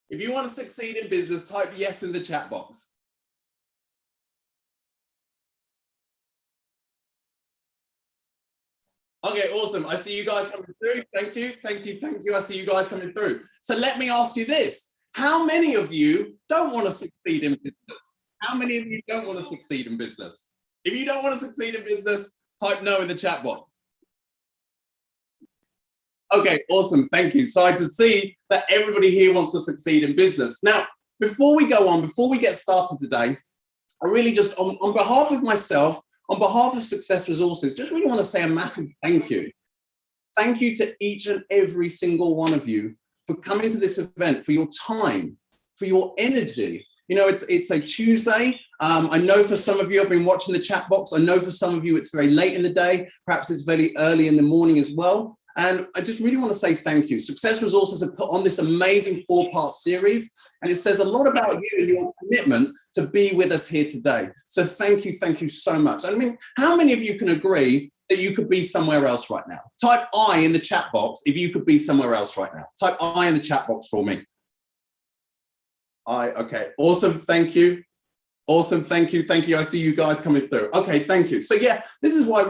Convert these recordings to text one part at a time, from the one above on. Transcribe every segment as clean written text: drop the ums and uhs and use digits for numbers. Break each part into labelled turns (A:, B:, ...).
A: If you want to succeed in business, type yes in the chat box. Okay, awesome. I see you guys coming through. Thank you, thank you, thank you. I see you guys coming through. So let me ask you this. How many of you don't want to succeed in business? How many of you don't want to succeed in business? If you don't want to succeed in business, type no in the chat box. Okay, awesome. Thank you. So I can see that everybody here wants to succeed in business. Now, before we go on, before we get started today, I really just, on behalf of myself, on behalf of Success Resources, just really want to say a massive thank you. Thank you to each and every single one of you for coming to this event, for your time, for your energy. You know, it's a Tuesday. I know for some of you have been watching the chat box. I know for some of you it's very late in the day. Perhaps it's very early in the morning as well. And I just really want to say thank you. Success Resources have put on this amazing 4-part series, and it says a lot about you and your commitment to be with us here today. So thank you so much. I mean, how many of you can agree that you could be somewhere else right now? Type I in the chat box if you could be somewhere else right now. Type I in the chat box for me. Okay, awesome, thank you. Awesome, thank you. I see you guys coming through. Okay, thank you. So yeah, this is why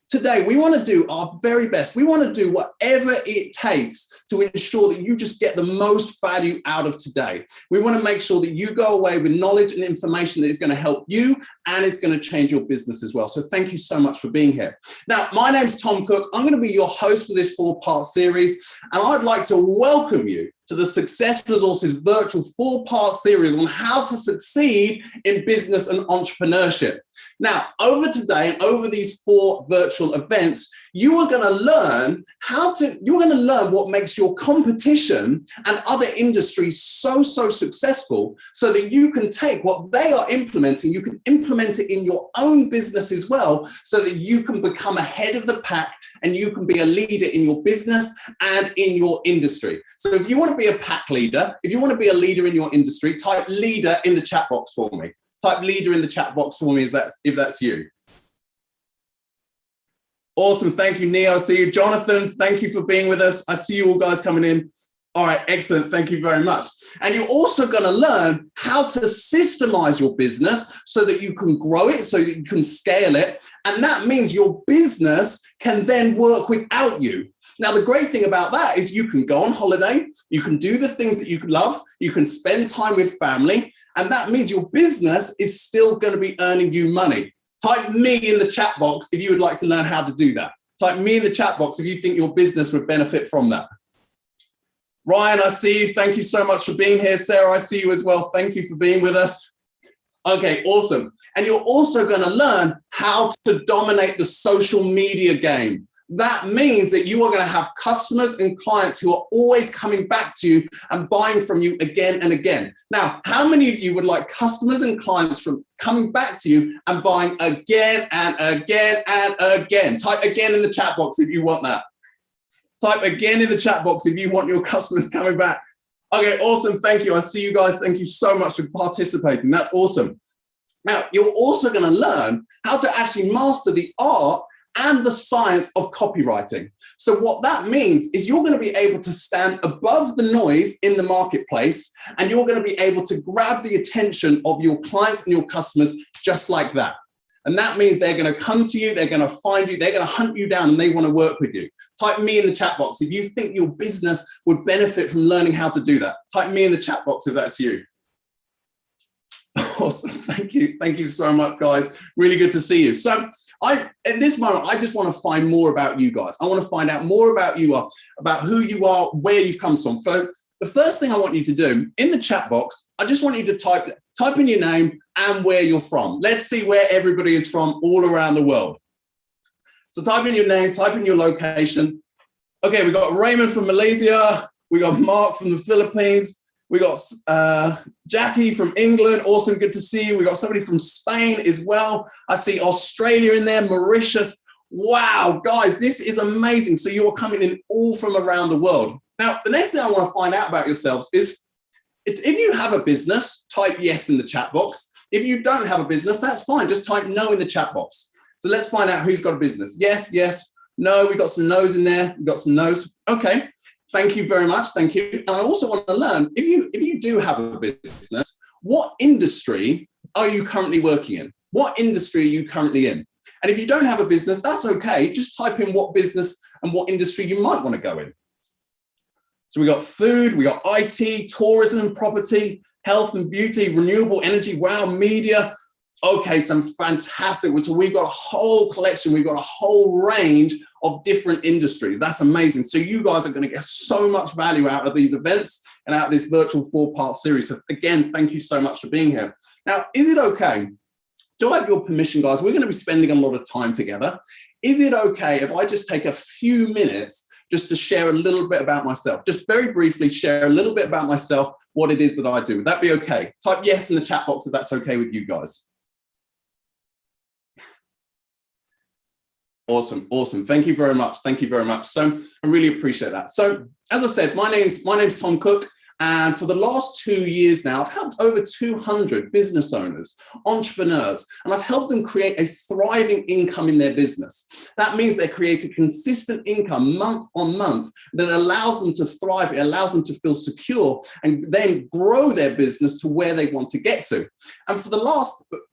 A: today, we want to do our very best. We want to do whatever it takes to ensure that you just get the most value out of today. We want to make sure that you go away with knowledge and information that is going to help you, and it's going to change your business as well. So thank you so much for being here. Now, my name's Tom Cook. I'm going to be your host for this 4-part series, and I'd like to welcome you to the Success Resources virtual 4-part series on how to succeed in business and entrepreneurship. Now, over today and over these 4 virtual events, you are going to learn what makes your competition and other industries so successful, so that you can take what they are implementing, you can implement it in your own business as well, so that you can become ahead of the pack and you can be a leader in your business and in your industry. So if you want to be a pack leader, if you want to be a leader in your industry, type leader in the chat box for me. Type leader in the chat box for me if that's you. Awesome, thank you, Neo. I see you. Jonathan, thank you for being with us. I see you all guys coming in. All right, excellent, thank you very much. And you're also gonna learn how to systemize your business so that you can grow it, so that you can scale it. And that means your business can then work without you. Now, the great thing about that is you can go on holiday, you can do the things that you love, you can spend time with family, and that means your business is still going to be earning you money. Type me in the chat box if you would like to learn how to do that. Type me in the chat box if you think your business would benefit from that. Ryan, I see you. Thank you so much for being here. Sarah, I see you as well. Thank you for being with us. Okay, awesome. And you're also going to learn how to dominate the social media game. That means that you are going to have customers and clients who are always coming back to you and buying from you again and again. Now, how many of you would like customers and clients from coming back to you and buying again and again and again? Type again in the chat box if you want that. Type again in the chat box if you want your customers coming back. Okay, awesome. Thank you. I see you guys. Thank you so much for participating. That's awesome. Now, you're also going to learn how to actually master the art and the science of copywriting. So what that means is you're going to be able to stand above the noise in the marketplace, and you're going to be able to grab the attention of your clients and your customers just like that. And that means they're going to come to you, they're going to find you, they're going to hunt you down, and they want to work with you. Type me in the chat box if you think your business would benefit from learning how to do that. Type me in the chat box if that's you. Awesome, thank you. Thank you so much, guys. Really good to see you. So at this moment, I just want to find more about you guys. I want to find out more about you, about who you are, where you've come from. So the first thing I want you to do in the chat box, I just want you to type in your name and where you're from. Let's see where everybody is from all around the world. So type in your name, type in your location. Okay, we got Raymond from Malaysia. We got Mark from the Philippines. We got Jackie from England. Awesome, good to see you. We got somebody from Spain as well. I see Australia in there, Mauritius. Wow, guys, this is amazing. So you're coming in all from around the world. Now, the next thing I want to find out about yourselves is if you have a business, type yes in the chat box. If you don't have a business, that's fine. Just type no in the chat box. So let's find out who's got a business. Yes, yes, no, we got some no's in there. We got some no's. Okay. Thank you very much. Thank you. And I also want to learn, if you do have a business, what industry are you currently working in? What industry are you currently in? And if you don't have a business, that's okay. Just type in what business and what industry you might want to go in. So we got food, we got IT, tourism, property, health and beauty, renewable energy, wow, media. Okay, some fantastic. So we've got a whole collection. We've got a whole range of different industries. That's amazing. So you guys are going to get so much value out of these events and out of this virtual 4-part series. So again, thank you so much for being here. Now, is it okay? Do I have your permission, guys? We're going to be spending a lot of time together. Is it okay if I just take a few minutes just to share a little bit about myself? Just very briefly share a little bit about myself, what it is that I do. Would that be okay? Type yes in the chat box if that's okay with you guys. Awesome, awesome. Thank you very much. Thank you very much. So I really appreciate that. So as I said, my name's Tom Cook. And for the last 2 years now, I've helped over 200 business owners, entrepreneurs, and I've helped them create a thriving income in their business. That means they create a consistent income month on month that allows them to thrive, it allows them to feel secure, and then grow their business to where they want to get to. And for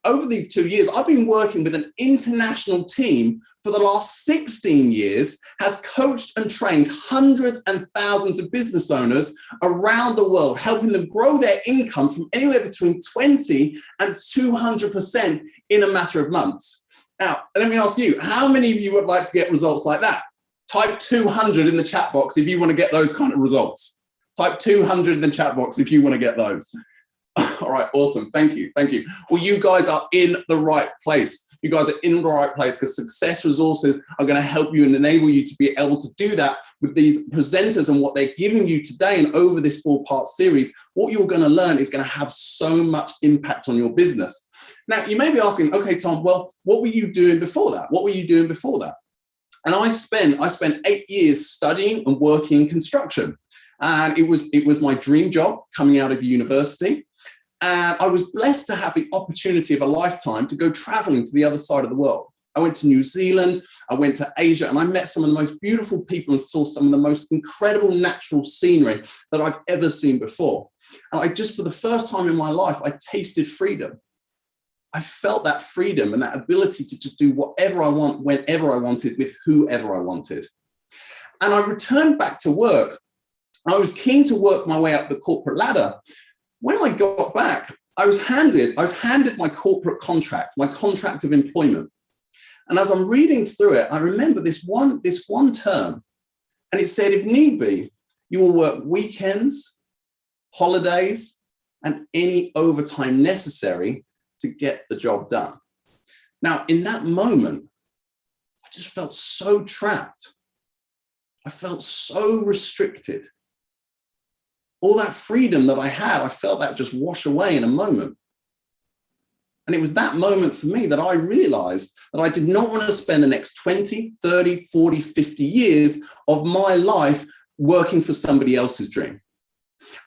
A: over these 2 years, I've been working with an international team for the last 16 years, has coached and trained hundreds and thousands of business owners around the world, helping them grow their income from anywhere between 20 and 200% in a matter of months. Now, let me ask you, how many of you would like to get results like that? Type 200 in the chat box if you want to get those kind of results. Type 200 in the chat box if you want to get those. All right, awesome. Thank you. Thank you. Well, you guys are in the right place. You guys are in the right place because Success Resources are going to help you and enable you to be able to do that with these presenters and what they're giving you today and over this 4-part series. What you're going to learn is going to have so much impact on your business. Now, you may be asking, okay, Tom, well, what were you doing before that? What were you doing before that? And I spent 8 years studying and working in construction. And it was my dream job coming out of university. And I was blessed to have the opportunity of a lifetime to go traveling to the other side of the world. I went to New Zealand, I went to Asia, and I met some of the most beautiful people and saw some of the most incredible natural scenery that I've ever seen before. And I just, for the first time in my life, I tasted freedom. I felt that freedom and that ability to just do whatever I want, whenever I wanted, with whoever I wanted. And I returned back to work. I was keen to work my way up the corporate ladder. When I got back, I was handed my corporate contract, my contract of employment. And as I'm reading through it, I remember this one term, and it said, if need be, you will work weekends, holidays, and any overtime necessary to get the job done. Now, in that moment, I just felt so trapped. I felt so restricted. All that freedom that I had, I felt that just wash away in a moment. And it was that moment for me that I realized that I did not want to spend the next 20, 30, 40, 50 years of my life working for somebody else's dream.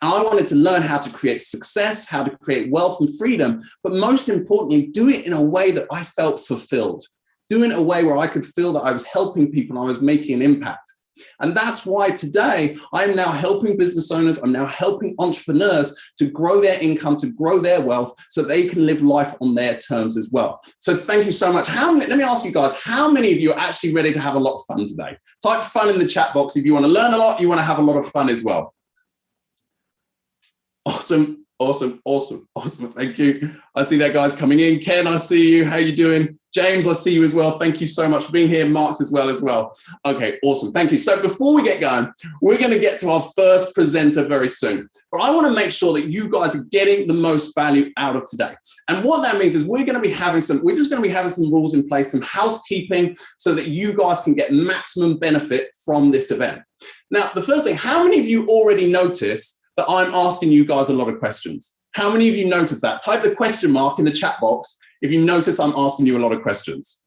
A: And I wanted to learn how to create success, how to create wealth and freedom, but most importantly, do it in a way that I felt fulfilled, do it in a way where I could feel that I was helping people and I was making an impact. And that's why today I'm now helping business owners, I'm now helping entrepreneurs to grow their income, to grow their wealth so they can live life on their terms as well. So thank you so much. Let me ask you guys, how many of you are actually ready to have a lot of fun today? Type fun in the chat box if you want to learn a lot, you want to have a lot of fun as well. Awesome, awesome, awesome, awesome. Thank you. I see that guys coming in. Ken, I see you. How you doing? James, I see you as well. Thank you so much for being here. Mark's as well. Okay, awesome. Thank you. So before we get going, we're going to get to our first presenter very soon. But I want to make sure that you guys are getting the most value out of today. And what that means is we're just going to be having some rules in place, some housekeeping, so that you guys can get maximum benefit from this event. Now, the first thing, how many of you already noticed that I'm asking you guys a lot of questions? How many of you noticed that? Type the question mark in the chat box if you notice I'm asking you a lot of questions.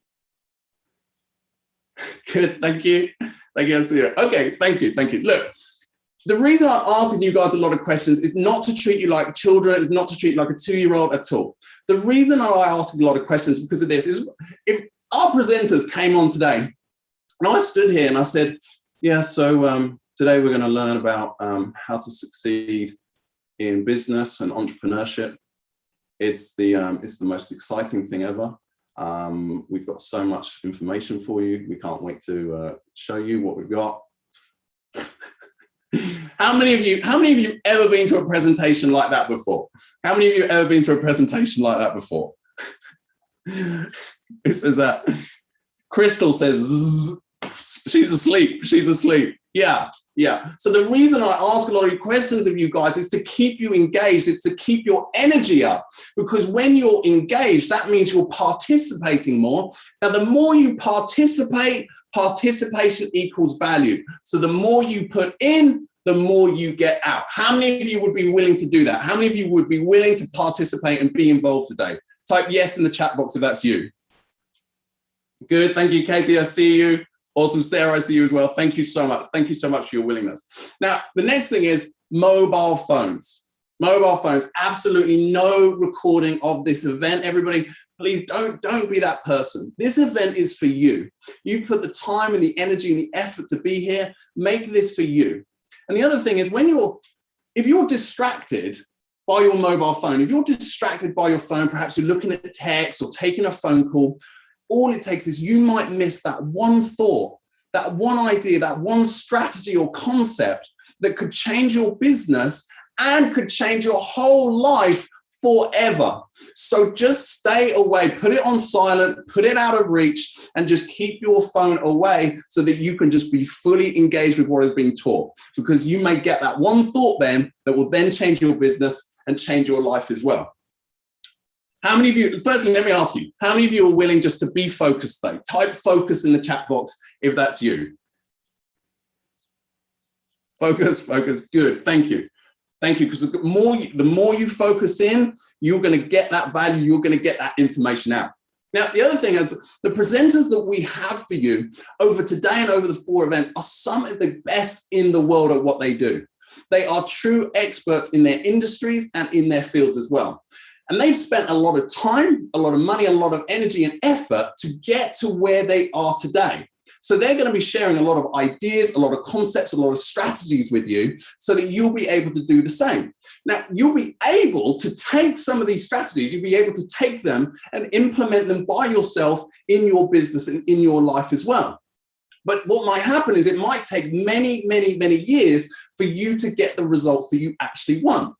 A: Good, thank you. Thank you, I see it. Okay, thank you. Look, the reason I'm asking you guys a lot of questions is not to treat you like children, it's not to treat you like a 2-year-old at all. The reason I ask a lot of questions is because of this. Is if our presenters came on today, and I stood here and I said, yeah, so Today, we're going to learn about how to succeed in business and entrepreneurship. It's the most exciting thing ever. We've got so much information for you. We can't wait to show you what we've got. How many of you ever been to a presentation like that before? How many of you ever been to a presentation like that before? Who says that? Crystal says, she's asleep. She's asleep. Yeah. So the reason I ask a lot of questions of you guys is to keep you engaged. It's to keep your energy up, because when you're engaged, that means you're participating more. Now, the more you participate, participation equals value. So the more you put in, the more you get out. How many of you would be willing to do that? How many of you would be willing to participate and be involved today? Type yes in the chat box if that's you. Good. Thank you, Katie. I see you. Awesome. Sarah, I see you as well. Thank you so much. Thank you so much for your willingness. Now, the next thing is mobile phones. Mobile phones, absolutely no recording of this event. Everybody, please don't be that person. This event is for you. You put the time and the energy and the effort to be here. Make this for you. And the other thing is, if you're distracted by your mobile phone, if you're distracted by your phone, perhaps you're looking at text or taking a phone call, all it takes is you might miss that one thought, that one idea, that one strategy or concept that could change your business and could change your whole life forever. So just stay away, put it on silent, put it out of reach, and just keep your phone away so that you can just be fully engaged with what is being taught, because you may get that one thought then that will then change your business and change your life as well. How many of you, firstly, let me ask you, how many of you are willing just to be focused though? Type focus in the chat box if that's you. Focus, good, thank you. Thank you, because the more you focus in, you're going to get that value, you're going to get that information out. Now, the other thing is the presenters that we have for you over today and over the 4 events are some of the best in the world at what they do. They are true experts in their industries and in their fields as well. And they've spent a lot of time, a lot of money, a lot of energy and effort to get to where they are today. So they're going to be sharing a lot of ideas, a lot of concepts, a lot of strategies with you so that you'll be able to do the same. Now, you'll be able to take some of these strategies, you'll be able to take them and implement them by yourself in your business and in your life as well. But what might happen is it might take many, many, many years for you to get the results that you actually want.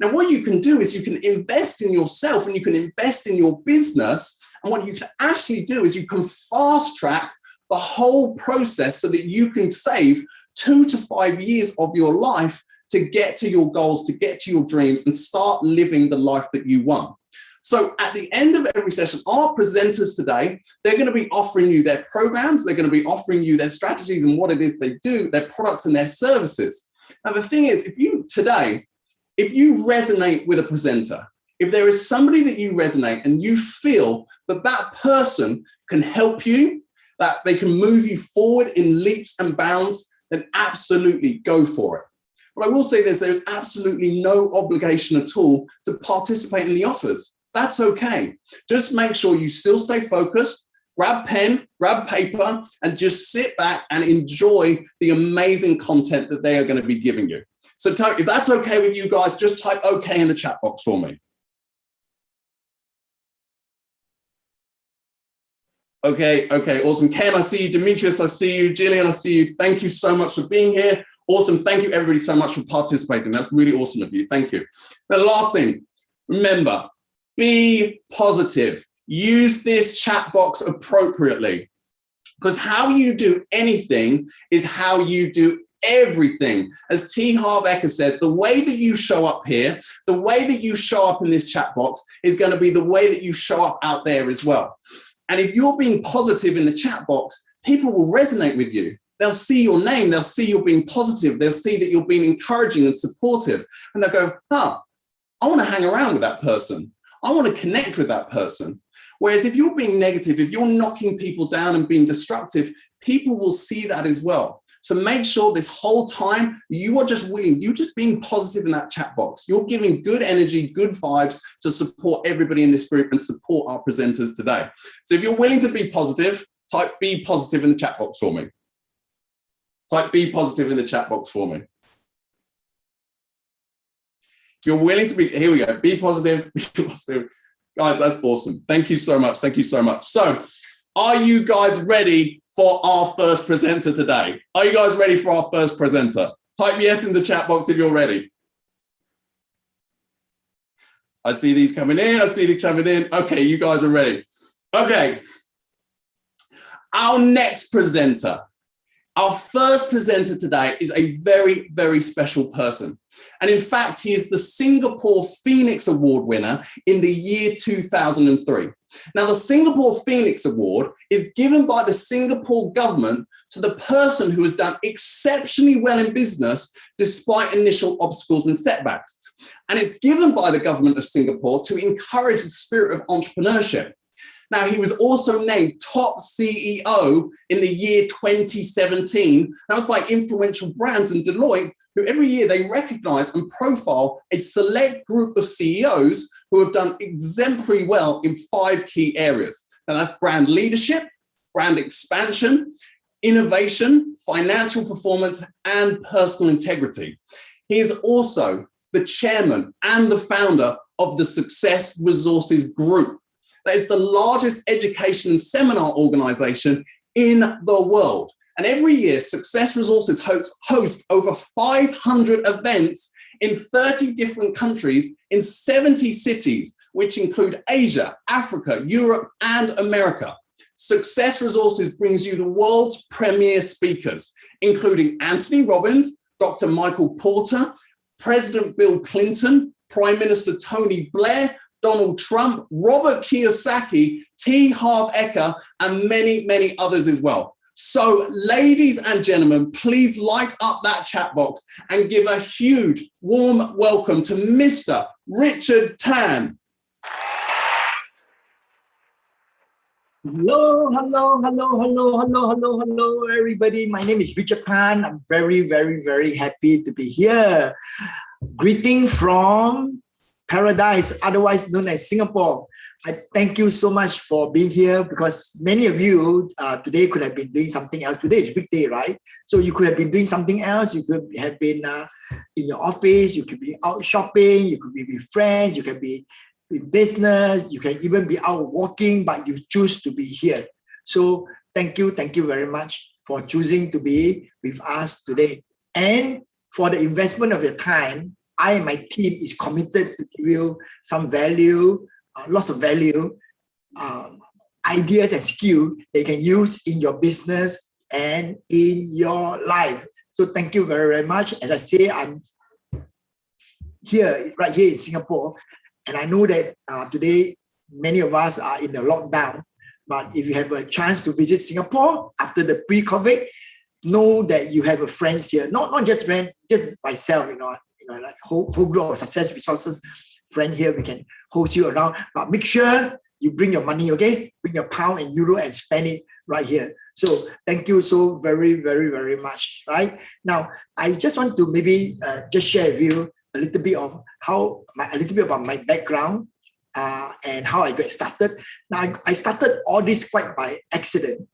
A: Now, what you can do is you can invest in yourself and you can invest in your business. And what you can actually do is you can fast track the whole process so that you can save 2 to 5 years of your life to get to your goals, to get to your dreams and start living the life that you want. So at the end of every session, our presenters today, they're going to be offering you their programs, they're going to be offering you their strategies and what it is they do, their products and their services. Now, the thing is, if you resonate with a presenter, if there is somebody that you resonate and you feel that that person can help you, that they can move you forward in leaps and bounds, then absolutely go for it. What I will say is there's absolutely no obligation at all to participate in the offers. That's okay. Just make sure you still stay focused, grab pen, grab paper, and just sit back and enjoy the amazing content that they are going to be giving you. So if that's okay with you guys, just type okay in the chat box for me. Okay, awesome. Ken, I see you. Demetrius, I see you. Jillian, I see you. Thank you so much for being here. Awesome. Thank you, everybody, so much for participating. That's really awesome of you. Thank you. The last thing, remember, be positive. Use this chat box appropriately, because how you do anything is how you do everything. As T. Harv Eker says, the way that you show up here, the way that you show up in this chat box is going to be the way that you show up out there as well. And if you're being positive in the chat box, people will resonate with you. They'll see your name. They'll see you're being positive. They'll see that you're being encouraging and supportive. And they'll go, I want to hang around with that person. I want to connect with that person. Whereas if you're being negative, if you're knocking people down and being destructive, people will see that as well. So make sure this whole time you are just willing, you're just being positive in that chat box. You're giving good energy, good vibes to support everybody in this group and support our presenters today. So if you're willing to be positive, type be positive in the chat box for me. Type be positive in the chat box for me. If you're willing to be, here we go. Be positive, be positive. Guys, that's awesome. Thank you so much. Thank you so much. So are you guys ready for our first presenter today? Are you guys ready for our first presenter? Type yes in the chat box if you're ready. I see these coming in. I see these coming in. Okay, you guys are ready. Okay. Our next presenter, our first presenter today is a very, very special person. And in fact, he is the Singapore Phoenix Award winner in the year 2003. Now, the Singapore Phoenix Award is given by the Singapore government to the person who has done exceptionally well in business despite initial obstacles and setbacks. And it's given by the government of Singapore to encourage the spirit of entrepreneurship. Now, he was also named top CEO in the year 2017. That was by Influential Brands and Deloitte, who every year they recognize and profile a select group of CEOs who have done exemplary well in 5 key areas. Now, that's brand leadership, brand expansion, innovation, financial performance, and personal integrity. He is also the chairman and the founder of the Success Resources Group. That is the largest education and seminar organization in the world. And every year, Success Resources hosts over 500 events in 30 different countries in 70 cities, which include Asia, Africa, Europe, and America. Success Resources brings you the world's premier speakers, including Anthony Robbins, Dr. Michael Porter, President Bill Clinton, Prime Minister Tony Blair, Donald Trump, Robert Kiyosaki, T. Harv Eker, and many, many others as well. So, ladies and gentlemen, please light up that chat box and give a huge, warm welcome to Mr. Richard Tan.
B: Hello, everybody. My name is Richard Tan. I'm very, very, very happy to be here. Greeting from Paradise, otherwise known as Singapore. I thank you so much for being here, because many of you today could have been doing something else. Today is weekday, right? So you could have been doing something else. You could have been in your office. You could be out shopping. You could be with friends. You can be in business. You can even be out walking, but you choose to be here. So thank you very much for choosing to be with us today. And for the investment of your time, I and my team is committed to give you some value, lots of value, ideas and skill that you can use in your business and in your life. So thank you very, very much. As I say, I'm here, right here in Singapore, and I know that today many of us are in the lockdown. But if you have a chance to visit Singapore after the pre-COVID, know that you have a friends here. Not just friend, just myself, like whole group of Success Resources friend here. We can host you around, but make sure you bring your money, okay? Bring your pound and euro and spend it right here. So thank you so very, very, very much. Right now, I just want to maybe just share with you a little bit of about my background and how I got started. Now, I started all this quite by accident.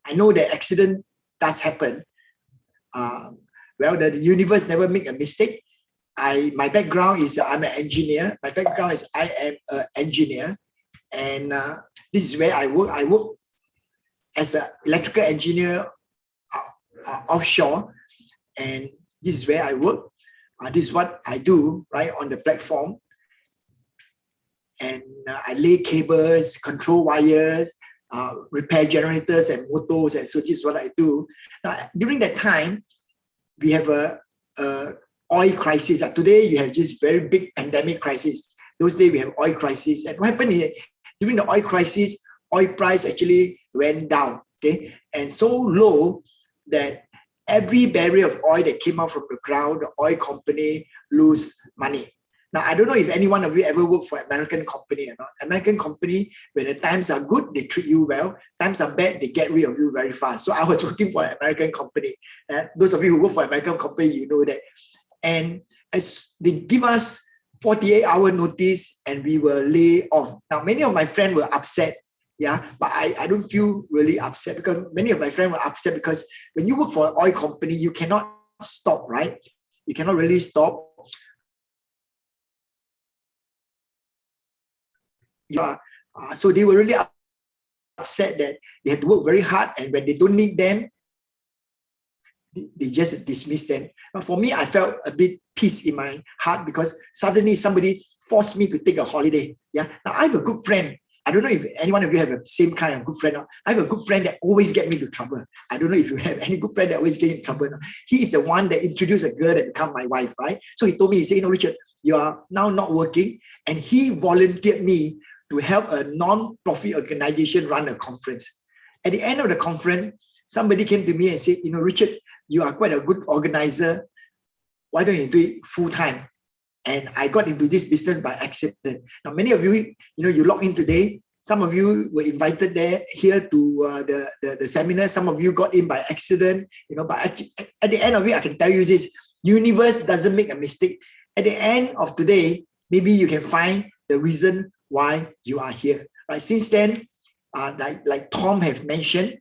B: I know that accident does happen. Well, the universe never make a mistake. My background is I'm an engineer. My background is I am an engineer, and this is where I work. I work as an electrical engineer offshore, and this is where I work. This is what I do right on the platform, and I lay cables, control wires, repair generators and motors, and so this is what I do. Now, during that time, we have a oil crisis. Today, you have this very big pandemic crisis. Those days, we have oil crisis. And what happened is, during the oil crisis, oil price actually went down, okay? And so low that every barrel of oil that came out from the ground, the oil company lose money. Now, I don't know if any one of you ever worked for American company or not. American company, when the times are good, they treat you well. Times are bad, they get rid of you very fast. So I was working for an American company. Those of you who work for an American company, you know that. And as they give us 48-hour notice and we were laid off. Now, many of my friends were upset Yeah, but I don't feel really upset because many of my friends were upset because when you work for an oil company, you cannot stop, right? You cannot really stop. Yeah, so they were really upset that they have to work very hard, and when they don't need them, they just dismiss them. But for me, I felt a bit peace in my heart because suddenly somebody forced me to take a holiday. Yeah. Now I have a good friend. I don't know if any one of you have the same kind of good friend. I have a good friend that always get me into trouble. I don't know if you have any good friend that always get in trouble. He is the one that introduced a girl that become my wife, right? So he told me, he said, Richard, you are now not working. And he volunteered me to help a non-profit organization run a conference. At the end of the conference, somebody came to me and said, Richard, you are quite a good organizer. Why don't you do it full time? And I got into this business by accident. Now, many of you, you log in today. Some of you were invited here to the seminar. Some of you got in by accident. But at the end of it, I can tell you this: universe doesn't make a mistake. At the end of today, maybe you can find the reason why you are here. Right? Since then, like Tom have mentioned,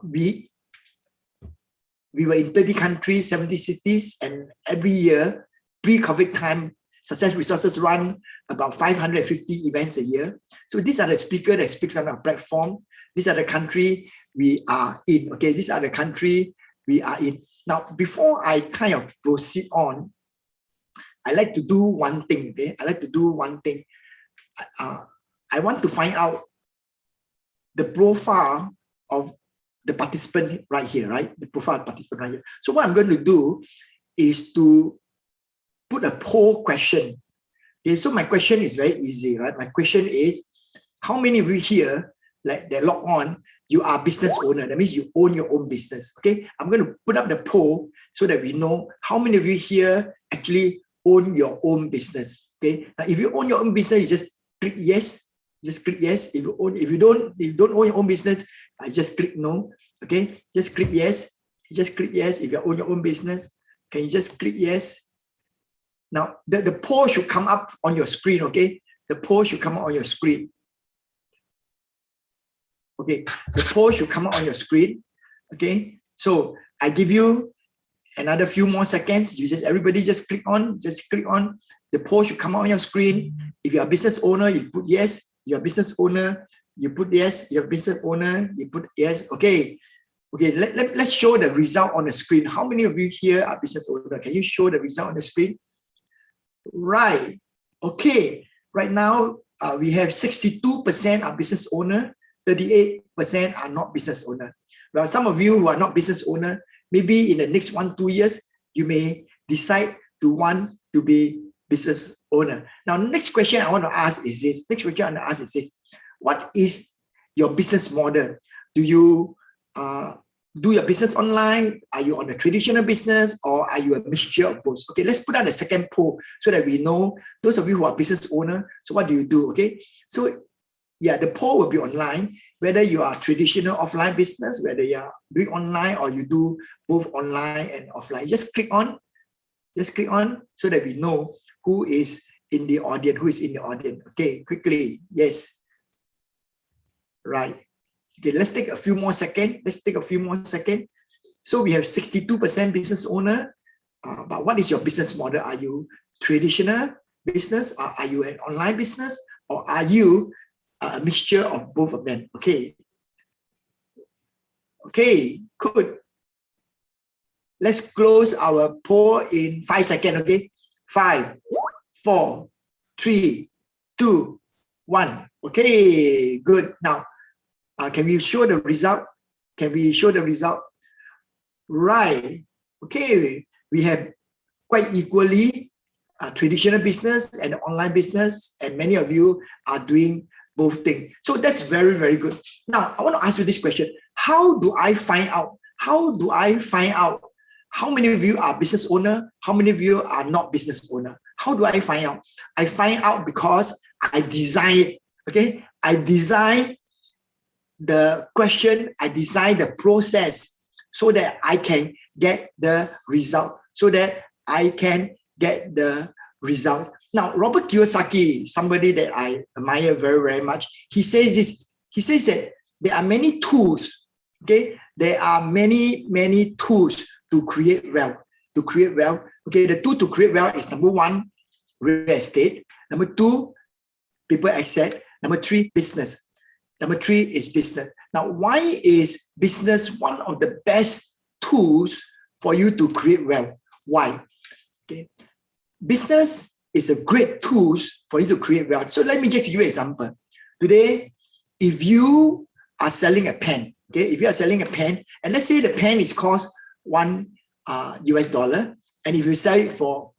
B: we were in 30 countries, 70 cities, and every year, pre-COVID time, Success Resources run about 550 events a year. So these are the speakers that speaks on our platform. These are the country we are in. Okay, these are the country we are in. Now, before I kind of proceed on, I like to do one thing. Okay, I like to do one thing. I want to find out the profile of the participant right here, right? The profile of the participant right here. So what I'm going to do is to put a poll question. Okay, so my question is very easy, right? My question is, how many of you here, like they log on, you are business owner? That means you own your own business. Okay, I'm going to put up the poll so that we know how many of you here actually own your own business. Okay, now if you own your own business, you just click yes. Just click yes. If you don't own your own business, I just click no. Okay, just click yes. Just click yes. If you own your own business, can you just click yes? Now the poll should come up on your screen. Okay, the poll should come up on your screen. Okay, the poll should come up on your screen. Okay, so I give you another few more seconds. Everybody just click on. Just click on. The poll should come up on your screen. If you're a business owner, you put yes. You're a business owner, you put yes. You're a business owner, you put yes. Okay. Okay, let's show the result on the screen. How many of you here are business owner? Can you show the result on the screen? Right. Okay. Right now, we have 62% are business owner, 38% are not business owner. Well, some of you who are not business owner, maybe in the next 1-2 years, you may decide to want to be business owner. Now, next question I want to ask is this. What is your business model? Do you do your business online? Are you on a traditional business, or are you a mixture of both? Okay, let's put out the second poll so that we know those of you who are business owner. So what do you do? Okay, so yeah, the poll will be online, whether you are traditional offline business, whether you are doing online or you do both online and offline. Just click on so that we know who is in the audience. Okay, quickly. Yes. Right. Okay, let's take a few more seconds. So we have 62% business owner. But what is your business model? Are you traditional business, or are you an online business, or are you a mixture of both of them? Okay. Okay, good. Let's close our poll in 5 seconds. Okay, 5, 4, 3, 2, 1. Okay, good. Now, can we show the result? Right. Okay, we have quite equally traditional business and online business, and many of you are doing both things. So that's very, very good. Now, I want to ask you this question. How do I find out how many of you are business owner? How many of you are not business owner? How do I find out? I find out because I design it. Okay, I design the question, I design the process so that I can get the result. Now, Robert Kiyosaki, somebody that I admire very, very much, he says this: he says that there are many tools. Okay, there are many tools to create wealth. To create wealth. Okay, the tool to create wealth is number 1, real estate. Number 2, people access. Number 3, business. Number 3 is business. Now, why is business one of the best tools for you to create wealth? Why? Okay, business is a great tool for you to create wealth. So let me just give you an example. Today, if you are selling a pen, okay, if you are selling a pen, and let's say the pen is cost $1 US, and if you sell it for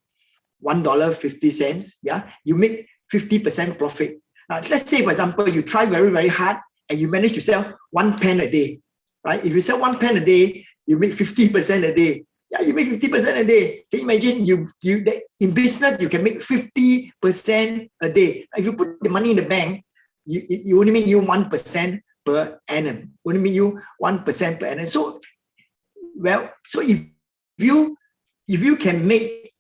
B: $1.50, yeah, you make 50% profit. Now, let's say, for example, you try very, very hard and you manage to sell 1 pen a day, right? If you sell 1 pen a day, you make 50% a day. Yeah, you make 50% a day. Can you imagine you in business, you can make 50% a day. If you put the money in the bank, you only make you 1% per annum. Only make you 1% per annum. So, well, so if you can make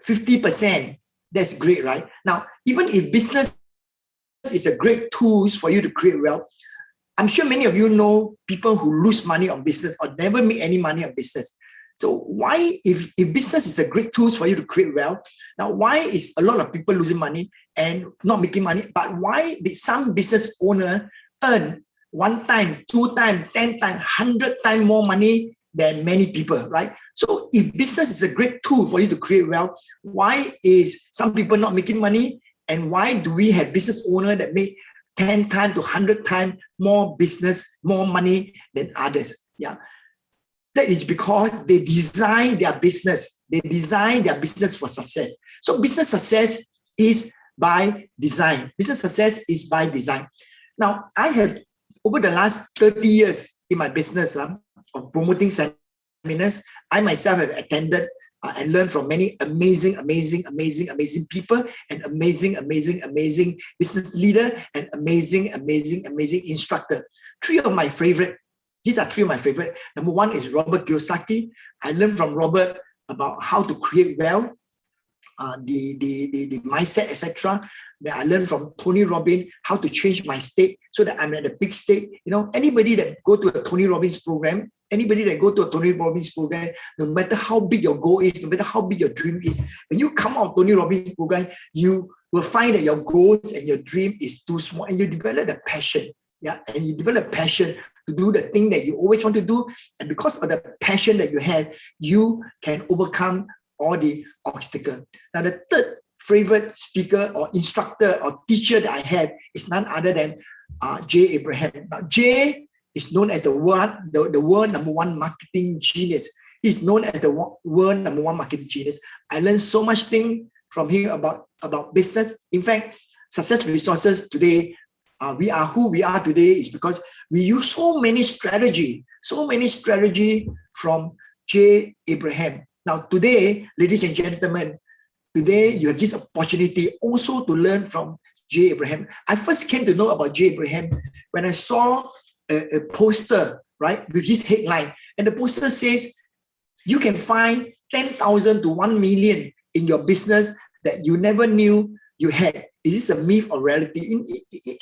B: 50%, that's great, right? Now, even if business is a great tool for you to create wealth, I'm sure many of you know people who lose money on business or never make any money on business. So why, if business is a great tool for you to create wealth, now why is a lot of people losing money and not making money? But why did some business owner earn 1 time, 2 times, 10 times, 100 times more money than many people, right? So if business is a great tool for you to create wealth, why is some people not making money? And why do we have business owners that make 10 times to 100 times more business, more money than others? Yeah. That is because they design their business. They design their business for success. So business success is by design. Business success is by design. Now, I have, over the last 30 years in my business of promoting seminars, I myself have attended and learned from many amazing people and amazing business leader and amazing instructor. These are 3 of my favorite. Number 1 is Robert Kiyosaki. I learned from Robert about how to create wealth, the mindset, etc. Then I learned from Tony Robbins how to change my state so that I'm at a big state. You know, anybody that go to a Tony Robbins program, no matter how big your goal is, no matter how big your dream is, when you come out of Tony Robbins program, you will find that your goals and your dream is too small, and you develop a passion. Yeah, and you develop passion to do the thing that you always want to do. And because of the passion that you have, you can overcome all the obstacles. Now, the third favorite speaker or instructor or teacher that I have is none other than Jay Abraham. Now, Jay is known as the world number 1 marketing genius. He's known as the world number 1 marketing genius. I learned so much thing from him about business. In fact, Success Resources today, we are who we are today is because we use so many strategy from Jay Abraham. Now today, ladies and gentlemen, today you have this opportunity also to learn from Jay Abraham. I first came to know about Jay Abraham when I saw a poster, right, with this headline. And the poster says, you can find 10,000 to 1 million in your business that you never knew you had. Is this a myth or reality?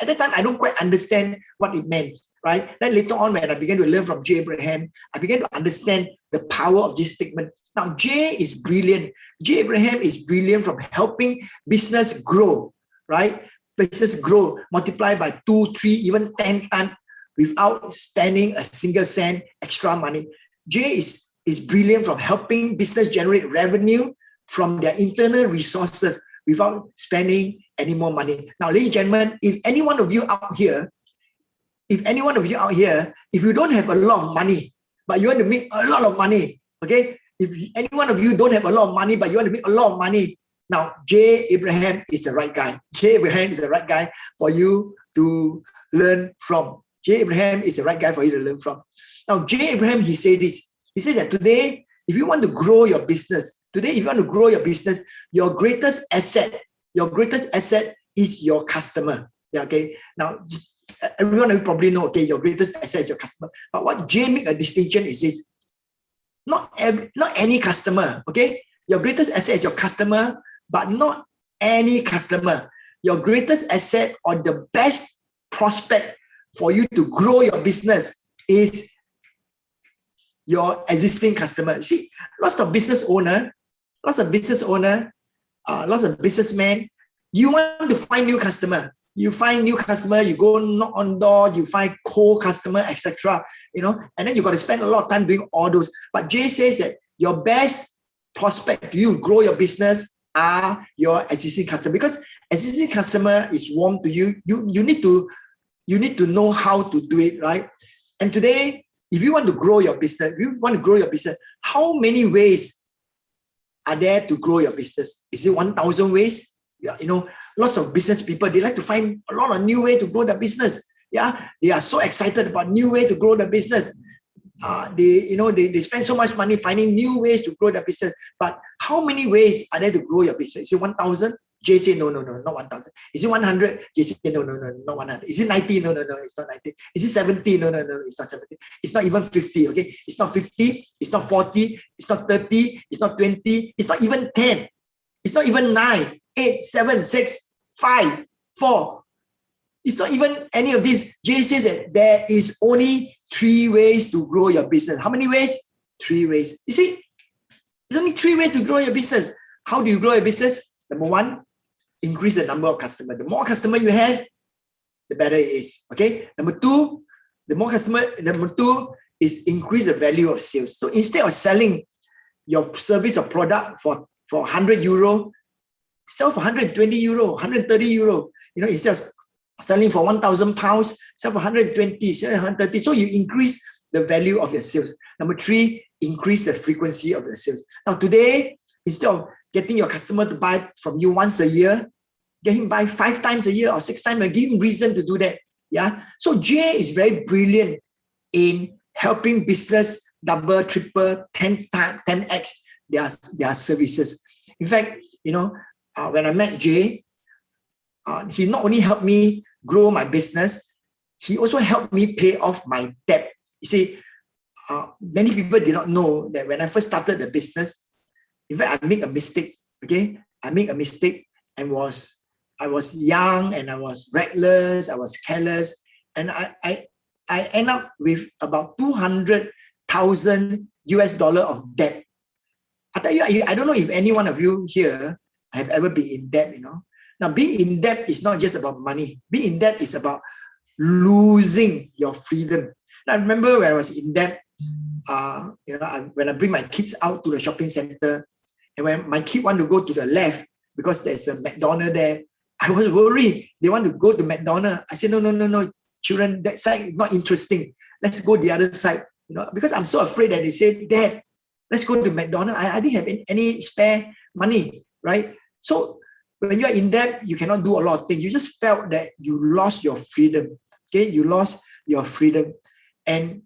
B: At that time, I don't quite understand what it meant, right? Then later on, when I began to learn from Jay Abraham, I began to understand the power of this statement. Now, Jay is brilliant. Jay Abraham is brilliant from helping business grow, right? Business grow, multiply by 2, 3, even 10 times without spending a single cent extra money. Jay is brilliant from helping business generate revenue from their internal resources without spending any more money. Now, ladies and gentlemen, if any one of you out here, if you don't have a lot of money, but you want to make a lot of money, okay? If any one of you don't have a lot of money, but you want to make a lot of money, now Jay Abraham is the right guy. Jay Abraham is the right guy for you to learn from. Jay Abraham is the right guy for you to learn from. Now, Jay Abraham, he said this. He said that today, if you want to grow your business, your greatest asset is your customer. Yeah, okay. Now, everyone of you probably know, okay, your greatest asset is your customer. But what Jay make a distinction is this: not any customer, okay? Your greatest asset is your customer, but not any customer. Your greatest asset or the best prospect for you to grow your business is your existing customer. See, lots of business owner, lots of businessmen, you want to find new customer. You find new customer, you go knock on door, you find cold customer, etc. And then you got to spend a lot of time doing all those. But Jay says that your best prospect to you grow your business are your existing customer, because existing customer is warm to you. You need to know how to do it, right? And today, if you want to grow your business, how many ways are there to grow your business? Is it 1,000 ways? Yeah, lots of business people, they like to find a lot of new way to grow their business. Yeah, they are so excited about new way to grow their business. They spend so much money finding new ways to grow their business. But how many ways are there to grow your business? Is it 1,000? Jay say, no, not 1,000. Is it 100? Jay say, no, not 100. Is it 90? No, it's not 90. Is it 70? No, it's not 70. It's not even 50, okay? It's not 50, it's not 40, it's not 30, it's not 20, it's not even 10. It's not even 9, 8, 7, 6, 5, 4. It's not even any of these. Jay says that there is only 3 ways to grow your business. How many ways? 3 ways. You see, there's only 3 ways to grow your business. How do you grow your business? Number 1, increase the number of customers. The more customer you have, the better it is. Okay. Number 2, number 2 is increase the value of sales. So instead of selling your service or product for 100 euro, sell for 120 euro, 130 euro. Instead of selling for 1,000 pounds, sell for 120, sell 130. So you increase the value of your sales. Number 3, increase the frequency of your sales. Now today, instead of getting your customer to buy from you once a year, get him buy 5 times a year or 6 times, give him reason to do that. Yeah. So Jay is very brilliant in helping business double, triple, 10x their services. In fact, when I met Jay, he not only helped me grow my business, he also helped me pay off my debt. You see, many people did not know that when I first started the business, in fact, I made a mistake. Okay, I made a mistake and I was young and I was reckless, I was careless, and I end up with about $200,000 of debt. I tell you, I don't know if any one of you here have ever been in debt. Now, being in debt is not just about money. Being in debt is about losing your freedom. Now, I remember when I was in debt, when I bring my kids out to the shopping center, and when my kid want to go to the left because there's a McDonald's there, I was worried. They want to go to McDonald's. I said, no, children, that side is not interesting. Let's go the other side. Because I'm so afraid that they say, Dad, let's go to McDonald's. I didn't have any spare money, right? So when you're in debt, you cannot do a lot of things. You just felt that you lost your freedom. Okay, you lost your freedom. And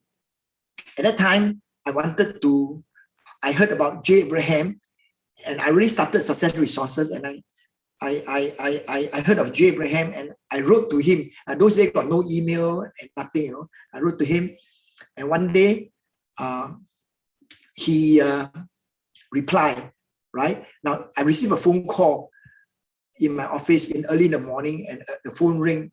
B: at that time, I heard about Jay Abraham, and I really started Success Resources, and I heard of Jay Abraham, and I wrote to him. And those days got no email and nothing, I wrote to him, and one day he replied. Right now, I received a phone call in my office early in the morning, and the phone rang,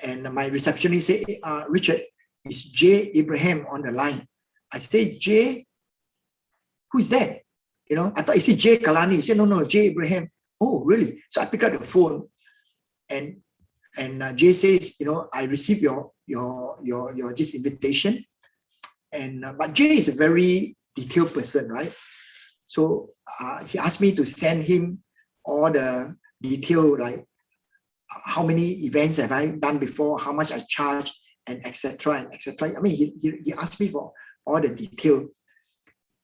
B: and my receptionist said, Richard, is Jay Abraham on the line? I said, Jay, who's that? I thought he said Jay Kalani. He said, no, Jay Abraham. Oh, really? So I pick up the phone, and Jay says, I received your this invitation, and but Jay is a very detailed person, right? So he asked me to send him all the detail, like how many events have I done before, how much I charge, and etc. I mean, he asked me for all the detail,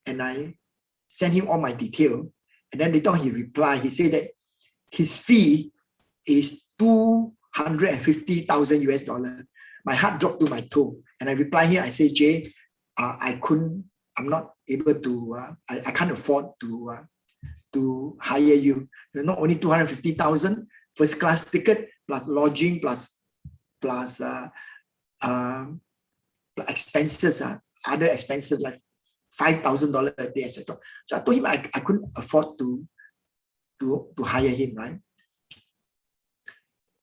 B: and I sent him all my detail. And then later on he replied. He said that his fee is $250,000. My heart dropped to my toe, and I replied here. I say, Jay, I'm not able to. I can't afford to hire you. Not only 250,000 first class ticket plus lodging plus expenses, other expenses like $5,000 a day, etc. So I told him I couldn't afford to hire him, right?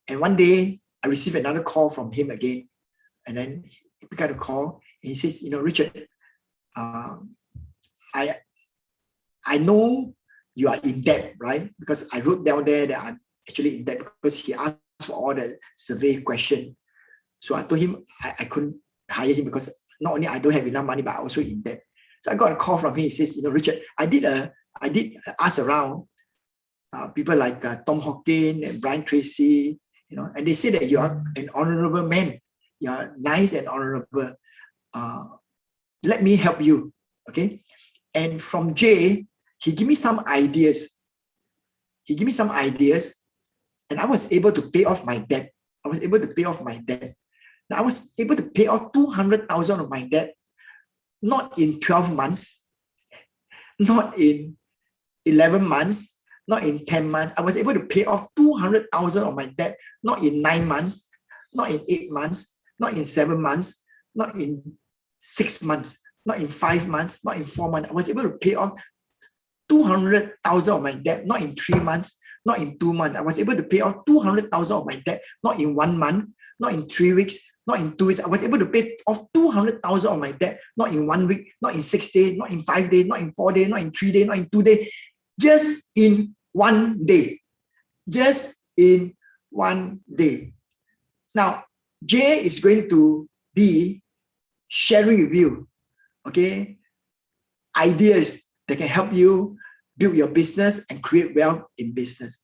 B: And one day I received another call from him again, And then he picked up the call and he says, Richard, I know you are in debt, right? Because I wrote down there that I'm actually in debt because he asked for all the survey question. So I told him I couldn't hire him because not only I don't have enough money, but I also in debt. So I got a call from him. He says, Richard, I did ask around people like Tom Hawkins and Brian Tracy, and they say that you are an honorable man. You are nice and honorable. Let me help you, okay? And from Jay, he gave me some ideas. And I was able to pay off my debt. Now, I was able to pay off 200,000 of my debt, not in 12 months, not in 11 months, not in 10 months. I was able to pay off 200,000 of my debt, not in 9 months, not in 8 months, not in 7 months, not in 6 months, not in 5 months, not in 4 months. I was able to pay off 200,000 of my debt, not in 3 months, not in 2 months. I was able to pay off 200,000 of my debt, not in 1 month, not in 3 weeks, not in 2 weeks. I was able to pay off 200,000 of my debt, not in 1 week, not in 6 days, not in 5 days, not in 4 days, not in 3 days, not in 2 days, just in 1 day. Just in 1 day. Now, Jay is going to be sharing with you, okay, ideas that can help you build your business and create wealth in business.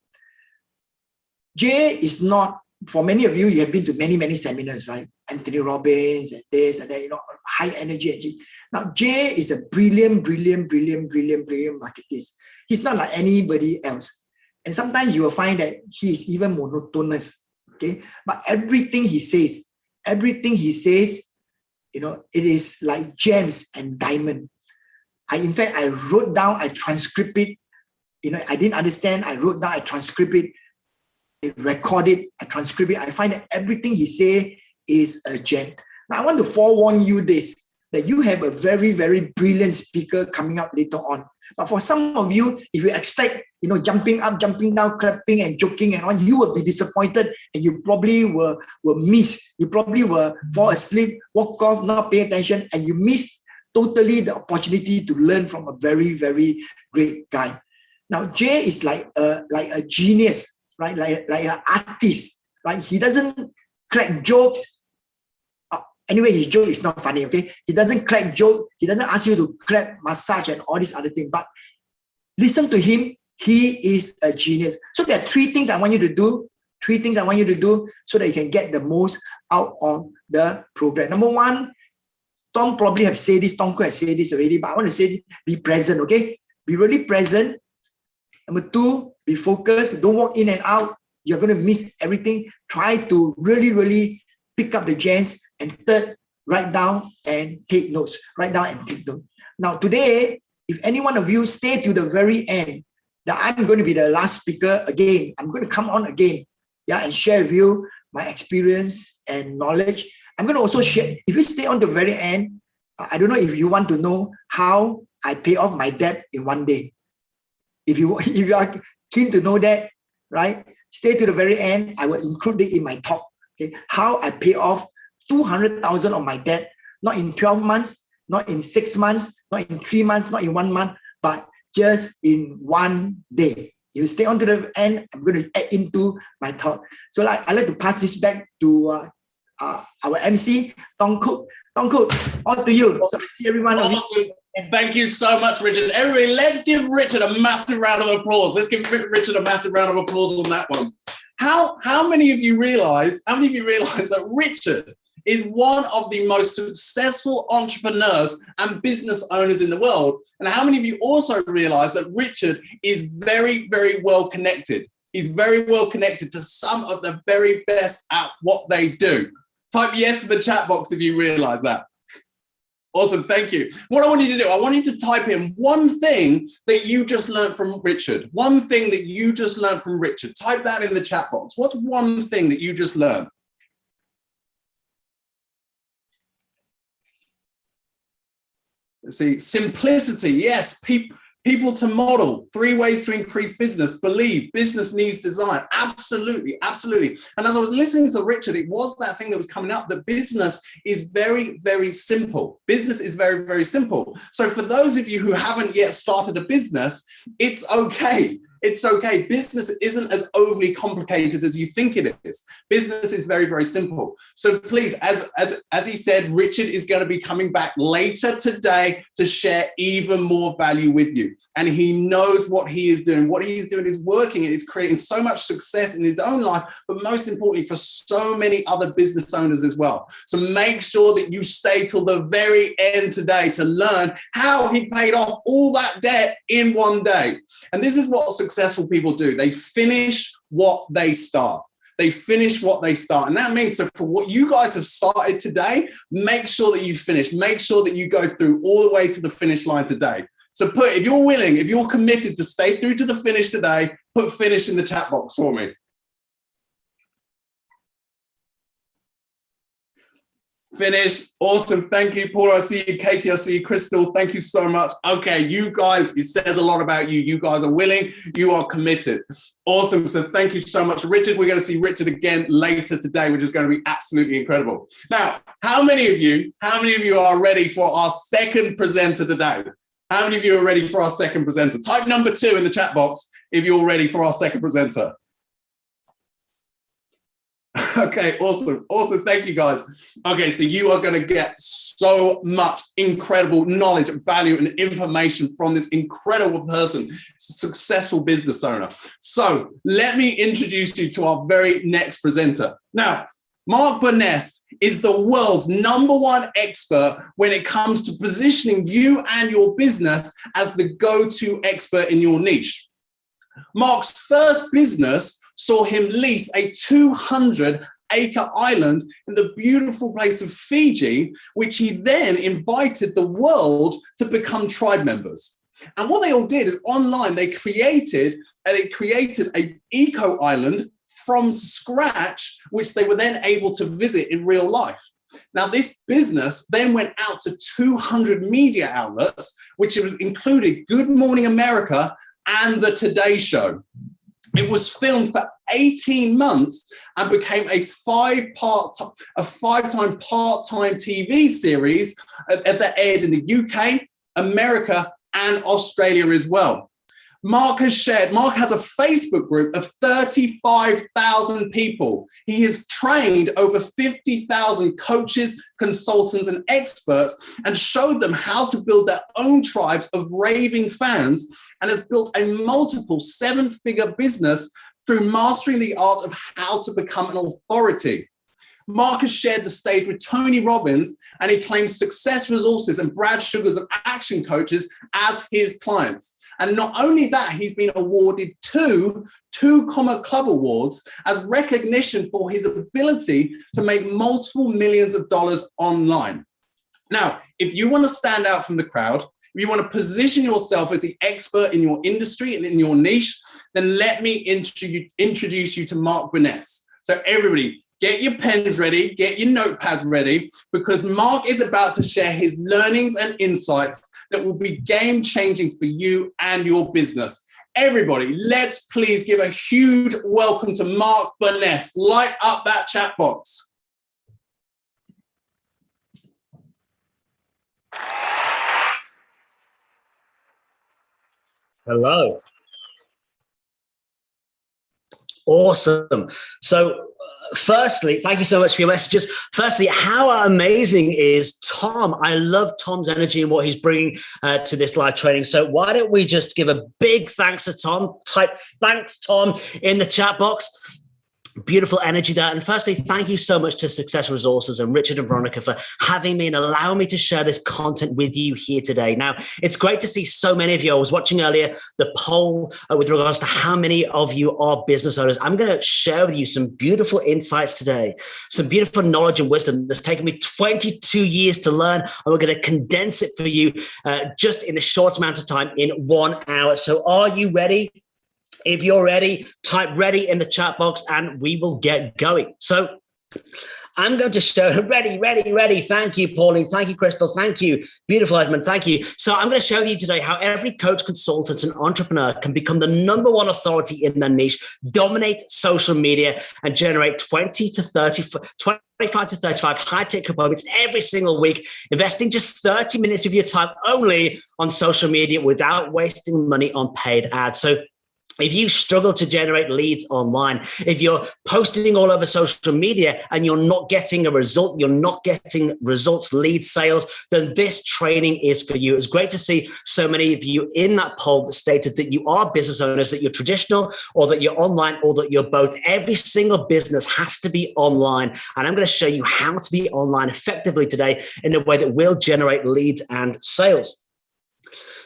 B: Jay is not, for many of you, you have been to many, many seminars, right? Anthony Robbins and this and that, high energy. Now, Jay is a brilliant marketist. He's not like anybody else. And sometimes you will find that he is even monotonous, okay? But everything he says, it is like gems and diamond. In fact, I wrote down, I transcribed it. I didn't understand. I wrote down, I transcribed it, I record it, I transcribe it. I find that everything he say is a gem. Now, I want to forewarn you this, that you have a very, very brilliant speaker coming up later on. But for some of you, if you expect, jumping up, jumping down, clapping and joking and on, you will be disappointed and you probably will miss. You probably will fall asleep, walk off, not pay attention, and you miss totally the opportunity to learn from a very, very great guy. Now, Jay is like a genius, right? Like an artist, right? He doesn't crack jokes. Anyway, his joke is not funny, okay? He doesn't crack joke. He doesn't ask you to clap, massage, and all these other things. But listen to him. He is a genius. So there are 3 things I want you to do. 3 things I want you to do so that you can get the most out of the program. Number 1, Tom probably have said this. Tom could have said this already, but I want to say this, be present, okay? Be really present. Number 2, be focused. Don't walk in and out. You're going to miss everything. Try to really, really pick up the gems. And 3rd, write down and take notes. Write down and take notes. Now, today, if any one of you stay to the very end, that I'm going to be the last speaker again. I'm going to come on again, and share with you my experience and knowledge. I'm going to also share, if you stay on the very end, I don't know if you want to know how I pay off my debt in 1 day. If you are keen to know that, right, stay to the very end. I will include it in my talk. Okay, how I pay off 200,000 of my debt, not in 12 months, not in 6 months, not in 3 months, not in 1 month, but just in 1 day. You stay on to the end, I'm going to add into my talk. So I like to pass this back to our MC, Tom Cook. Tom Cook, on to you. So I see everyone.
A: Awesome. Thank you so much, Richard. Everybody, let's give Richard a massive round of applause. Let's give Richard a massive round of applause on that one. How many of you realize that Richard is one of the most successful entrepreneurs and business owners in the world? And how many of you also realize that Richard is very, very well connected? He's very well connected to some of the very best at what they do. Type yes in the chat box if you realize that. Awesome, thank you. What I want you to do, I want you to type in one thing that you just learned from Richard. One thing that you just learned from Richard. Type that in the chat box. What's one thing that you just learned? Let's see, simplicity. Yes, People to model, 3 ways to increase business, believe, business needs design. Absolutely, absolutely. And as I was listening to Richard, it was that thing that was coming up, that business is very, very simple. Business is very, very simple. So for those of you who haven't yet started a business, it's okay. It's okay. Business isn't as overly complicated as you think it is. Business is very, very simple. So please, as he said, Richard is going to be coming back later today to share even more value with you. And he knows what he is doing. What he is doing is working. It is creating so much success in his own life, but most importantly, for so many other business owners as well. So make sure that you stay till the very end today to learn how he paid off all that debt in one day. And this is what successful people do. They finish what they start. They finish what they start. And that means, so for what you guys have started today, make sure that you finish. Make sure that you go through all the way to the finish line today. So if you're willing, if you're committed to stay through to the finish today, put finish in the chat box for me. Finish. Awesome. Thank you, Paul. I see you. Katie, I see you. Crystal, thank you so much. Okay, you guys, it says a lot about you. You guys are willing. You are committed. Awesome. So thank you so much, Richard. We're going to see Richard again later today, which is going to be absolutely incredible. Now, how many of you are ready for our second presenter today? How many of you are ready for our second presenter? Type number 2 in the chat box if you're ready for our second presenter. Okay, awesome. Awesome. Thank you, guys. Okay, so you are going to get so much incredible knowledge, value, and information from this incredible person, successful business owner. So let me introduce you to our very next presenter. Now, Mark Burness is the world's #1 expert when it comes to positioning you and your business as the go-to expert in your niche. Mark's first business saw him lease a 200-acre island in the beautiful place of Fiji, which he then invited the world to become tribe members. And what they all did is online, they created an eco island from scratch, which they were then able to visit in real life. Now, this business then went out to 200 media outlets, which included Good Morning America and the Today Show. It was filmed for 18 months and became a 5-time part-time TV series that aired in the UK, America, and Australia as well. Mark has a Facebook group of 35,000 people. He has trained over 50,000 coaches, consultants, and experts and showed them how to build their own tribes of raving fans, and has built a multiple 7-figure business through mastering the art of how to become an authority. Mark has shared the stage with Tony Robbins, and he claims Success Resources and Brad Sugars of Action Coaches as his clients. And not only that, he's been awarded two Comma Club Awards as recognition for his ability to make multiple millions of dollars online. Now, if you want to stand out from the crowd, if you want to position yourself as the expert in your industry and in your niche, then let me introduce you to Mark Burness. So everybody, get your pens ready, get your notepads ready, because Mark is about to share his learnings and insights that will be game-changing for you and your business. Everybody, let's please give a huge welcome to Mark Burness. Light up that chat box.
C: Hello. Awesome. So firstly, thank you so much for your messages. Firstly, how amazing is Tom? I love Tom's energy and what he's bringing to this live training. So why don't we just give a big thanks to Tom? Type thanks, Tom, in the chat box. Beautiful energy there. And firstly, thank you so much to Success Resources and Richard and Veronica for having me and allowing me to share this content with you here today. Now, it's great to see so many of you. I was watching earlier the poll with regards to how many of you are business owners. I'm going to share with you some beautiful insights today, some beautiful knowledge and wisdom that's taken me 22 years to learn. And we're going to condense it for you just in a short amount of time in 1 hour. So are you ready? If you're ready, type ready in the chat box and we will get going. So I'm going to show, ready. Thank you, Pauline. Thank you, Crystal. Thank you. Beautiful, Edmund. Thank you. So I'm going to show you today how every coach, consultant, and entrepreneur can become the number one authority in their niche, dominate social media, and generate 25 to 35 high-tech appointments every single week, investing just 30 minutes of your time only on social media without wasting money on paid ads. So if you struggle to generate leads online, if you're posting all over social media and you're not getting a result, you're not getting results, lead sales, then this training is for you. It's great to see so many of you in that poll that stated that you are business owners, that you're traditional or that you're online or that you're both. Every single business has to be online. And I'm going to show you how to be online effectively today in a way that will generate leads and sales.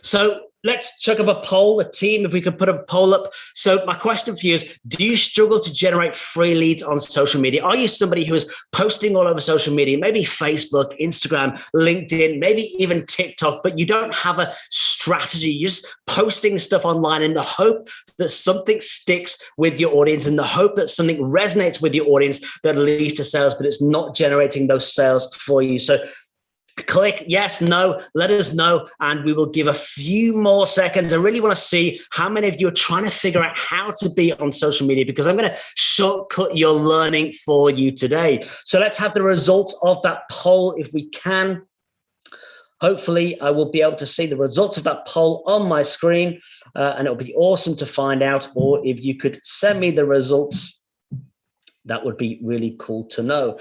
C: So let's chuck up a poll, a team, if we could put a poll up. So my question for you is, do you struggle to generate free leads on social media? Are you somebody who is posting all over social media, maybe Facebook, Instagram, LinkedIn, maybe even TikTok, but you don't have a strategy? You're just posting stuff online in the hope that something sticks with your audience, in the hope that something resonates with your audience that leads to sales, but it's not generating those sales for you. So click yes, no, let us know, and we will give a few more seconds. I really want to see how many of you are trying to figure out how to be on social media, because I'm going to shortcut your learning for you today. So let's have the results of that poll if we can. Hopefully, I will be able to see the results of that poll on my screen, and it'll be awesome to find out. Or if you could send me the results, that would be really cool to know.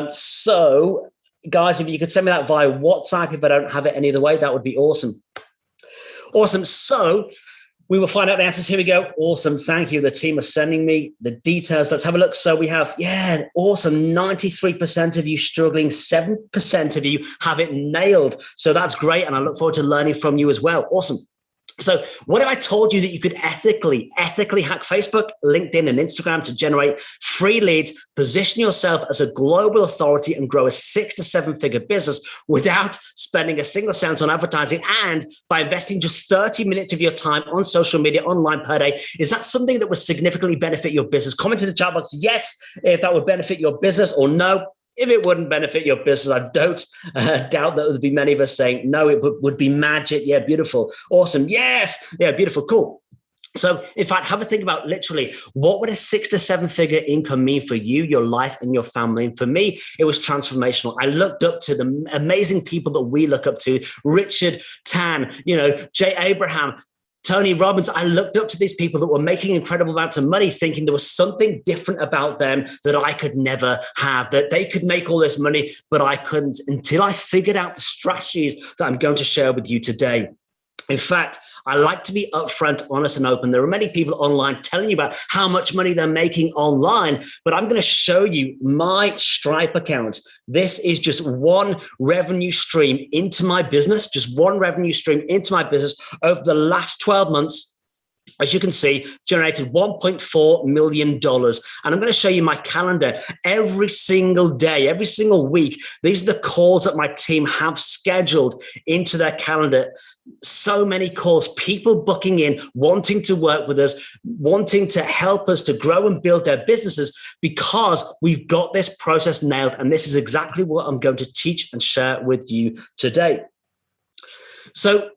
C: So guys, if you could send me that via WhatsApp, if I don't have it any other way, that would be awesome. Awesome. So we will find out the answers. Here we go. Awesome. Thank you. The team are sending me the details. Let's have a look. So we have, awesome. 93% of you struggling. 7% of you have it nailed. So that's great. And I look forward to learning from you as well. Awesome. So what if I told you that you could ethically hack Facebook, LinkedIn, and Instagram to generate free leads, position yourself as a global authority, and grow a 6 to 7 figure business without spending a single cent on advertising, and by investing just 30 minutes of your time on social media online per day? Is that something that would significantly benefit your business? Comment in the chat box yes if that would benefit your business, or no if it wouldn't benefit your business. I don't doubt that there would be many of us saying, no, it would be magic. Yeah, beautiful. Awesome. Yes. Yeah, beautiful. Cool. So in fact, have a think about literally what would a 6 to 7 figure income mean for you, your life, and your family. And for me, it was transformational. I looked up to the amazing people that we look up to, Richard Tan, Jay Abraham, Tony Robbins. I looked up to these people that were making incredible amounts of money, thinking there was something different about them that I could never have, that they could make all this money, but I couldn't, until I figured out the strategies that I'm going to share with you today. In fact, I like to be upfront, honest, and open. There are many people online telling you about how much money they're making online, but I'm going to show you my Stripe account. This is just one revenue stream into my business, over the last 12 months. As you can see, generated $1.4 million. And I'm going to show you my calendar every single day, every single week. These are the calls that my team have scheduled into their calendar. So many calls, people booking in, wanting to work with us, wanting to help us to grow and build their businesses, because we've got this process nailed. And this is exactly what I'm going to teach and share with you today. So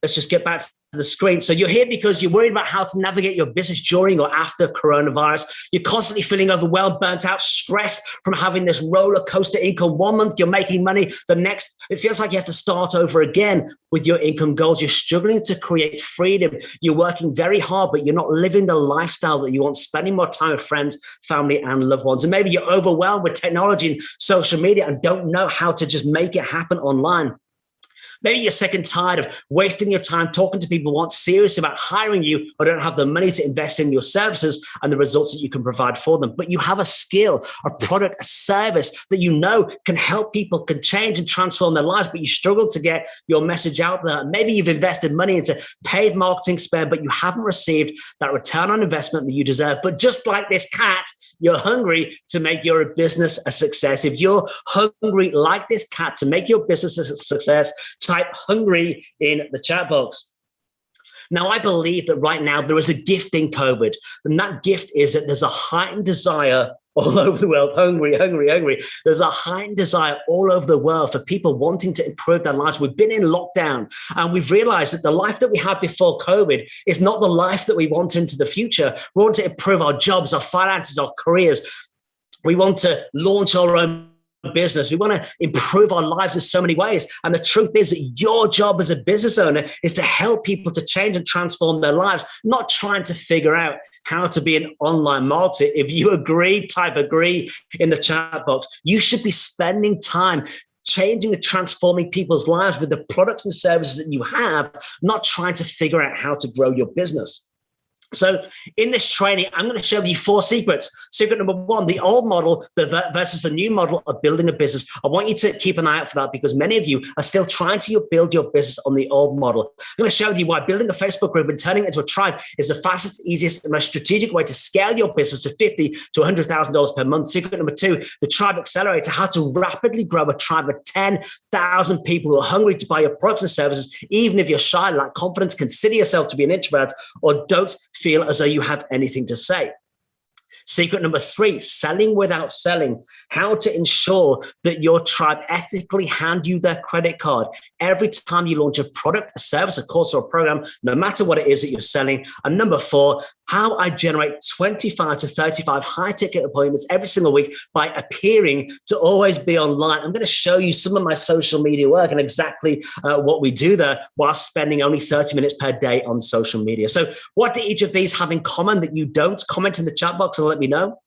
C: let's just get back to the screen. So you're here because you're worried about how to navigate your business during or after coronavirus. You're constantly feeling overwhelmed, burnt out, stressed from having this roller coaster income. 1 month you're making money, the next it feels like you have to start over again with your income goals. You're struggling to create freedom. You're working very hard, but you're not living the lifestyle that you want, spending more time with friends, family, and loved ones. And maybe you're overwhelmed with technology and social media and don't know how to just make it happen online. Maybe you're sick and tired of wasting your time talking to people who aren't serious about hiring you or don't have the money to invest in your services and the results that you can provide for them. But you have a skill, a product, a service that you know can help people, can change and transform their lives, but you struggle to get your message out there. Maybe you've invested money into paid marketing spend, but you haven't received that return on investment that you deserve. But just like this cat, you're hungry to make your business a success. If you're hungry like this cat to make your business a success, type hungry in the chat box. Now, I believe that right now there is a gift in COVID, and that gift is that there's a heightened desire all over the world, hungry, hungry, hungry. There's a heightened desire all over the world for people wanting to improve their lives. We've been in lockdown and we've realized that the life that we had before COVID is not the life that we want into the future. We want to improve our jobs, our finances, our careers. We want to launch our own business. We want to improve our lives in so many ways. And the truth is that your job as a business owner is to help people to change and transform their lives, not trying to figure out how to be an online marketer. If you agree, type agree in the chat box. You should be spending time changing and transforming people's lives with the products and services that you have, not trying to figure out how to grow your business. So in this training, I'm going to show you 4 secrets. Secret number 1, the old model versus the new model of building a business. I want you to keep an eye out for that because many of you are still trying to build your business on the old model. I'm going to show you why building a Facebook group and turning it into a tribe is the fastest, easiest, and most strategic way to scale your business to $50,000 to $100,000 per month. Secret number 2, the Tribe Accelerator, how to rapidly grow a tribe of 10,000 people who are hungry to buy your products and services, even if you're shy, lack confidence, consider yourself to be an introvert, or don't feel as though you have anything to say. Secret number 3, selling without selling. How to ensure that your tribe ethically hand you their credit card every time you launch a product, a service, a course, or a program, no matter what it is that you're selling. And number 4, how I generate 25 to 35 high-ticket appointments every single week by appearing to always be online. I'm going to show you some of my social media work and exactly what we do there while spending only 30 minutes per day on social media. So what do each of these have in common that you don't? Comment in the chat box and let me know.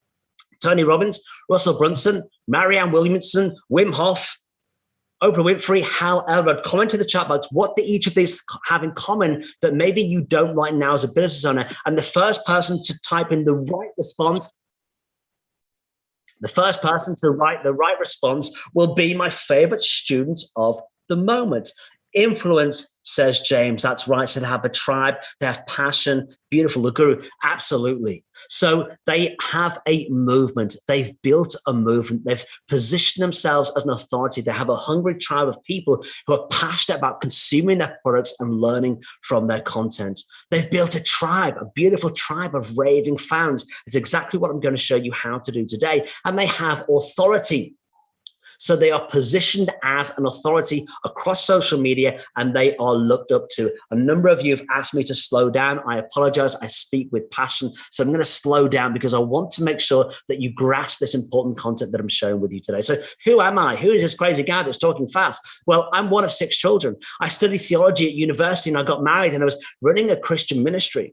C: Tony Robbins, Russell Brunson, Marianne Williamson, Wim Hof, Oprah Winfrey, Hal Elrod. Comment in the chat box. What do each of these have in common that maybe you don't right now as a business owner? And the first person to type in the right response, the first person to write the right response will be my favorite student of the moment. Influence, says James. That's right. So they have a tribe, they have passion. Beautiful. The guru. Absolutely. So they have a movement. They've built a movement. They've positioned themselves as an authority. They have a hungry tribe of people who are passionate about consuming their products and learning from their content. They've built a tribe, a beautiful tribe of raving fans. It's exactly what I'm going to show you how to do today. And they have authority. So they are positioned as an authority across social media and they are looked up to. A number of you have asked me to slow down. I apologize. I speak with passion. So I'm going to slow down because I want to make sure that you grasp this important content that I'm sharing with you today. So who am I? Who is this crazy guy that's talking fast? Well, I'm one of 6 children. I studied theology at university and I got married and I was running a Christian ministry.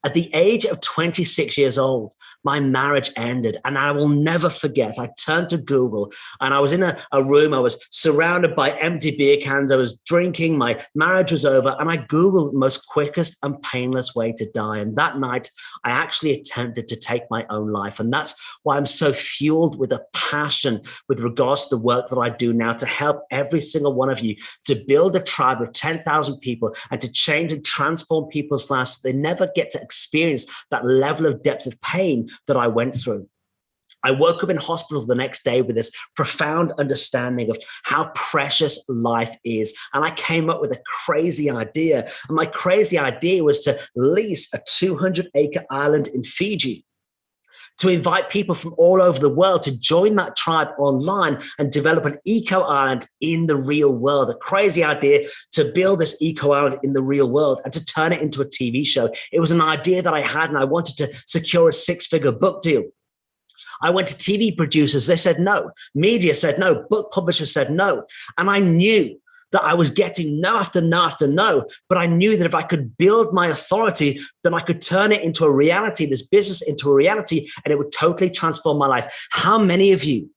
C: At the age of 26 years old, my marriage ended and I will never forget. I turned to Google and I was in a room. I was surrounded by empty beer cans. I was drinking. My marriage was over and I Googled the most quickest and painless way to die. And that night, I actually attempted to take my own life. And that's why I'm so fueled with a passion with regards to the work that I do now to help every single one of you to build a tribe of 10,000 people and to change and transform people's lives so they never get to experience that level of depth of pain that I went through. I woke up in hospital the next day with this profound understanding of how precious life is. And I came up with a crazy idea. And my crazy idea was to lease a 200-acre island in Fiji, to invite people from all over the world to join that tribe online and develop an eco-island in the real world. A crazy idea to build this eco-island in the real world and to turn it into a TV show. It was an idea that I had and I wanted to secure a 6-figure book deal. I went to TV producers. They said no. Media said no. Book publishers said no. And I knew that I was getting no after no after no, but I knew that if I could build my authority, then I could turn it into a reality, this business into a reality, and it would totally transform my life. How many of you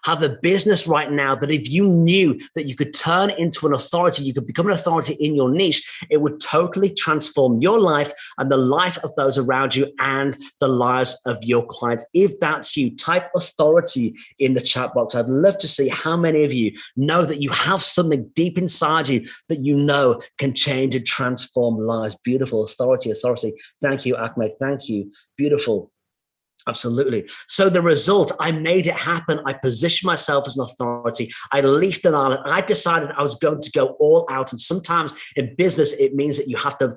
C: have a business right now that if you knew that you could turn into an authority, you could become an authority in your niche, it would totally transform your life and the life of those around you and the lives of your clients? If that's you, type authority in the chat box. I'd love to see how many of you know that you have something deep inside you that you know can change and transform lives. Beautiful. Authority, authority. Thank you, Ahmed. Thank you. Beautiful. Absolutely. So the result, I made it happen. I positioned myself as an authority. I leased an island. I decided I was going to go all out. And sometimes in business, it means that you have to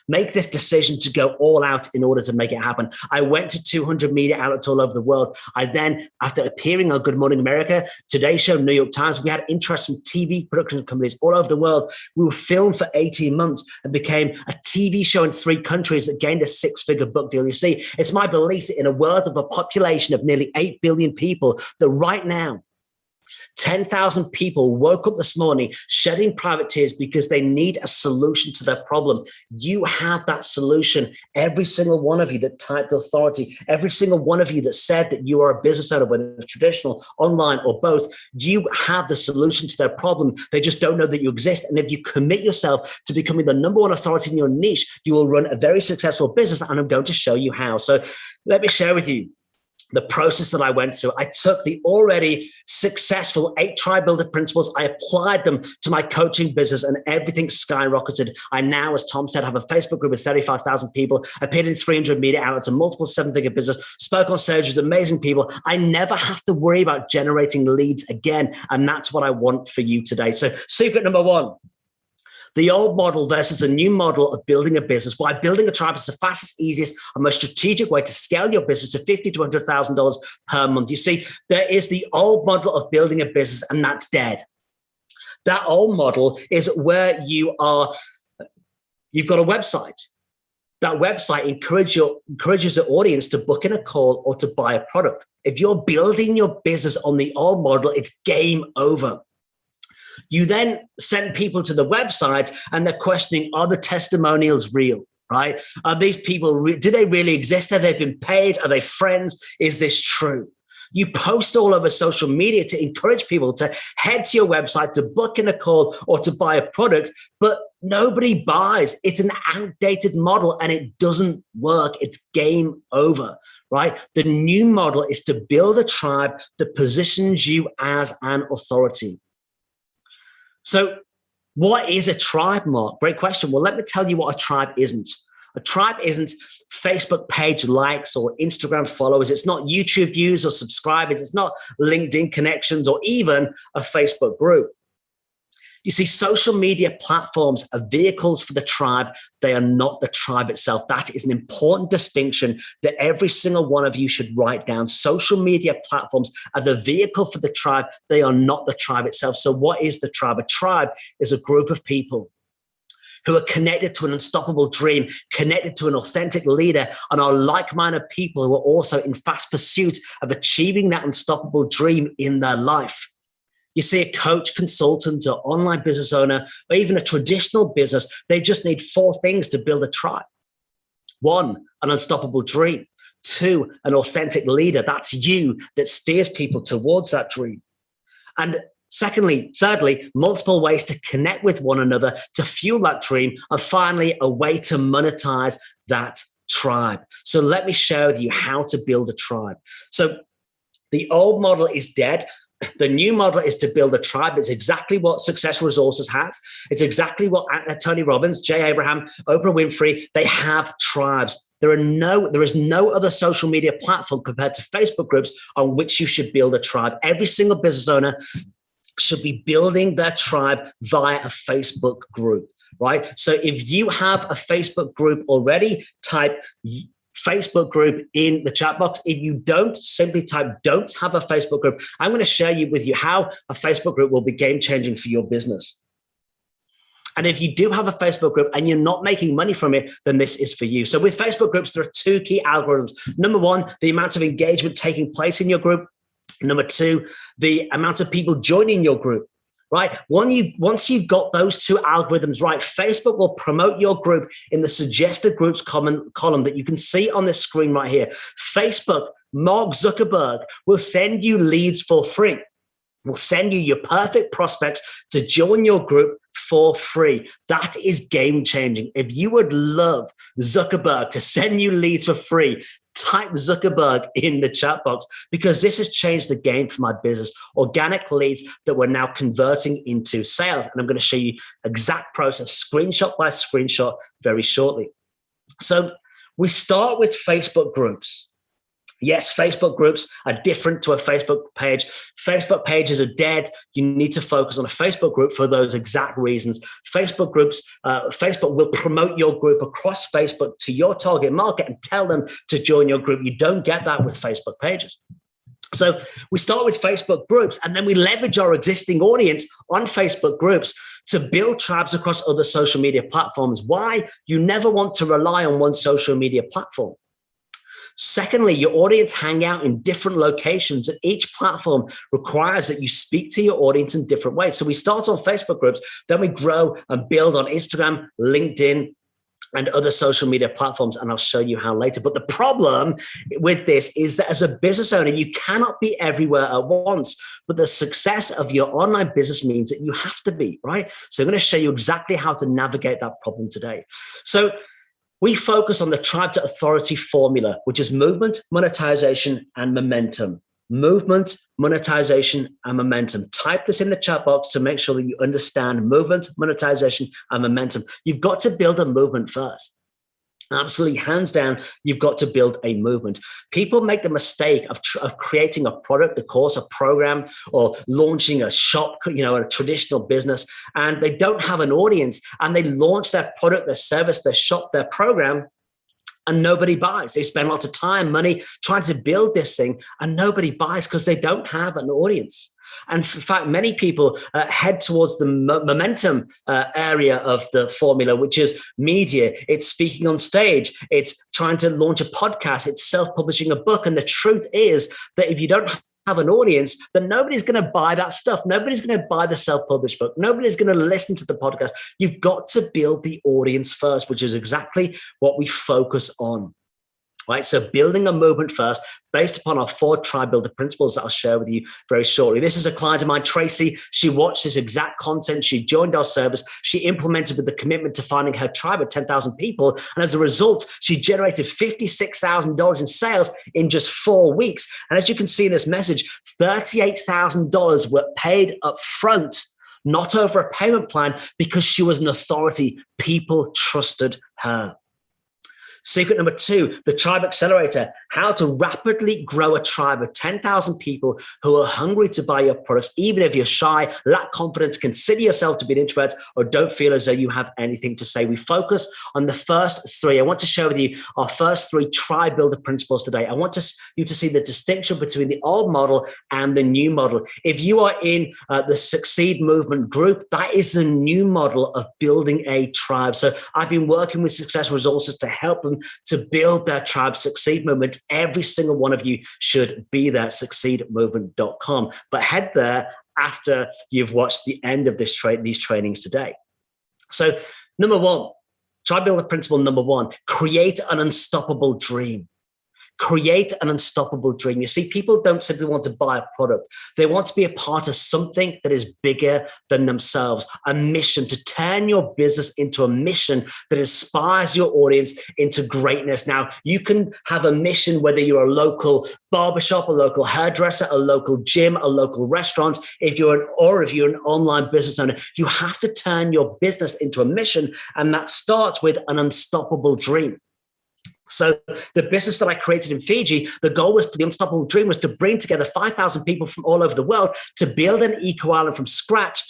C: make this decision to go all out in order to make it happen. I went to 200 media outlets all over the world. I then, after appearing on Good Morning America, Today Show, New York Times, we had interest from TV production companies all over the world. We were filmed for 18 months and became a TV show in 3 countries that gained a 6-figure book deal. You see, it's my belief that in a world of a population of nearly 8 billion people, that right now 10,000 people woke up this morning shedding private tears because they need a solution to their problem. You have that solution. Every single one of you that typed authority, every single one of you that said that you are a business owner, whether it's traditional, online, or both, you have the solution to their problem. They just don't know that you exist. And if you commit yourself to becoming the number one authority in your niche, you will run a very successful business. And I'm going to show you how. So let me share with you the process that I went through. I took the already successful 8 Tribe Builder principles. I applied them to my coaching business and everything skyrocketed. I now, as Tom said, have a Facebook group with 35,000 people. I appeared in 300 media outlets, a multiple 7-figure business, spoke on stage with amazing people. I never have to worry about generating leads again. And that's what I want for you today. So secret number 1. The old model versus the new model of building a business. Why building a tribe is the fastest, easiest, and most strategic way to scale your business to $50,000 to $100,000 per month. You see, there is the old model of building a business, and that's dead. That old model is where you've got a website. That website encourages the audience to book in a call or to buy a product. If you're building your business on the old model, it's game over. You then send people to the website and they're questioning, are the testimonials real, right? Are these people, do they really exist? Have they been paid? Are they friends? Is this true? You post all over social media to encourage people to head to your website, to book in a call or to buy a product, but nobody buys. It's an outdated model and it doesn't work. It's game over, right? The new model is to build a tribe that positions you as an authority. So what is a tribe, Mark? Great question. Well, let me tell you what a tribe isn't. A tribe isn't Facebook page likes or Instagram followers. It's not YouTube views or subscribers. It's not LinkedIn connections or even a Facebook group. You see, social media platforms are vehicles for the tribe. They are not the tribe itself. That is an important distinction that every single one of you should write down. Social media platforms are the vehicle for the tribe. They are not the tribe itself. So what is the tribe? A tribe is a group of people who are connected to an unstoppable dream, connected to an authentic leader, and are like-minded people who are also in fast pursuit of achieving that unstoppable dream in their life. You see, a coach, consultant, or online business owner, or even a traditional business, they just need 4 things to build a tribe. 1, an unstoppable dream. 2, an authentic leader. That's you that steers people towards that dream. And thirdly, multiple ways to connect with one another to fuel that dream. And finally, a way to monetize that tribe. So let me share with you how to build a tribe. So the old model is dead. The new model is to build a tribe. It's exactly what Success Resources has. It's exactly what Tony Robbins, Jay Abraham, Oprah Winfrey, they have tribes. There is no other social media platform compared to Facebook groups on which you should build a tribe. Every single business owner should be building their tribe via a Facebook group, right? So if you have a Facebook group already, type Facebook group in the chat box. If you don't, simply type don't have a Facebook group. I'm going to share with you how a Facebook group will be game-changing for your business. And if you do have a Facebook group and you're not making money from it, then this is for you. So with Facebook groups, there are 2 key algorithms. Number 1, the amount of engagement taking place in your group. Number 2, the amount of people joining your group. Right? Once you've got those 2 algorithms right, Facebook will promote your group in the suggested groups column that you can see on this screen right here. Facebook, Mark Zuckerberg, will send you leads for free. Will send you your perfect prospects to join your group for free. That is game changing. If you would love Zuckerberg to send you leads for free, type Zuckerberg in the chat box, because this has changed the game for my business. Organic leads that we're now converting into sales. And I'm going to show you exact process, screenshot by screenshot, very shortly. So we start with Facebook groups. Yes, Facebook groups are different to a Facebook page. Facebook pages are dead. You need to focus on a Facebook group for those exact reasons. Facebook groups, Facebook will promote your group across Facebook to your target market and tell them to join your group. You don't get that with Facebook pages. So we start with Facebook groups, and then we leverage our existing audience on Facebook groups to build tribes across other social media platforms. Why? You never want to rely on one social media platform. Secondly, your audience hang out in different locations, and each platform requires that you speak to your audience in different ways. So we start on Facebook groups, then we grow and build on Instagram, LinkedIn, and other social media platforms, and I'll show you how later. But the problem with this is that as a business owner, you cannot be everywhere at once, but the success of your online business means that you have to be, right? So I'm going to show you exactly how to navigate that problem today. So we focus on the Tribe to Authority formula, which is movement, monetization, and momentum. Movement, monetization, and momentum. Type this in the chat box to make sure that you understand movement, monetization, and momentum. You've got to build a movement first. Absolutely, hands down, you've got to build a movement. People make the mistake of creating a product, a course, a program, or launching a shop, a traditional business, and they don't have an audience, and they launch their product, their service, their shop, their program, and nobody buys. They spend lots of time, money trying to build this thing, and nobody buys because they don't have an audience. And in fact, many people head towards the momentum area of the formula, which is media. It's speaking on stage. It's trying to launch a podcast. It's self-publishing a book. And the truth is that if you don't have an audience, then nobody's going to buy that stuff. Nobody's going to buy the self-published book. Nobody's going to listen to the podcast. You've got to build the audience first, which is exactly what we focus on. Right, so building a movement first based upon our 4 tribe builder principles that I'll share with you very shortly. This is a client of mine, Tracy. She watched this exact content. She joined our service. She implemented with the commitment to finding her tribe of 10,000 people. And as a result, she generated $56,000 in sales in just 4 weeks. And as you can see in this message, $38,000 were paid up front, not over a payment plan, because she was an authority. People trusted her. Secret number 2, the Tribe Accelerator, how to rapidly grow a tribe of 10,000 people who are hungry to buy your products, even if you're shy, lack confidence, consider yourself to be an introvert, or don't feel as though you have anything to say. We focus on the first 3. I want to share with you our first 3 tribe builder principles today. I want you to see the distinction between the old model and the new model. If you are in the Succeed Movement group, that is the new model of building a tribe. So I've been working with Success Resources to help them to build their Tribe Succeed movement. Every single one of you should be there, succeedmovement.com. But head there after you've watched the end of these trainings today. So number 1, Tribe Builder principle number 1, create an unstoppable dream. Create an unstoppable dream. You see, people don't simply want to buy a product. They want to be a part of something that is bigger than themselves, a mission, to turn your business into a mission that inspires your audience into greatness. Now, you can have a mission whether you're a local barbershop, a local hairdresser, a local gym, a local restaurant. If you're an online business owner, you have to turn your business into a mission, and that starts with an unstoppable dream. So the business that I created in Fiji, the goal was the unstoppable dream was to bring together 5,000 people from all over the world to build an eco island from scratch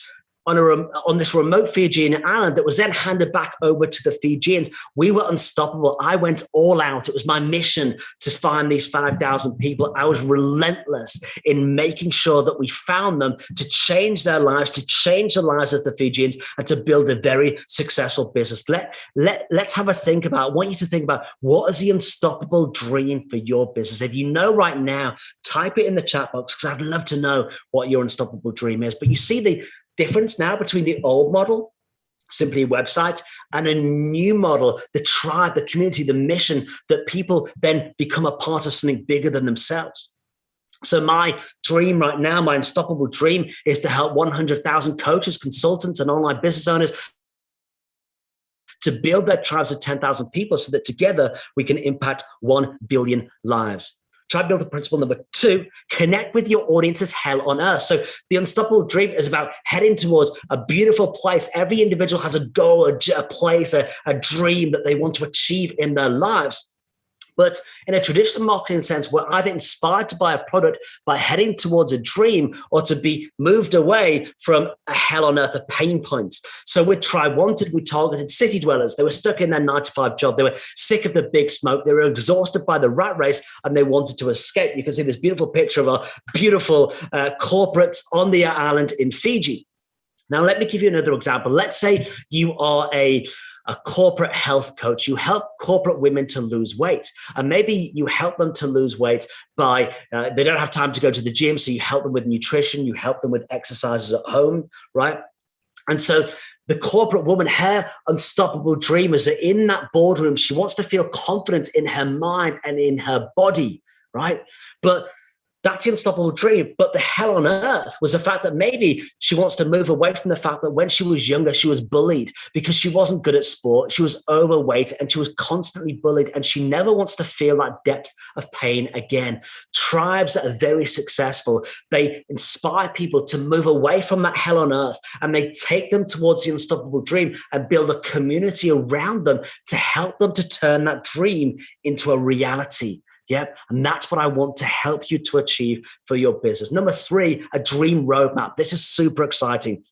C: on this remote Fijian island that was then handed back over to the Fijians. We were unstoppable. I went all out. It was my mission to find these 5,000 people. I was relentless in making sure that we found them, to change their lives, to change the lives of the Fijians, and to build a very successful business. Let's have a think about, I want you to think about, what is the unstoppable dream for your business? If you know right now, type it in the chat box, because I'd love to know what your unstoppable dream is. But you see the difference now between the old model, simply a website, and a new model, the tribe, the community, the mission, that people then become a part of something bigger than themselves. So my dream right now, my unstoppable dream, is to help 100,000 coaches, consultants, and online business owners to build their tribes of 10,000 people so that together we can impact 1 billion lives. Tribe Builder principle number 2, connect with your audience as hell on earth. So the unstoppable dream is about heading towards a beautiful place. Every individual has a goal, a place, a dream that they want to achieve in their lives. But in a traditional marketing sense, we're either inspired to buy a product by heading towards a dream or to be moved away from a hell on earth of pain points. So with Tribe Wanted, we targeted city dwellers. They were stuck in their 9-to-5 job. They were sick of the big smoke. They were exhausted by the rat race and they wanted to escape. You can see this beautiful picture of our beautiful corporates on the island in Fiji. Now, let me give you another example. Let's say you are a corporate health coach. You help corporate women to lose weight. And maybe you help them to lose weight by, they don't have time to go to the gym. So you help them with nutrition. You help them with exercises at home, right? And so the corporate woman, her unstoppable dream is that in that boardroom, she wants to feel confident in her mind and in her body, right? But that's the unstoppable dream. But the hell on earth was the fact that maybe she wants to move away from the fact that when she was younger, she was bullied because she wasn't good at sport. She was overweight and she was constantly bullied. And she never wants to feel that depth of pain again. Tribes that are very successful, they inspire people to move away from that hell on earth and they take them towards the unstoppable dream and build a community around them to help them to turn that dream into a reality. Yep. And that's what I want to help you to achieve for your business. Number 3, a dream roadmap. This is super exciting.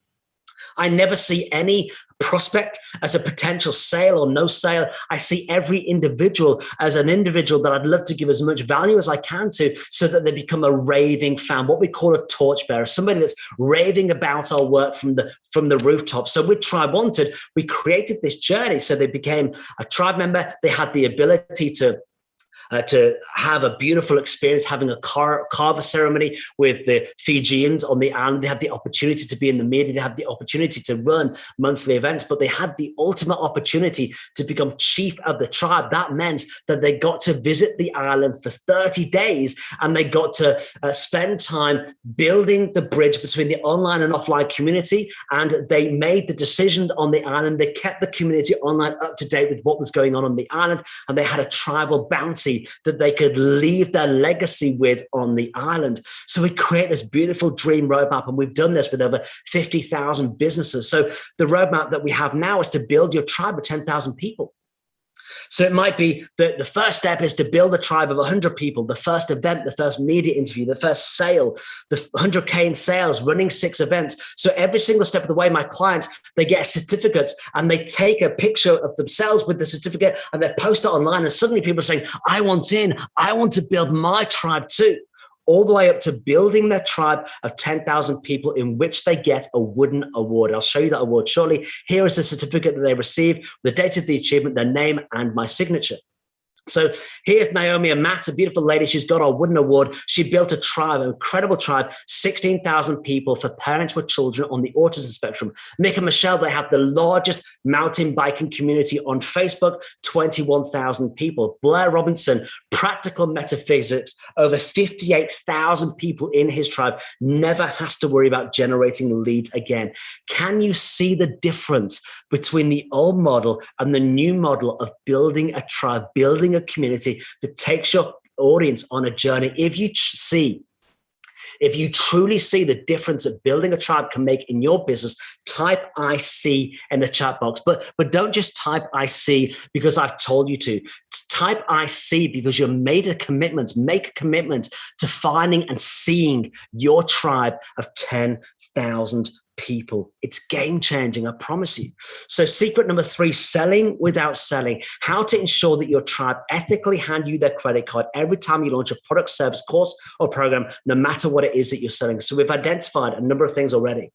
C: I never see any prospect as a potential sale or no sale. I see every individual as an individual that I'd love to give as much value as I can to so that they become a raving fan, what we call a torchbearer, somebody that's raving about our work from the rooftop. So with Tribe Wanted, we created this journey. So they became a tribe member. They had the ability to have a beautiful experience, having a carver ceremony with the Fijians on the island. They had the opportunity to be in the media. They had the opportunity to run monthly events, but they had the ultimate opportunity to become chief of the tribe. That meant that they got to visit the island for 30 days and they got to spend time building the bridge between the online and offline community. And they made the decision on the island. They kept the community online up to date with what was going on the island. And they had a tribal bounty that they could leave their legacy with on the island. So we create this beautiful dream roadmap, and we've done this with over 50,000 businesses. So the roadmap that we have now is to build your tribe of 10,000 people. So it might be that the first step is to build a tribe of 100 people, the first event, the first media interview, the first sale, the 100K in sales, running 6 events. So every single step of the way, my clients, they get certificates and they take a picture of themselves with the certificate and they post it online. And suddenly people are saying, I want in, I want to build my tribe too. All the way up to building their tribe of 10,000 people in which they get a wooden award. I'll show you that award shortly. Here is the certificate that they received, the date of the achievement, their name, and my signature. So here's Naomi and Matt, a beautiful lady. She's got our wooden award. She built a tribe, an incredible tribe, 16,000 people for parents with children on the autism spectrum. Mick and Michelle, they have the largest mountain biking community on Facebook, 21,000 people. Blair Robinson, practical metaphysics, over 58,000 people in his tribe, never has to worry about generating leads again. Can you see the difference between the old model and the new model of building a tribe, building a community that takes your audience on a journey? If you truly see the difference that building a tribe can make in your business, type I see in the chat box. But don't just type I see because I've told you to. Type I see because you've made a commitment. Make a commitment to finding and seeing your tribe of 10,000 people. It's game changing, I promise you. So secret number 3, selling without selling. How to ensure that your tribe ethically hand you their credit card every time you launch a product, service, course, or program, no matter what it is that you're selling. So we've identified a number of things already.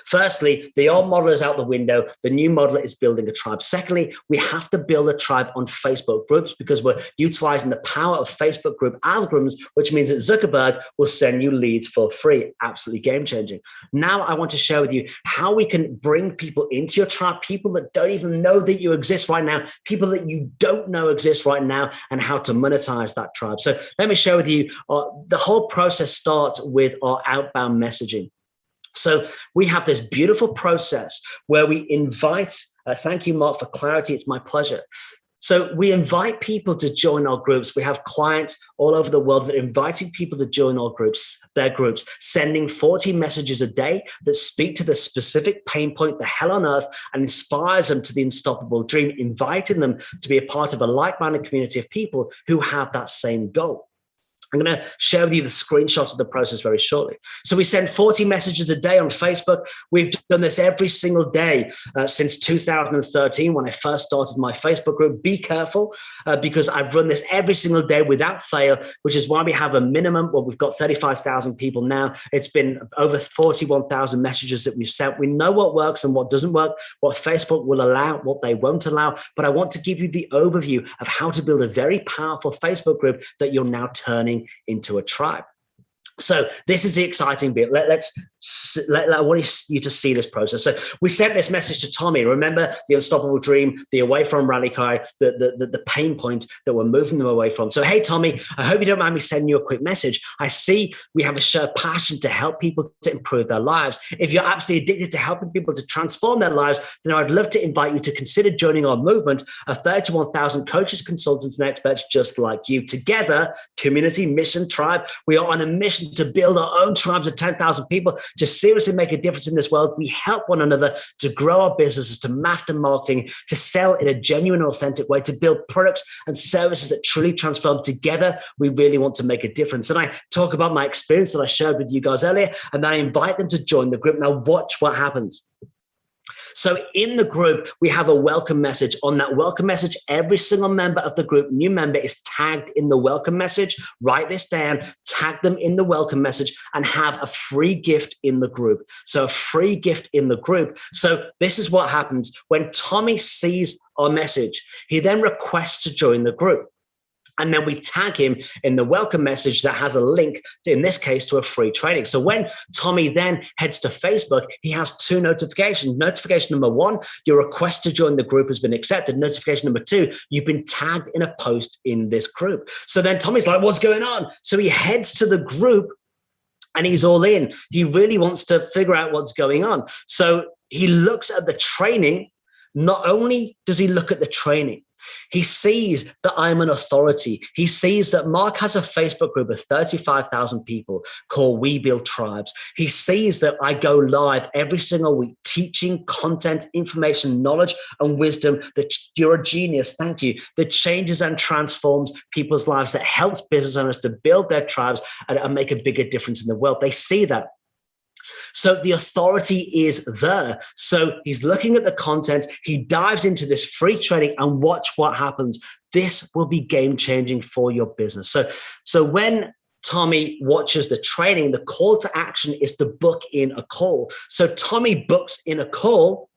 C: Firstly, the old model is out the window. The new model is building a tribe. Secondly, we have to build a tribe on Facebook groups because we're utilizing the power of Facebook group algorithms, which means that Zuckerberg will send you leads for free. Absolutely game changing. Now I want to share with you how we can bring people into your tribe, people that don't even know that you exist right now, people that you don't know exist right now, and how to monetize that tribe. So let me share with you, the whole process starts with our outbound messaging. So we have this beautiful process where we invite, thank you, Mark, for clarity. It's my pleasure. So we invite people to join our groups. We have clients all over the world that are inviting people to join our groups, their groups, sending 40 messages a day that speak to the specific pain point, the hell on earth, and inspires them to the unstoppable dream, inviting them to be a part of a like-minded community of people who have that same goal. I'm going to share with you the screenshots of the process very shortly. So we send 40 messages a day on Facebook. We've done this every single day since 2013 when I first started my Facebook group. Be careful because I've run this every single day without fail, which is why we have a minimum. Well, we've got 35,000 people now. It's been over 41,000 messages that we've sent. We know what works and what doesn't work, what Facebook will allow, what they won't allow. But I want to give you the overview of how to build a very powerful Facebook group that you're now turning into a tribe. So this is the exciting bit. I want you to see this process. So we sent this message to Tommy. Remember the unstoppable dream, the away from rally cry, the pain point that we're moving them away from. So, hey, Tommy, I hope you don't mind me sending you a quick message. I see we have a shared passion to help people to improve their lives. If you're absolutely addicted to helping people to transform their lives, then I'd love to invite you to consider joining our movement of 31,000 coaches, consultants, and experts just like you. Together, community, mission, tribe, we are on a mission to build our own tribes of 10,000 people to seriously make a difference in this world. We help one another to grow our businesses, to master marketing, to sell in a genuine, authentic way, to build products and services that truly transform. Together, we really want to make a difference. And I talk about my experience that I shared with you guys earlier, and I invite them to join the group. Now watch what happens. So in the group, we have a welcome message. On that welcome message, every single member of the group, new member, is tagged in the welcome message. Write this down, tag them in the welcome message, and have a free gift in the group. So a free gift in the group. So this is what happens. When Tommy sees our message, he then requests to join the group. And then we tag him in the welcome message that has a link, to, in this case, to a free training. So when Tommy then heads to Facebook, he has two notifications. Notification number one, your request to join the group has been accepted. Notification number two, you've been tagged in a post in this group. So then Tommy's like, what's going on? So he heads to the group and he's all in. He really wants to figure out what's going on. So he looks at the training. Not only does he look at the training, he sees that I'm an authority. He sees that Mark has a Facebook group of 35,000 people called We Build Tribes. He sees that I go live every single week teaching content, information, knowledge, and wisdom that you're a genius. Thank you. That changes and transforms people's lives, that helps business owners to build their tribes and make a bigger difference in the world. They see that. So the authority is there. So he's looking at the content. He dives into this free training and watch what happens. This will be game changing for your business. So when Tommy watches the training, the call to action is to book in a call. So Tommy books in a call.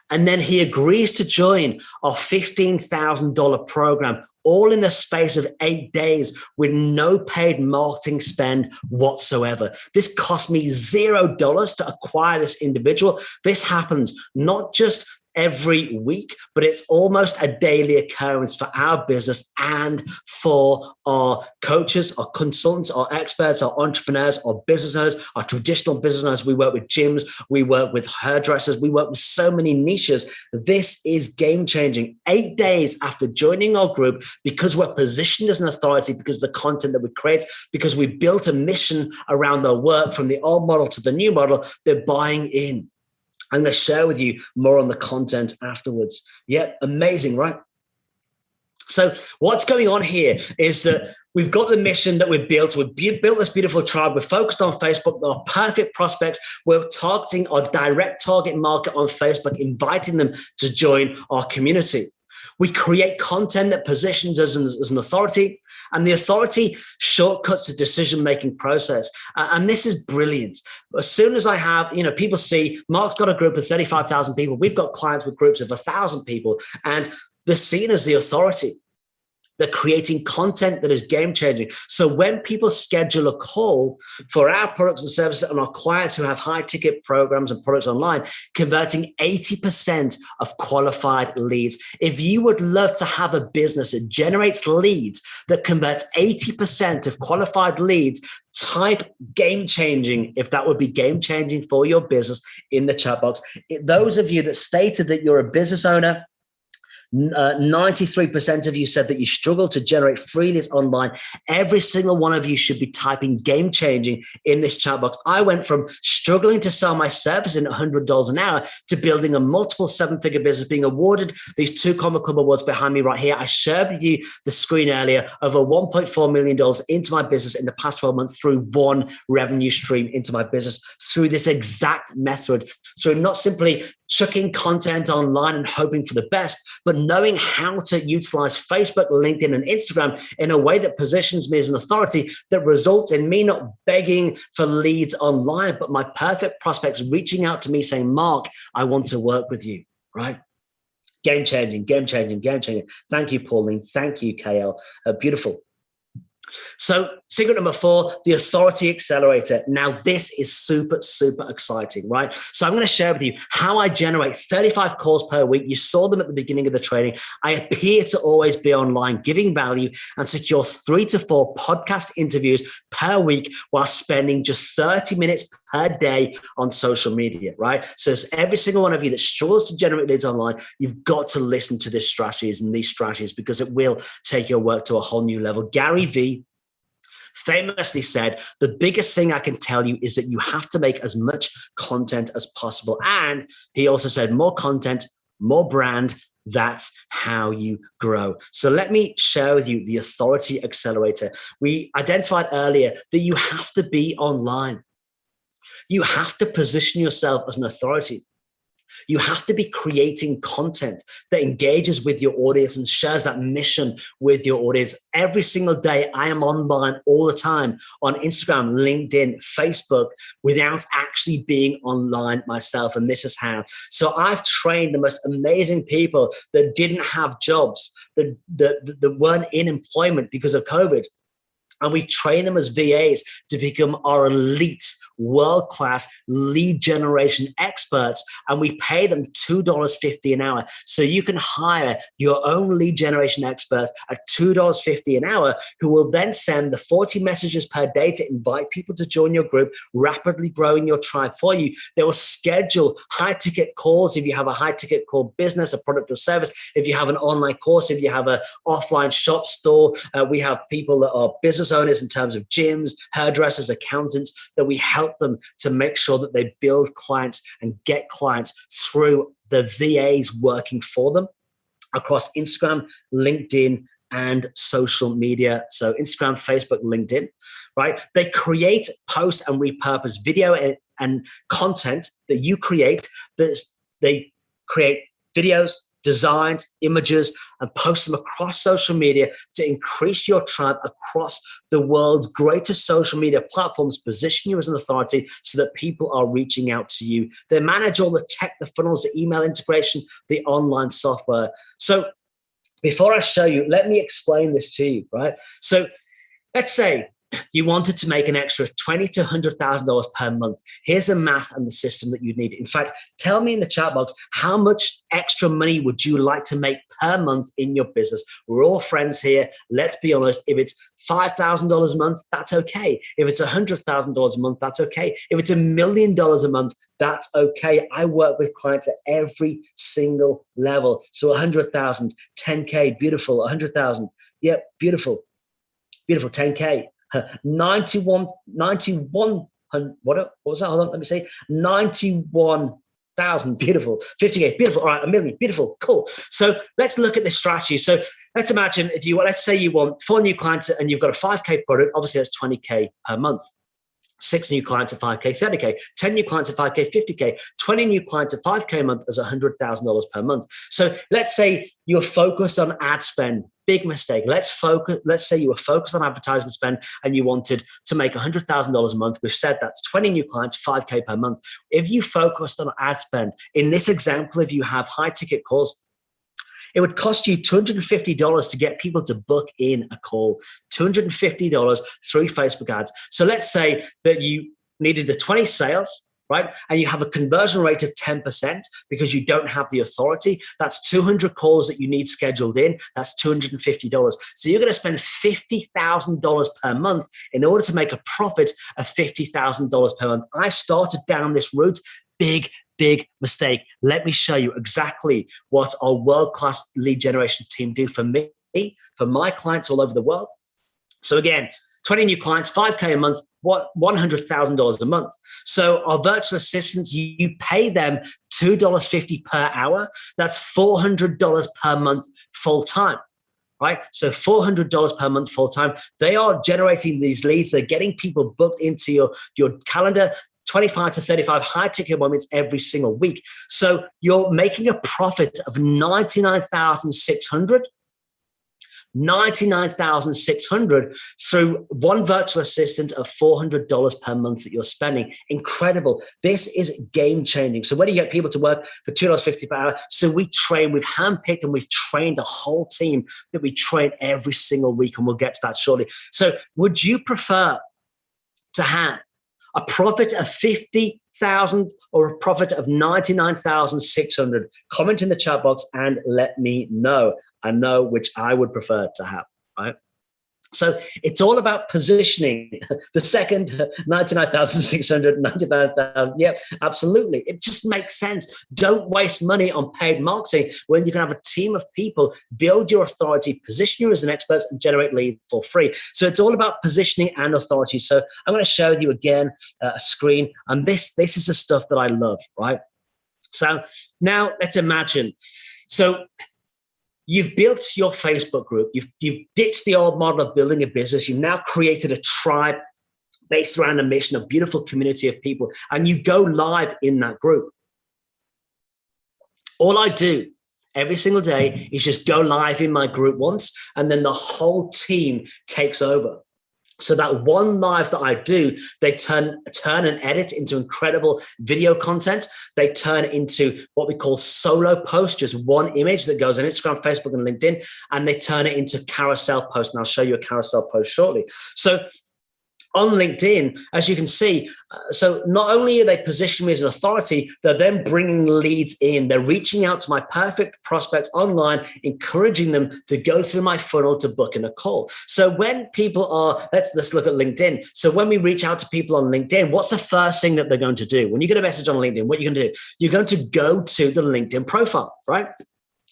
C: And then he agrees to join our $15,000 program, all in the space of 8 days with no paid marketing spend whatsoever. This cost me $0 to acquire this individual. This happens not just every week, but it's almost a daily occurrence for our business and for our coaches, our consultants, our experts, our entrepreneurs, our business owners, our traditional business owners. We work with gyms, we work with hairdressers, we work with so many niches. This is game changing. 8 days after joining our group, because we're positioned as an authority, because of the content that we create, because we built a mission around their work from the old model to the new model, they're buying in. I'm going to share with you more on the content afterwards. Yeah, amazing, right? So what's going on here is that we've got the mission that we've built. We've built this beautiful tribe. We're focused on Facebook. They're perfect prospects. We're targeting our direct target market on Facebook, inviting them to join our community. We create content that positions us as an authority, and the authority shortcuts the decision-making process. And this is brilliant. As soon as I have, people see Mark's got a group of 35,000 people. We've got clients with groups of 1,000 people, and they're seen as the authority. They're creating content that is game-changing. So when people schedule a call for our products and services and our clients who have high-ticket programs and products online, converting 80% of qualified leads. If you would love to have a business that generates leads that converts 80% of qualified leads, type game-changing if that would be game-changing for your business in the chat box. Those of you that stated that you're a business owner, 93% of you said that you struggle to generate free leads online. Every single one of you should be typing game changing in this chat box. I went from struggling to sell my service in $100 an hour to building a multiple seven-figure business, being awarded these 2 Comma Club awards behind me right here. I shared with you the screen earlier, over $1.4 million into my business in the past 12 months through one revenue stream into my business through this exact method. So not simply chucking content online and hoping for the best, but knowing how to utilize Facebook, LinkedIn, and Instagram in a way that positions me as an authority that results in me not begging for leads online, but my perfect prospects reaching out to me saying, Mark, I want to work with you, right? Game changing, game changing, game changing. Thank you, Pauline. Thank you, KL. Beautiful. So secret number 4, the authority accelerator. Now this is super, super exciting, right? So I'm going to share with you how I generate 35 calls per week. You saw them at the beginning of the training. I appear to always be online giving value and secure 3 to 4 podcast interviews per week while spending just 30 minutes per day on social media, right? So every single one of you that struggles to generate leads online, you've got to listen to these strategies because it will take your work to a whole new level. Gary Vee famously said, the biggest thing I can tell you is that you have to make as much content as possible. And he also said, more content, more brand, that's how you grow. So let me share with you the authority accelerator. We identified earlier that you have to be online. You have to position yourself as an authority. You have to be creating content that engages with your audience and shares that mission with your audience. Every single day, I am online all the time on Instagram, LinkedIn, Facebook, without actually being online myself. And this is how. So I've trained the most amazing people that didn't have jobs, that weren't in employment because of COVID. And we train them as VAs to become our elite, world-class lead generation experts, and we pay them $2.50 an hour. So you can hire your own lead generation expert at $2.50 an hour, who will then send the 40 messages per day to invite people to join your group, rapidly growing your tribe for you. They will schedule high-ticket calls if you have a high-ticket call business, a product or service. If you have an online course, if you have an offline shop store, we have people that are business owners in terms of gyms, hairdressers, accountants, that we help them to make sure that they build clients and get clients through the VAs working for them across Instagram, LinkedIn, and social media. So Instagram, Facebook, LinkedIn, right? They create, post, and repurpose video and content that you create. They create videos, designs, images, and post them across social media to increase your tribe across the world's greatest social media platforms, position you as an authority so that people are reaching out to you. They manage all the tech, the funnels, the email integration, the online software. So before I show you, let me explain this to you, right? So let's say you wanted to make an extra $20,000 to $100,000 per month. Here's the math and the system that you need. In fact, tell me in the chat box, how much extra money would you like to make per month in your business? We're all friends here. Let's be honest. If it's $5,000 a month, that's okay. If it's $100,000 a month, that's okay. If it's $1 million a month, that's okay. I work with clients at every single level. So 100,000, 10K, beautiful. 100,000, yep, beautiful. Beautiful, 10K. 91, what was that? Hold on, let me see. 91,000, beautiful. 50K, beautiful. All right, $1 million, beautiful, cool. So let's look at this strategy. So let's imagine let's say you want 4 new clients and you've got a 5K product, obviously that's 20K per month. 6 new clients at 5K, 30K, 10 new clients at 5K, 50K, 20 new clients at 5K a month is $100,000 per month. So let's say you're focused on ad spend. Big mistake. Let's say you were focused on advertising spend and you wanted to make $100,000 a month. We've said that's 20 new clients, 5K per month. If you focused on ad spend, in this example, if you have high ticket calls, it would cost you $250 to get people to book in a call, $250 through Facebook ads. So let's say that you needed the 20 sales, right? And you have a conversion rate of 10% because you don't have the authority. That's 200 calls that you need scheduled in. That's $250. So you're going to spend $50,000 per month in order to make a profit of $50,000 per month. I started down this route big mistake. Let me show you exactly what our world-class lead generation team do for me, for my clients all over the world. So again, 20 new clients, 5K a month, what $100,000 a month. So our virtual assistants, you pay them $2.50 per hour. That's $400 per month full time. Right? So $400 per month full time. They are generating these leads. They're getting people booked into your calendar, 25 to 35 high ticket appointments every single week. So you're making a profit of $99,600 through one virtual assistant of $400 per month that you're spending. Incredible. This is game changing. So when you get people to work for $2.50 per hour, so we've handpicked and we've trained a whole team that we train every single week, and we'll get to that shortly. So would you prefer to have a profit of 50,000 or a profit of 99,600? Comment in the chat box and let me know. I know which I would prefer to have, right? So it's all about positioning. The second 99,600, 99,000. Yeah, absolutely. It just makes sense. Don't waste money on paid marketing when you can have a team of people, build your authority, position you as an expert, and generate leads for free. So it's all about positioning and authority. So I'm going to share with you again a screen. And this is the stuff that I love, right? So now let's imagine. So you've built your Facebook group. You've ditched the old model of building a business. You've now created a tribe based around a mission, a beautiful community of people, and you go live in that group. All I do every single day is just go live in my group once, and then the whole team takes over. So that one live that I do, they turn and edit into incredible video content. They turn into what we call solo posts, just one image that goes on Instagram, Facebook, and LinkedIn, and they turn it into carousel posts. And I'll show you a carousel post shortly. So on LinkedIn, as you can see, so not only are they positioning me as an authority, they're then bringing leads in. They're reaching out to my perfect prospects online, encouraging them to go through my funnel to book in a call. So when people are, let's look at LinkedIn. So when we reach out to people on LinkedIn, what's the first thing that they're going to do? When you get a message on LinkedIn, what are you going to do? You're going to go to the LinkedIn profile, right?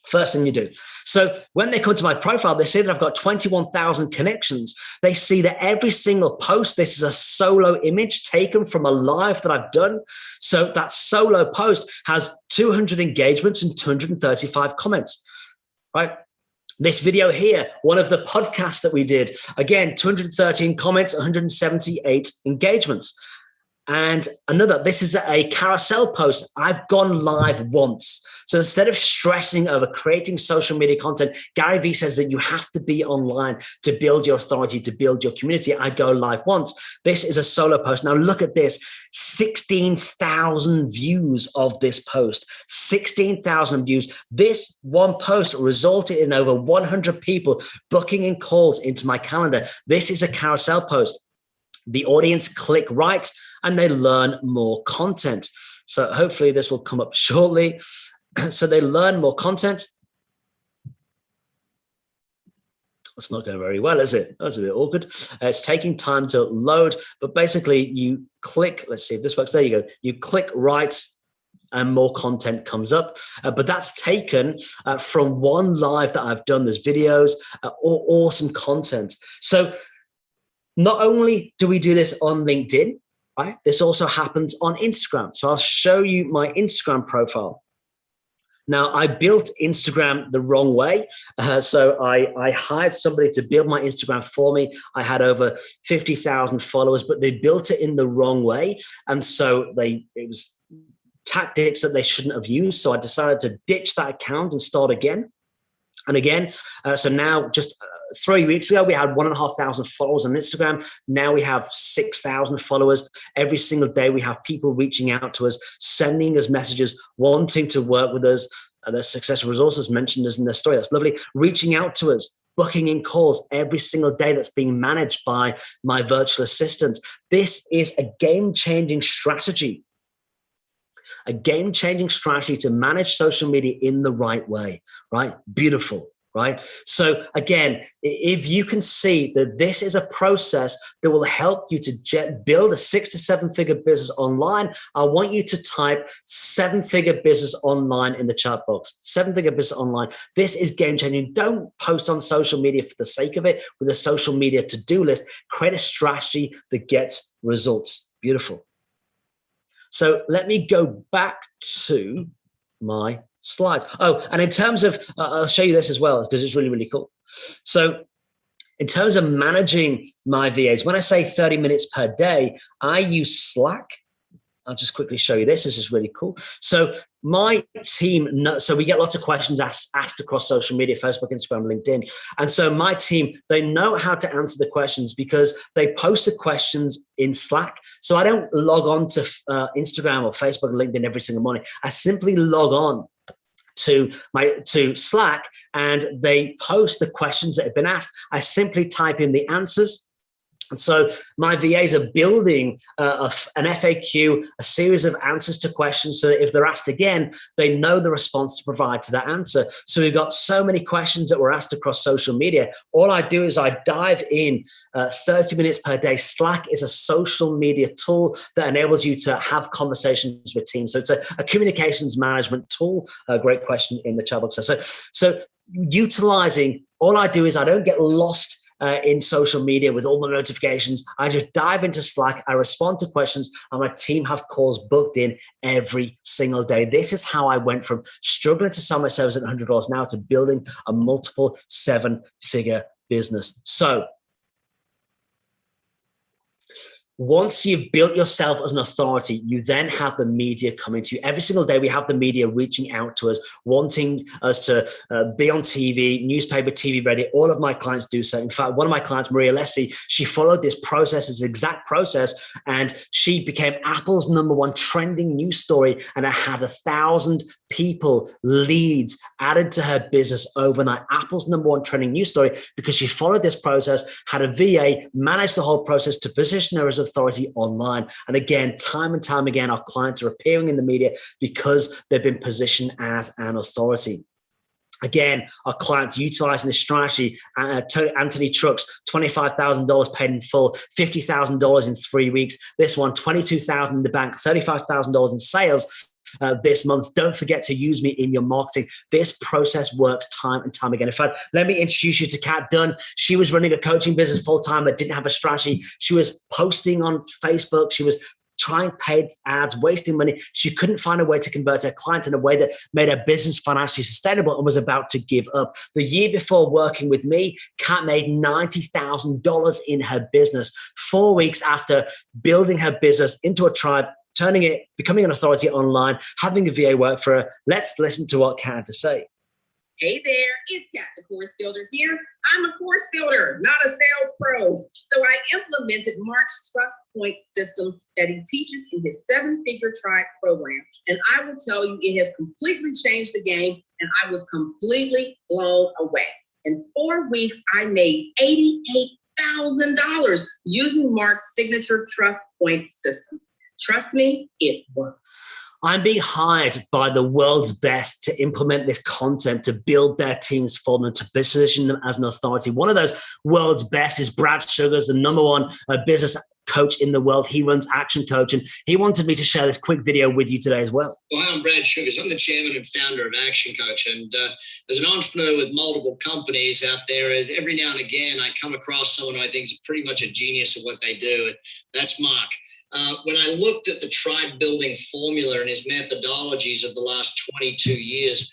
C: First thing you do. So when they come to my profile, they see that I've got 21,000 connections. They see that every single post, this is a solo image taken from a live that I've done. So that solo post has 200 engagements and 235 comments, right? This video here, one of the podcasts that we did, again, 213 comments, 178 engagements. And another, this is a carousel post. I've gone live once. So instead of stressing over creating social media content, Gary Vee says that you have to be online to build your authority, to build your community. I go live once. This is a solo post. Now look at this, 16,000 views of this post, 16,000 views. This one post resulted in over 100 people booking in calls into my calendar. This is a carousel post. The audience click right and they learn more content. So hopefully this will come up shortly. So they learn more content. It's not going very well, is it? That's a bit awkward. It's taking time to load, but basically you click, let's see if this works. There you go. You click right and more content comes up. But that's taken from one live that I've done. There's videos, awesome content. So not only do we do this on LinkedIn, right? This also happens on Instagram. So I'll show you my Instagram profile. Now, I built Instagram the wrong way. So I hired somebody to build my Instagram for me. I had over 50,000 followers, but they built it in the wrong way. And so it was tactics that they shouldn't have used. So I decided to ditch that account and start again. And again, so now just 3 weeks ago, we had 1,500 followers on Instagram. Now we have 6,000 followers. Every single day, we have people reaching out to us, sending us messages, wanting to work with us. The Successful Resources mentioned us in their story. That's lovely. Reaching out to us, booking in calls every single day that's being managed by my virtual assistants. This is a game-changing strategy. A game-changing strategy to manage social media in the right way, right? Beautiful, right? So again, if you can see that this is a process that will help you to build a 6 to 7 figure business online, I want you to type 7 figure business online in the chat box. 7 figure business online. This is game changing. Don't post on social media for the sake of it with a social media to-do list. Create a strategy that gets results. Beautiful. So let me go back to my slides. Oh, and in terms of, I'll show you this as well because it's really, really cool. So in terms of managing my VAs, when I say 30 minutes per day, I use Slack. I'll just quickly show you this. This is really cool. So my team, so we get lots of questions asked across social media, Facebook, Instagram, LinkedIn. And so my team, they know how to answer the questions because they post the questions in Slack. So I don't log on to Instagram or Facebook or LinkedIn every single morning. I simply log on to Slack and they post the questions that have been asked. I simply type in the answers. And so my VAs are building an FAQ, a series of answers to questions, so that if they're asked again, they know the response to provide to that answer. So we've got so many questions that were asked across social media. All I do is I dive in 30 minutes per day. Slack is a social media tool that enables you to have conversations with teams. So it's a communications management tool. A great question in the chat box. So utilizing, all I do is I don't get lost in social media with all the notifications. I just dive into Slack, I respond to questions, and my team have calls booked in every single day. This is how I went from struggling to sell my service at $100 now to building a multiple 7-figure business. So once you've built yourself as an authority, you then have the media coming to you. Every single day, we have the media reaching out to us, wanting us to be on TV, newspaper, TV ready. All of my clients do so. In fact, one of my clients, Maria Leslie, she followed this process, this exact process, and she became Apple's #1 trending news story. And I had 1,000 people, leads added to her business overnight. Apple's #1 trending news story because she followed this process, had a VA manage the whole process to position her as authority online. And again, time and time again, our clients are appearing in the media because they've been positioned as an authority. Again, our clients utilizing this strategy, Anthony Trucks, $25,000 paid in full, $50,000 in 3 weeks. This one, $22,000 in the bank, $35,000 in sales this month. Don't forget to use me in your marketing. This process works time and time again. In fact, let me introduce you to Kat Dunn. She was running a coaching business full-time but didn't have a strategy. She was posting on Facebook. She was trying paid ads, wasting money. She couldn't find a way to convert her clients in a way that made her business financially sustainable and was about to give up. The year before working with me, Kat made $90,000 in her business. 4 weeks after building her business into a tribe, turning it, becoming an authority online, having a VA work for her. Let's listen to what Kat had to say.
D: Hey there, it's Kat, the course builder here. I'm a course builder, not a sales pro. So I implemented Mark's Trust Point system that he teaches in his 7-figure tribe program. And I will tell you, it has completely changed the game, and I was completely blown away. In 4 weeks, I made $88,000 using Mark's signature Trust Point system. Trust me, it works.
C: I'm being hired by the world's best to implement this content, to build their teams for them, to position them as an authority. One of those world's best is Brad Sugars, the #1 business coach in the world. He runs Action Coach, and he wanted me to share this quick video with you today as well.
E: Well, I'm Brad Sugars. I'm the chairman and founder of Action Coach. And as an entrepreneur with multiple companies out there, every now and again, I come across someone who I think is pretty much a genius of what they do. And that's Mark. When I looked at the tribe building formula and his methodologies of the last 22 years,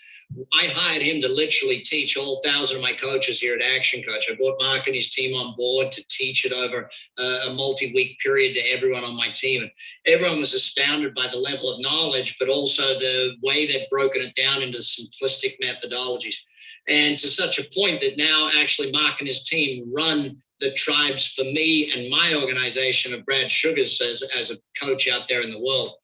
E: I hired him to literally teach all 1,000 of my coaches here at Action Coach. I brought Mark and his team on board to teach it over a multi-week period to everyone on my team. And everyone was astounded by the level of knowledge, but also the way they've broken it down into simplistic methodologies. And to such a point that now actually Mark and his team run the tribes for me and my organization of Brad Sugars as a coach out there in the world.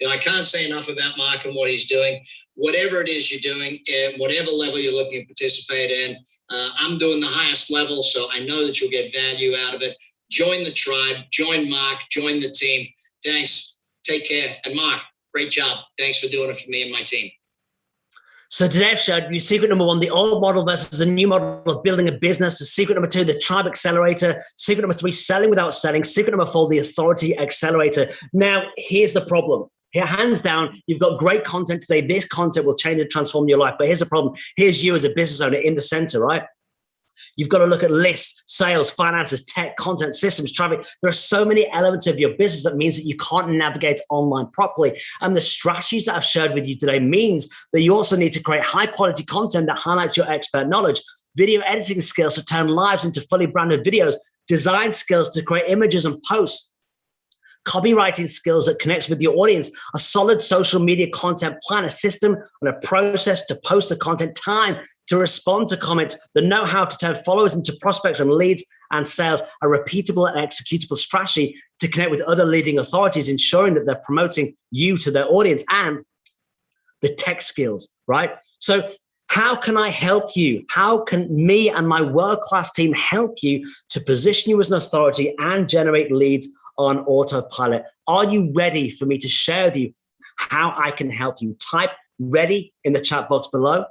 E: I can't say enough about Mark and what he's doing. Whatever it is you're doing, whatever level you're looking to participate in, I'm doing the highest level, so I know that you'll get value out of it. Join the tribe, join Mark, join the team. Thanks. Take care. And Mark, great job. Thanks for doing it for me and my team.
C: So today I've showed you secret number 1, the old model versus the new model of building a business. The secret number 2, the tribe accelerator. Secret number 3, selling without selling. Secret number 4, the authority accelerator. Now, here's the problem. Here, hands down, you've got great content today. This content will change and transform your life. But here's the problem. Here's you as a business owner in the center, right? You've got to look at lists, sales, finances, tech, content, systems, traffic. There are so many elements of your business that means that you can't navigate online properly. And the strategies that I've shared with you today means that you also need to create high quality content that highlights your expert knowledge, video editing skills to turn lives into fully branded videos, design skills to create images and posts, copywriting skills that connects with your audience, a solid social media content plan, a system and a process to post the content, time to respond to comments, the know-how to turn followers into prospects and leads and sales, a repeatable and executable strategy to connect with other leading authorities, ensuring that they're promoting you to their audience, and the tech skills, right? So how can I help you? How can me and my world-class team help you to position you as an authority and generate leads on autopilot? Are you ready for me to share with you how I can help you? Type ready in the chat box below.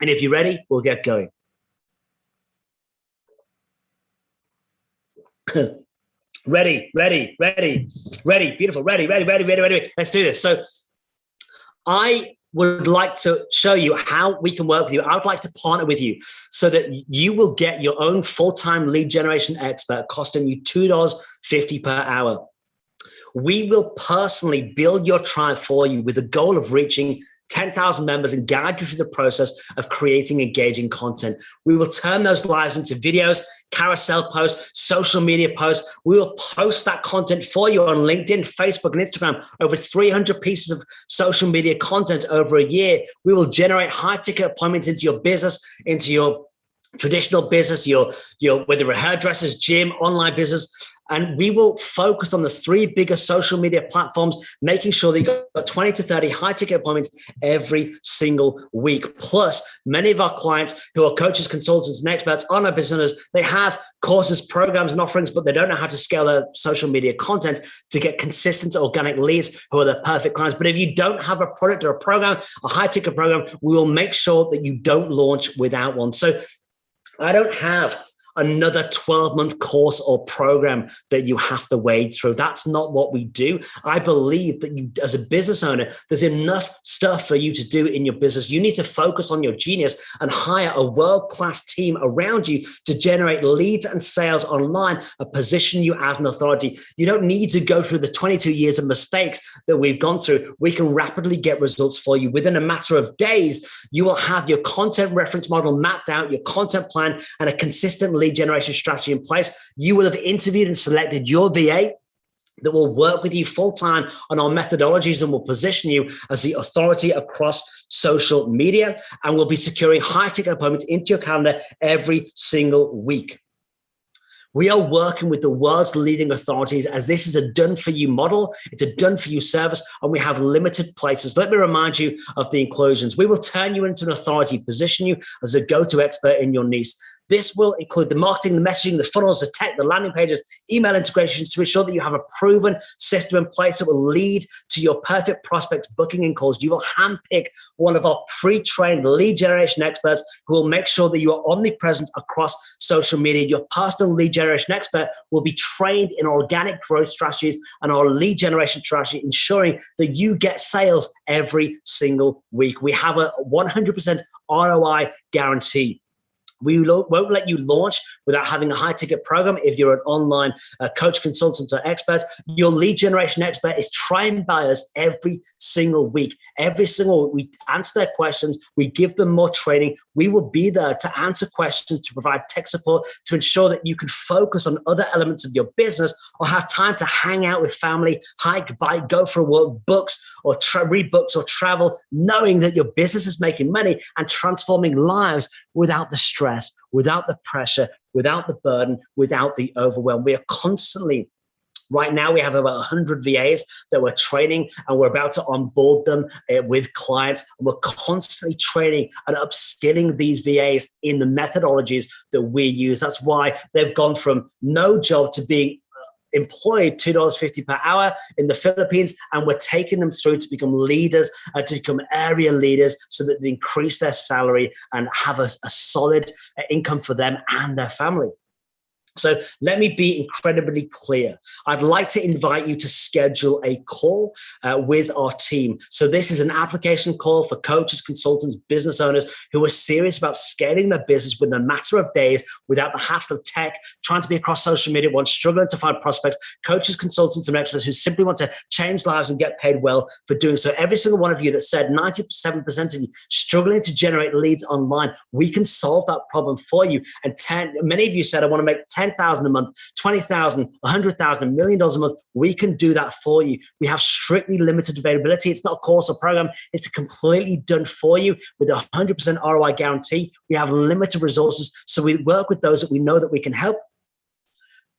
C: And if you're ready, we'll get going. Ready. Beautiful. Ready. Let's do this. So I would like to show you how we can work with you. I would like to partner with you so that you will get your own full-time lead generation expert costing you $2.50 per hour. We will personally build your tribe for you with the goal of reaching 10,000 members and guide you through the process of creating engaging content. We will turn those lives into videos, carousel posts, social media posts. We will post that content for you on LinkedIn, Facebook, and Instagram. Over 300 pieces of social media content over a year. We will generate high-ticket appointments into your business, into your traditional business, your whether a hairdresser's, gym, online business. And we will focus on the 3 biggest social media platforms, making sure that you've got 20 to 30 high-ticket appointments every single week. Plus, many of our clients who are coaches, consultants, and experts on our business, they have courses, programs, and offerings, but they don't know how to scale their social media content to get consistent organic leads who are the perfect clients. But if you don't have a product or a program, a high-ticket program, we will make sure that you don't launch without one. So I don't have another 12-month course or program that you have to wade through. That's not what we do. I believe that you, as a business owner, there's enough stuff for you to do in your business. You need to focus on your genius and hire a world-class team around you to generate leads and sales online and position you as an authority. You don't need to go through the 22 years of mistakes that we've gone through. We can rapidly get results for you. Within a matter of days, you will have your content reference model mapped out, your content plan, and a consistent lead generation strategy in place. You will have interviewed and selected your VA that will work with you full-time on our methodologies and will position you as the authority across social media, and will be securing high-ticket appointments into your calendar every single week. We are working with the world's leading authorities, as this is a done-for-you model. It's a done-for-you service, and we have limited places. Let me remind you of the inclusions. We will turn you into an authority, position you as a go-to expert in your niche. This will include the marketing, the messaging, the funnels, the tech, the landing pages, email integrations to ensure that you have a proven system in place that will lead to your perfect prospects booking in calls. You will handpick one of our pre-trained lead generation experts who will make sure that you are omnipresent across social media. Your personal lead generation expert will be trained in organic growth strategies and our lead generation strategy, ensuring that you get sales every single week. We have a 100% ROI guarantee. We won't let you launch without having a high-ticket program if you're an online coach, consultant, or expert. Your lead generation expert is trained by us every single week. Every single week, we answer their questions. We give them more training. We will be there to answer questions, to provide tech support, to ensure that you can focus on other elements of your business or have time to hang out with family, hike, bike, go for a walk, books, or read books or travel, knowing that your business is making money and transforming lives without the stress, without the pressure, without the burden, without the overwhelm. We are constantly, right now we have about 100 VAs that we're training, and we're about to onboard them with clients. And we're constantly training and upskilling these VAs in the methodologies that we use. That's why they've gone from no job to being employed $2.50 per hour in the Philippines, and we're taking them through to become leaders, to become area leaders, so that they increase their salary and have a solid income for them and their family. So let me be incredibly clear. I'd like to invite you to schedule a call with our team. So this is an application call for coaches, consultants, business owners who are serious about scaling their business within a matter of days without the hassle of tech, trying to be across social media, one struggling to find prospects, coaches, consultants, and experts who simply want to change lives and get paid well for doing so. Every single one of you that said 97% of you struggling to generate leads online, we can solve that problem for you. And many of you said, I want to make 10,000 a month, 20,000, 100,000, $1 million a month. We can do that for you. We have strictly limited availability. It's not a course or program. It's completely done for you with a 100% ROI guarantee. We have limited resources. So we work with those that we know that we can help.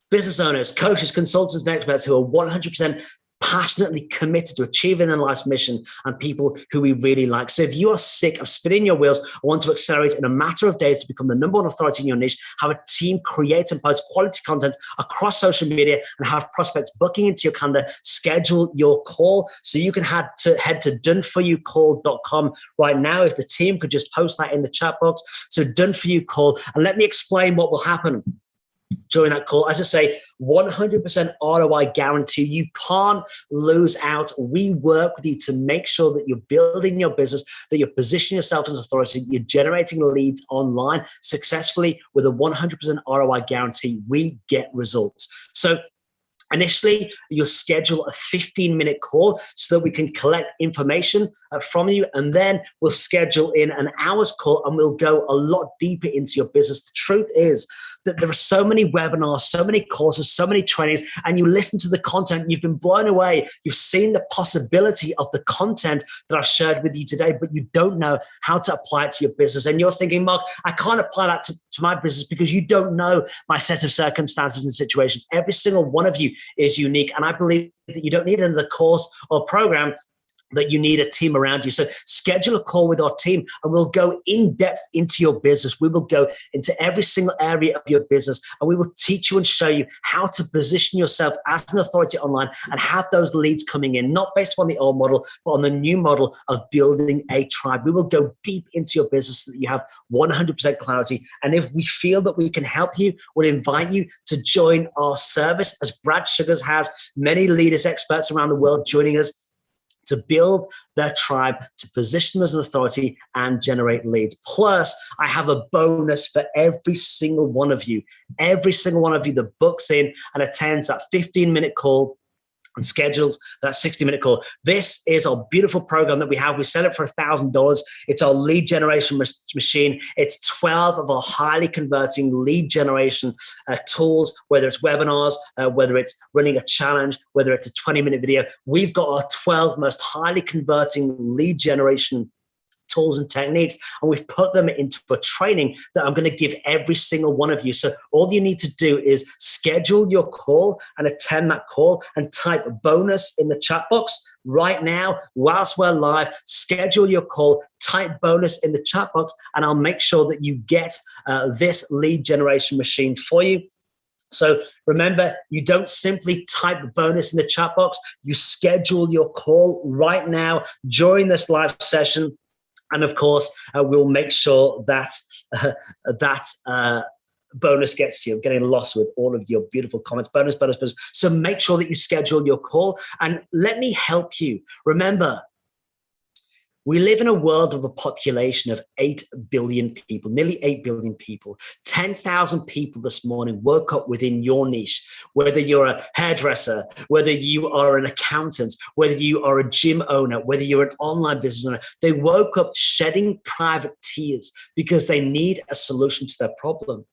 C: Business owners, coaches, consultants, and experts who are 100% passionately committed to achieving their life's mission, and people who we really like. So if you are sick of spinning your wheels or want to accelerate in a matter of days to become the number one authority in your niche, have a team create and post quality content across social media, and have prospects booking into your calendar, schedule your call. So you can head to doneforyoucall.com right now. If the team could just post that in the chat box. So Done For You Call. And let me explain what will happen during that call. As I say, 100% ROI guarantee. You can't lose out. We work with you to make sure that you're building your business, that you're positioning yourself as authority, you're generating leads online successfully with a 100% ROI guarantee. We get results. So initially, you'll schedule a 15-minute call so that we can collect information from you, and then we'll schedule in an hour's call, and we'll go a lot deeper into your business. The truth is that there are so many webinars, so many courses, so many trainings, and you listen to the content, you've been blown away. You've seen the possibility of the content that I've shared with you today, but you don't know how to apply it to your business. And you're thinking, Mark, I can't apply that to my business because you don't know my set of circumstances and situations. Every single one of you is unique. And I believe that you don't need another course or program, that you need a team around you. So schedule a call with our team, and we'll go in depth into your business. We will go into every single area of your business, and we will teach you and show you how to position yourself as an authority online and have those leads coming in, not based on the old model, but on the new model of building a tribe. We will go deep into your business so that you have 100% clarity. And if we feel that we can help you, we'll invite you to join our service, as Brad Sugars has many leaders, experts around the world joining us to build their tribe, to position as an authority and generate leads. Plus, I have a bonus for every single one of you that books in and attends that 15-minute call and schedules that 60-minute call. This is our beautiful program that we have. We set it for $1,000. It's our lead generation machine. It's 12 of our highly converting lead generation tools, whether it's webinars, whether it's running a challenge, whether it's a 20-minute video. We've got our 12 most highly converting lead generation tools and techniques, and we've put them into a training that I'm going to give every single one of you. So all you need to do is schedule your call and attend that call, and type bonus in the chat box right now whilst we're live. Schedule your call, type bonus in the chat box, and I'll make sure that you get this lead generation machine for you. So remember, you don't simply type bonus in the chat box. You schedule your call right now during this live session. And of course, we'll make sure that bonus gets to you. I'm getting lost with all of your beautiful comments. Bonus. So make sure that you schedule your call, and let me help you. Remember, we live in a world of a population of 8 billion people, nearly 8 billion people. 10,000 people this morning woke up within your niche, whether you're a hairdresser, whether you are an accountant, whether you are a gym owner, whether you're an online business owner. They woke up shedding private tears because they need a solution to their problem.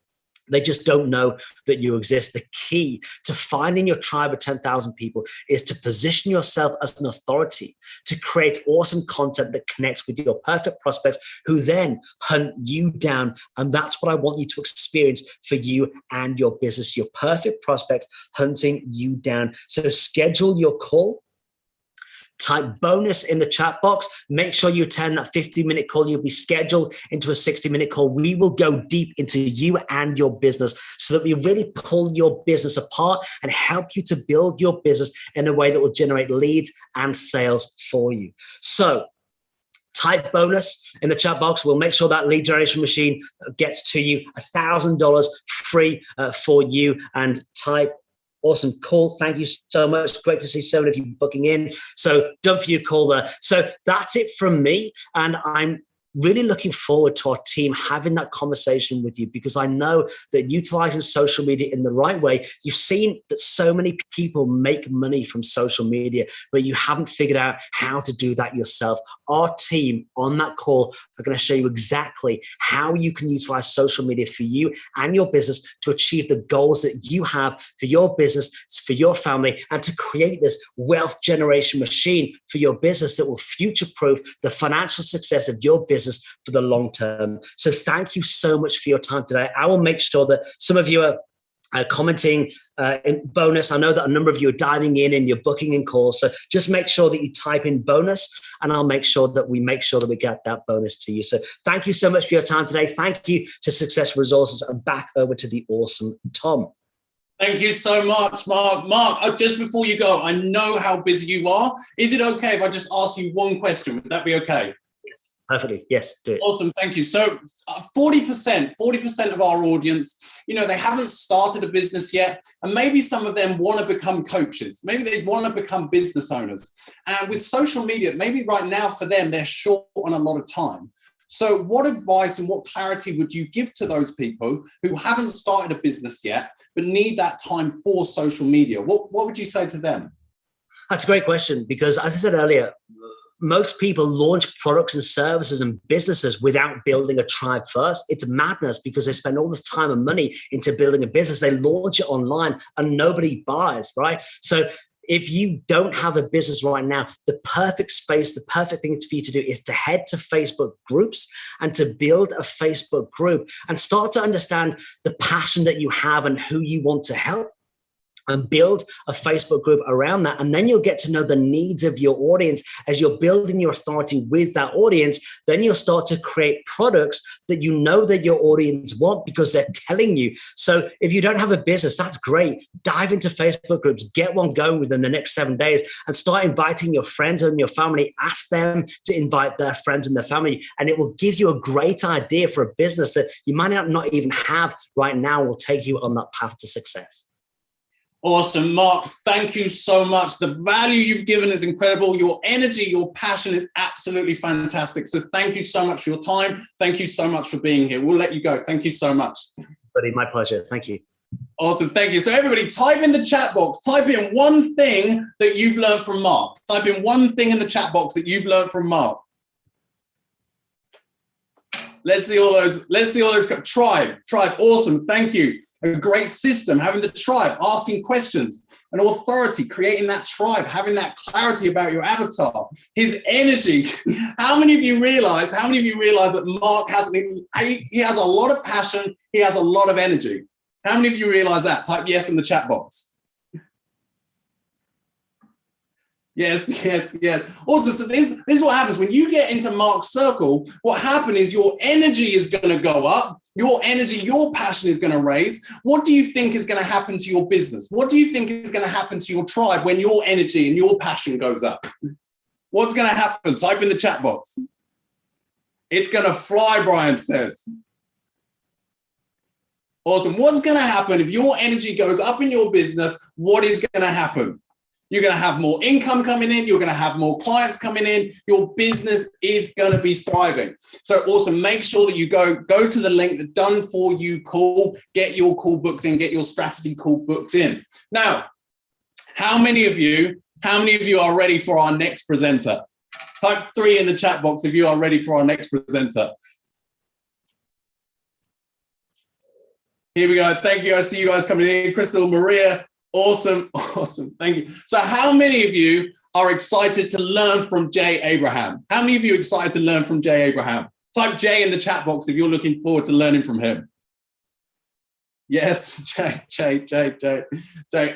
C: They just don't know that you exist. The key to finding your tribe of 10,000 people is to position yourself as an authority, to create awesome content that connects with your perfect prospects, who then hunt you down. And that's what I want you to experience for you and your business, your perfect prospects hunting you down. So schedule your call. type bonus in the chat box. Make sure you attend that 50-minute call. You'll be scheduled into a 60-minute call. We will go deep into you and your business so that we really pull your business apart and help you to build your business in a way that will generate leads and sales for you. So type bonus in the chat box. We'll make sure that lead generation machine gets to you. $1,000 free for you. And type awesome call. Thank you so much. Great to see so many of you booking in. So don't forget your call there. So that's it from me. And I'm really looking forward to our team having that conversation with you, because I know that utilizing social media in the right way, you've seen that so many people make money from social media, but you haven't figured out how to do that yourself. Our team on that call are going to show you exactly how you can utilize social media for you and your business to achieve the goals that you have for your business, for your family, and to create this wealth generation machine for your business that will future-proof the financial success of your business for the long term. So thank you so much for your time today. I will make sure that some of you are commenting in bonus. I know that a number of you are diving in and you're booking in calls. So just make sure that you type in bonus, and I'll make sure that we get that bonus to you. So thank you so much for your time today. Thank you to Successful Resources, and back over to the awesome Tom.
A: Thank you so much, Mark. Mark, just before you go, I know how busy you are. Is it okay if I just ask you one question? Would that be okay?
C: Perfectly. Yes, do it.
A: Awesome. Thank you. So 40% of our audience, they haven't started a business yet. And maybe some of them want to become coaches. Maybe they want to become business owners. And with social media, maybe right now for them, they're short on a lot of time. So what advice and what clarity would you give to those people who haven't started a business yet, but need that time for social media? What would you say to them?
C: That's a great question, because as I said earlier, most people launch products and services and businesses without building a tribe first. It's madness, because they spend all this time and money into building a business. They launch it online and nobody buys, right? So if you don't have a business right now, the perfect space, the perfect thing for you to do is to head to Facebook groups and to build a Facebook group and start to understand the passion that you have and who you want to help, and build a Facebook group around that. And then you'll get to know the needs of your audience. As you're building your authority with that audience, then you'll start to create products that you know that your audience want, because they're telling you. So if you don't have a business, that's great. Dive into Facebook groups, get one going within the next 7 days, and start inviting your friends and your family. Ask them to invite their friends and their family. And it will give you a great idea for a business that you might not even have right now, will take you on that path to success.
A: Awesome, Mark. Thank you so much. The value you've given is incredible. Your energy, your passion is absolutely fantastic. So thank you so much for your time. Thank you so much for being here. We'll let you go. Thank you so much.
C: Buddy, my pleasure. Thank you.
A: Awesome. Thank you. So everybody, type in the chat box. Type in one thing that you've learned from Mark. Type in one thing in the chat box that you've learned from Mark. Let's see all those. Let's see all those. Tribe. Awesome. Thank you. A great system, having the tribe, asking questions, an authority, creating that tribe, having that clarity about your avatar, his energy. How many of you realize that Mark he has a lot of passion, he has a lot of energy? How many of you realize that? Type yes in the chat box. Yes. Also, so this is what happens when you get into Mark's circle. What happens is your energy is going to go up. Your energy, your passion is going to raise. What do you think is going to happen to your business? What do you think is going to happen to your tribe when your energy and your passion goes up? What's going to happen? Type in the chat box. It's going to fly, Brian says. Awesome. What's going to happen if your energy goes up in your business? What is going to happen? You're going to have more income coming in. You're going to have more clients coming in. Your business is going to be thriving. So also make sure that you go to the link, the Done For You call, get your call booked in, get your strategy call booked in. Now, how many of you are ready for our next presenter? Type 3 in the chat box if you are ready for our next presenter. Here we go. Thank you. I see you guys coming in. Crystal, Maria. Awesome. Thank you. So how many of you are excited to learn from Jay Abraham? How many of you are excited to learn from Jay Abraham? Type Jay in the chat box if you're looking forward to learning from him. Yes, Jay.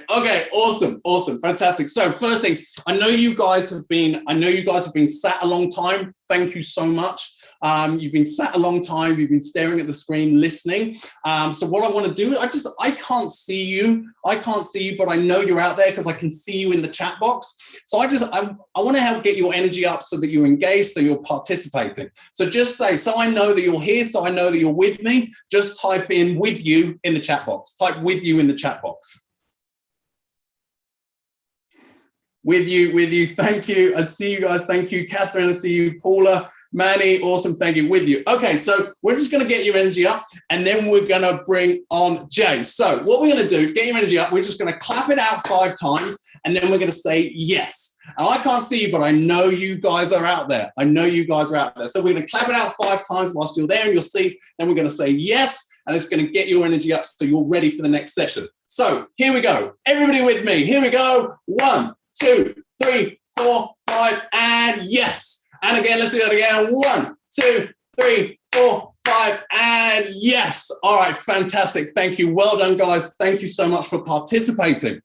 A: Okay, awesome, fantastic. So first thing, I know you guys have been sat a long time. Thank you so much. You've been sat a long time. You've been staring at the screen, listening. So what I want to do, I can't see you, but I know you're out there because I can see you in the chat box. So I want to help get your energy up so that you're engaged, so you're participating. So just say, so I know that you're here, so I know that you're with me. Just type in "with you" in the chat box. Type "with you" in the chat box. With you. Thank you. I see you guys. Thank you, Catherine. I see you, Paula. Manny, awesome, thank you, with you. Okay, so we're just gonna get your energy up and then we're gonna bring on Jay. So what we're gonna do to get your energy up, we're just gonna clap it out 5 times and then we're gonna say yes. And I can't see you, but I know you guys are out there. So we're gonna clap it out 5 times whilst you're there in your seat, then we're gonna say yes, and it's gonna get your energy up so you're ready for the next session. So here we go, everybody with me, here we go. 1, 2, 3, 4, 5, and yes. And again, let's do that again. 1, 2, 3, 4, 5, and yes. All right, fantastic. Thank you. Well done, guys. Thank you so much for participating.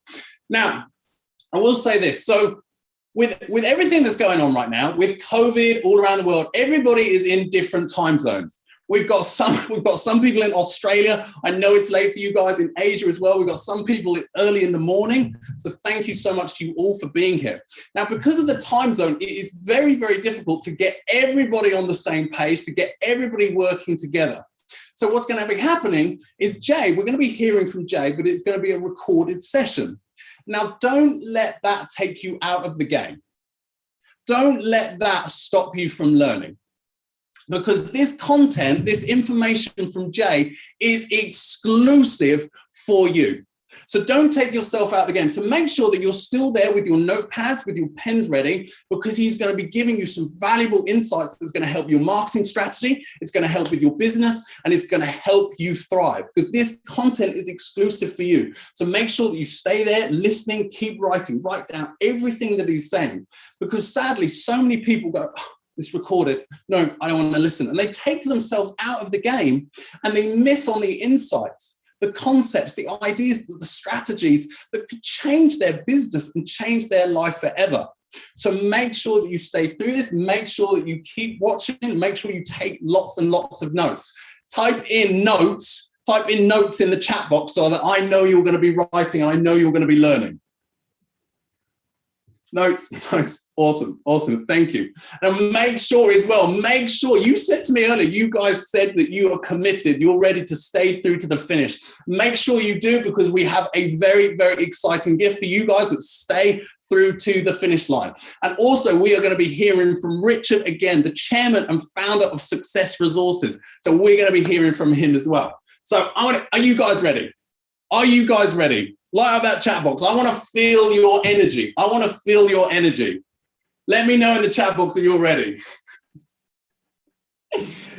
A: Now, I will say this. So with everything that's going on right now, with COVID all around the world, everybody is in different time zones. We've got some people in Australia. I know it's late for you guys, in Asia as well. We've got some people early in the morning. So thank you so much to you all for being here. Now, because of the time zone, it is very, very difficult to get everybody on the same page, to get everybody working together. So what's going to be happening is Jay, we're going to be hearing from Jay, but it's going to be a recorded session. Now, don't let that take you out of the game. Don't let that stop you from learning. Because this content, this information from Jay is exclusive for you. So don't take yourself out of the game. So make sure that you're still there with your notepads, with your pens ready, because he's going to be giving you some valuable insights that's going to help your marketing strategy. It's going to help with your business and it's going to help you thrive because this content is exclusive for you. So make sure that you stay there, listening, keep writing, write down everything that he's saying, because sadly, so many people go, oh, it's recorded. No, I don't want to listen. And they take themselves out of the game and they miss on the insights, the concepts, the ideas, the strategies that could change their business and change their life forever. So make sure that you stay through this. Make sure that you keep watching. Make sure you take lots and lots of notes. Type in notes in the chat box so that I know you're going to be writing and I know you're going to be learning. Notes, awesome, thank you. And make sure as well, you said to me earlier, you guys said that you are committed, you're ready to stay through to the finish. Make sure you do, because we have a very, very exciting gift for you guys that stay through to the finish line. And also we are going to be hearing from Richard again, the chairman and founder of Success Resources. So we're going to be hearing from him as well. So are you guys ready? Are you guys ready? Light up that chat box. I want to feel your energy. Let me know in the chat box if you're ready.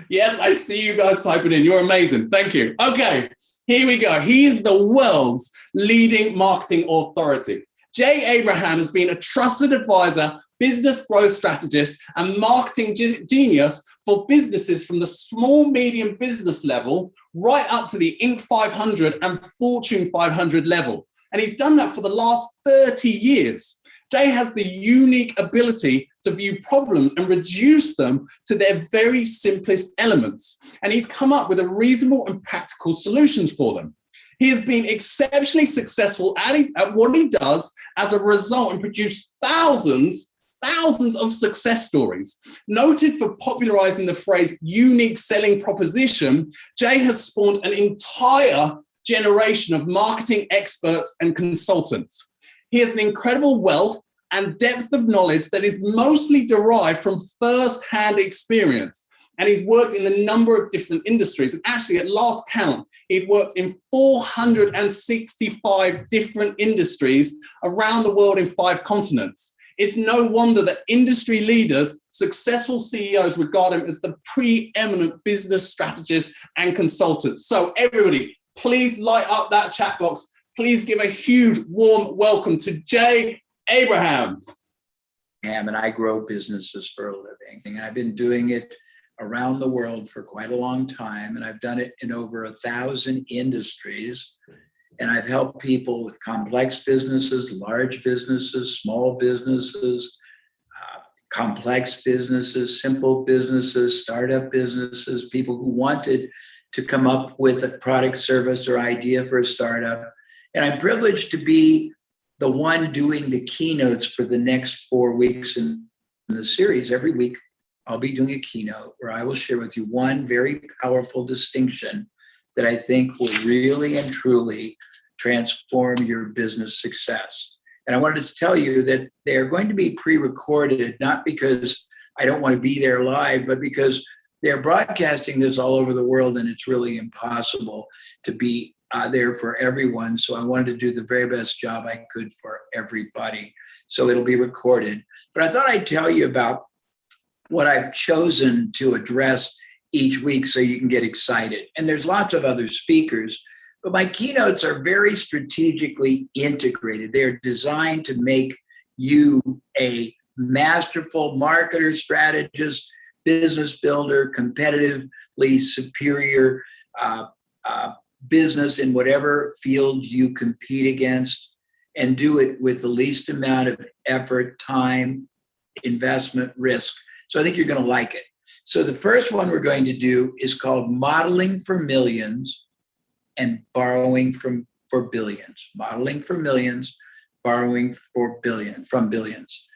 A: Yes, I see you guys typing in. You're amazing. Thank you. Okay, here we go. He is the world's leading marketing authority. Jay Abraham has been a trusted advisor, business growth strategist, and marketing genius for businesses from the small, medium business level right up to the Inc. 500 and Fortune 500 level. And he's done that for the last 30 years. Jay has the unique ability to view problems and reduce them to their very simplest elements. And he's come up with a reasonable and practical solutions for them. He has been exceptionally successful at what he does as a result and produced thousands of success stories. Noted for popularizing the phrase unique selling proposition, Jay has spawned an entire generation of marketing experts and consultants. He has an incredible wealth and depth of knowledge that is mostly derived from first-hand experience. And he's worked in a number of different industries. And actually, at last count, he'd worked in 465 different industries around the world in 5 continents. It's no wonder that industry leaders, successful CEOs regard him as the preeminent business strategist and consultant. So everybody, please light up that chat box. Please give a huge warm welcome to Jay Abraham.
F: And I grow businesses for a living. And I've been doing it around the world for quite a long time, and I've done it in over 1,000 industries. And I've helped people with complex businesses, large businesses, small businesses, complex businesses, simple businesses, startup businesses, people who wanted to come up with a product, service, or idea for a startup. And I'm privileged to be the one doing the keynotes for the next 4 weeks in the series. Every week, I'll be doing a keynote where I will share with you one very powerful distinction that I think will really and truly transform your business success. And I wanted to tell you that they are going to be pre-recorded, not because I don't want to be there live, but because they're broadcasting this all over the world, and it's really impossible to be there for everyone. So I wanted to do the very best job I could for everybody. So it'll be recorded. But I thought I'd tell you about what I've chosen to address each week so you can get excited. And there's lots of other speakers, but my keynotes are very strategically integrated. They're designed to make you a masterful marketer, strategist, business builder, competitively superior business in whatever field you compete against, and do it with the least amount of effort, time, investment, risk. So I think you're going to like it. So the first one we're going to do is called Modeling for Millions and Borrowing for Billions. Modeling for millions, borrowing from billions.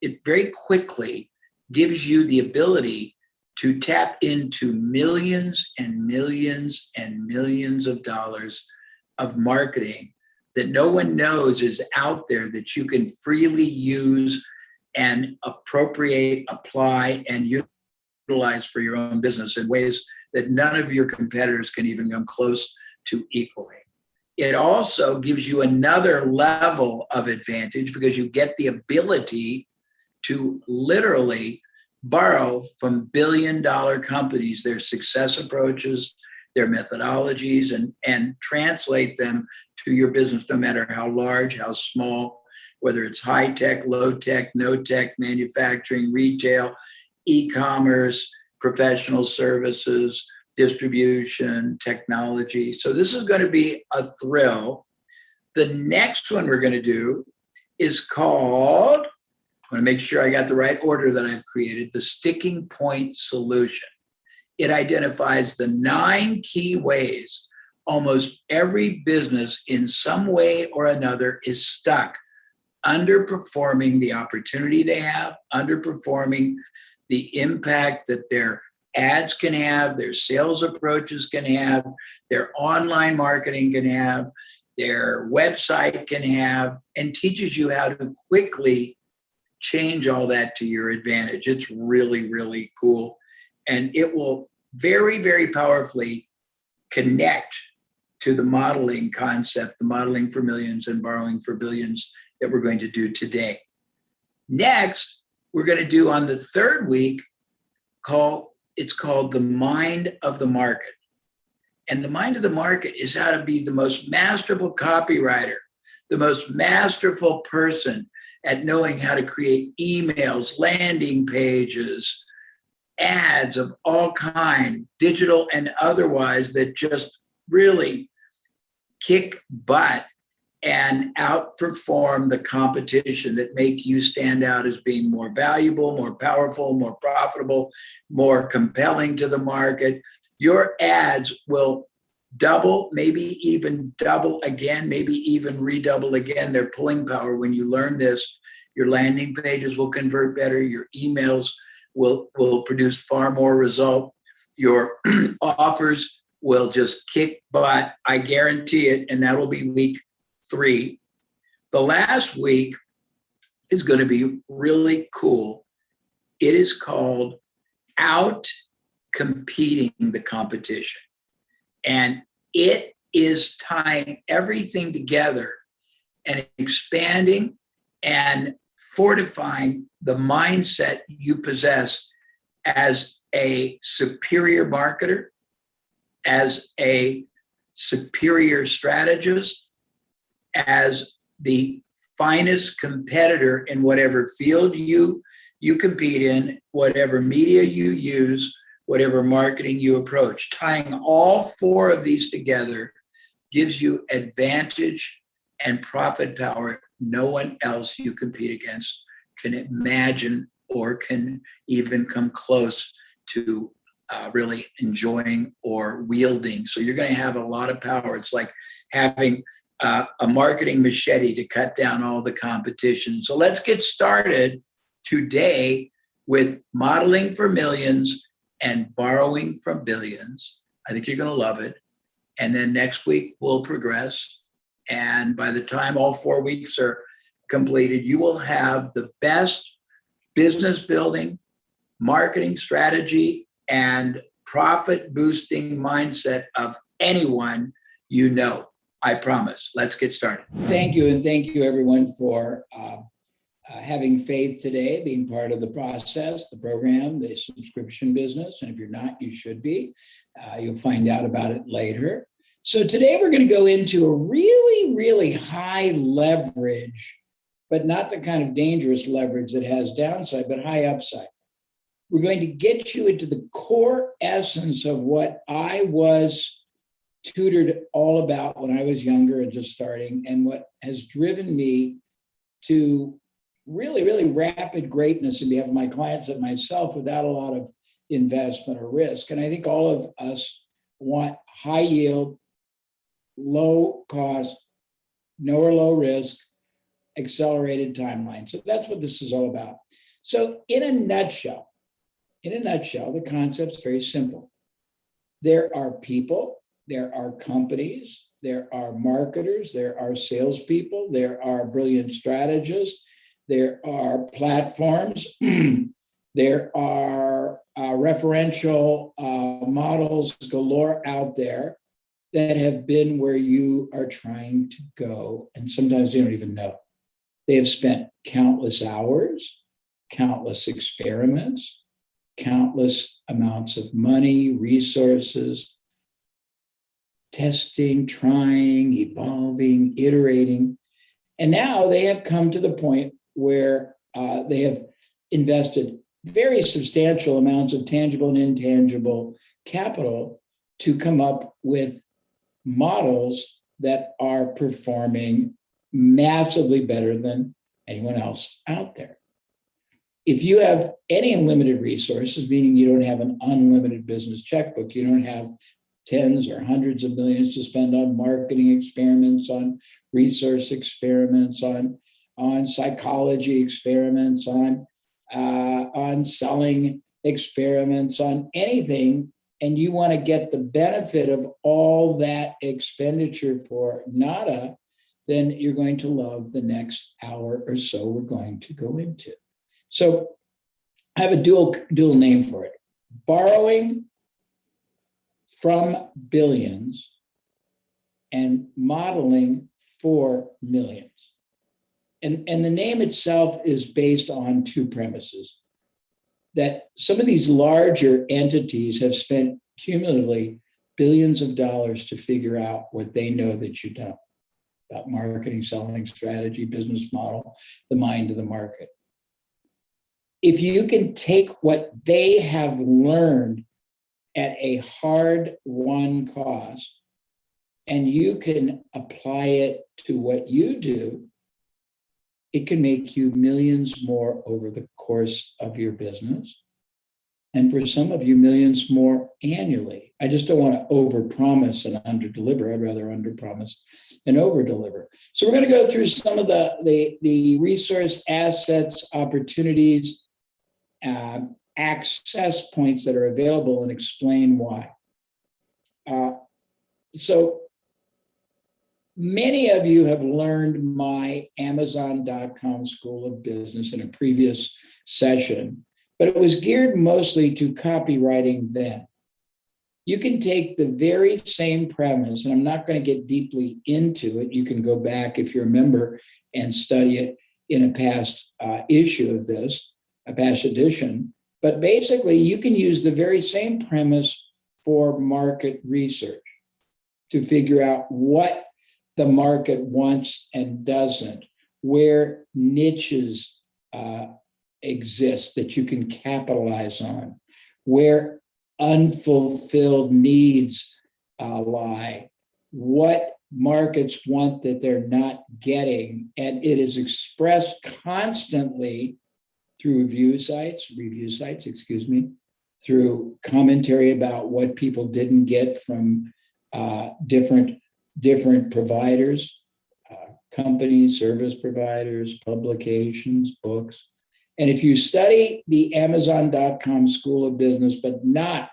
F: It very quickly gives you the ability to tap into millions and millions and millions of dollars of marketing that no one knows is out there, that you can freely use and appropriate, apply, and utilize for your own business in ways that none of your competitors can even come close to equaling. It also gives you another level of advantage because you get the ability to literally borrow from billion-dollar companies, their success approaches, their methodologies, and translate them to your business, no matter how large, how small, whether it's high tech, low tech, no tech, manufacturing, retail, e-commerce, professional services, distribution, technology. So this is going to be a thrill. The next one we're going to do is called, I want to make sure I got the right order that I've created, the Sticking Point Solution. It identifies the 9 key ways almost every business in some way or another is stuck, underperforming the opportunity they have, underperforming the impact that their ads can have, their sales approaches can have, their online marketing can have, their website can have, and teaches you how to quickly change all that to your advantage. It's really, really cool. And it will very, very powerfully connect to the modeling concept, the modeling for millions and borrowing for billions that we're going to do today. Next, we're going to do on the third week, it's called the Mind of the Market. And the mind of the market is how to be the most masterful copywriter, the most masterful person at knowing how to create emails, landing pages, ads of all kind, digital and otherwise, that just really kick butt and outperform the competition, that make you stand out as being more valuable, more powerful, more profitable, more compelling to the market. Your ads will double, maybe even double again, maybe even redouble again their pulling power when you learn this. Your landing pages will convert better. Your emails will produce far more result. Your offers will just kick butt. I guarantee it. And that will be week 3. The last week is going to be really cool. It is called Out Competing the Competition. And it is tying everything together and expanding and fortifying the mindset you possess as a superior marketer, as a superior strategist, as the finest competitor in whatever field you compete in, whatever media you use, whatever marketing you approach. Tying all four of these together gives you advantage and profit power no one else you compete against can imagine or can even come close to really enjoying or wielding. So you're going to have a lot of power. It's like having a marketing machete to cut down all the competition. So let's get started today with modeling for millions and borrowing from billions. I think you're going to love it. And then next week we'll progress. And by the time all 4 weeks are completed, you will have the best business building, marketing strategy, and profit boosting mindset of anyone you know. I promise. Let's get started. Thank you. And thank you, everyone, for having faith today, being part of the process, the program, the subscription business. And if you're not, you should be. You'll find out about it later. So today we're going to go into a really, really high leverage, but not the kind of dangerous leverage that has downside, but high upside. We're going to get you into the core essence of what I was tutored all about when I was younger and just starting, and what has driven me to really, really rapid greatness on behalf of my clients and myself without a lot of investment or risk. And I think all of us want high yield, low cost, no or low risk, accelerated timeline. So that's what this is all about. So in a nutshell, the concept's very simple. There are people, there are companies, there are marketers, there are salespeople, there are brilliant strategists, there are platforms, there are referential models galore out there that have been where you are trying to go, and sometimes you don't even know. They have spent countless hours, countless experiments, countless amounts of money, resources, testing, trying, evolving, iterating. And now they have come to the point where they have invested very substantial amounts of tangible and intangible capital to come up with models that are performing massively better than anyone else out there. If you have any unlimited resources, meaning you don't have an unlimited business checkbook, you don't have tens or hundreds of millions to spend on marketing experiments, on resource experiments, on psychology experiments, on selling experiments, on anything, and you want to get the benefit of all that expenditure for nada, then you're going to love the next hour or so we're going to go into. So I have a dual name for it: borrowing from billions and modeling for millions. And the name itself is based on two premises: that some of these larger entities have spent cumulatively billions of dollars to figure out what they know that you don't, about marketing, selling, strategy, business model, the mind of the market. If you can take what they have learned at a hard-won cost and you can apply it to what you do, it can make you millions more over the course of your business. And for some of you, millions more annually. I just don't want to overpromise and underdeliver. I'd rather underpromise and overdeliver. So we're going to go through some of the resource assets, opportunities, access points that are available and explain why. So many of you have learned my Amazon.com School of Business in a previous session, but it was geared mostly to copywriting then. You can take the very same premise, and I'm not going to get deeply into it. You can go back if you're a member and study it in a past issue of this, a past edition. But basically, you can use the very same premise for market research to figure out what the market wants and doesn't, where niches exist that you can capitalize on, where unfulfilled needs lie, what markets want that they're not getting, and it is expressed constantly through review sites, through commentary about what people didn't get from different providers, companies, service providers, publications, books. And if you study the Amazon.com School of Business, but not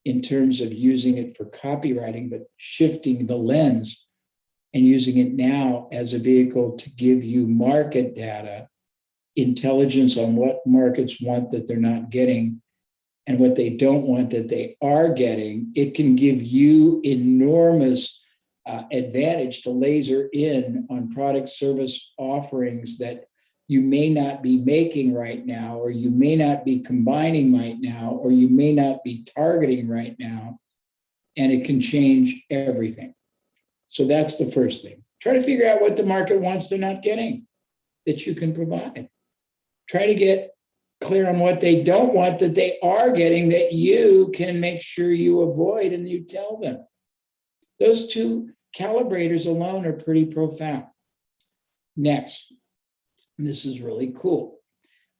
F: in terms of using it for copywriting, but shifting the lens and using it now as a vehicle to give you market data, intelligence on what markets want that they're not getting and what they don't want that they are getting, it can give you enormous advantage to laser in on product service offerings that you may not be making right now, or you may not be combining right now, or you may not be targeting right now, and it can change everything. So that's the first thing. Try to figure out what the market wants they're not getting that you can provide. Try to get clear on what they don't want that they are getting that you can make sure you avoid and you tell them. Those two calibrators alone are pretty profound. Next, this is really cool.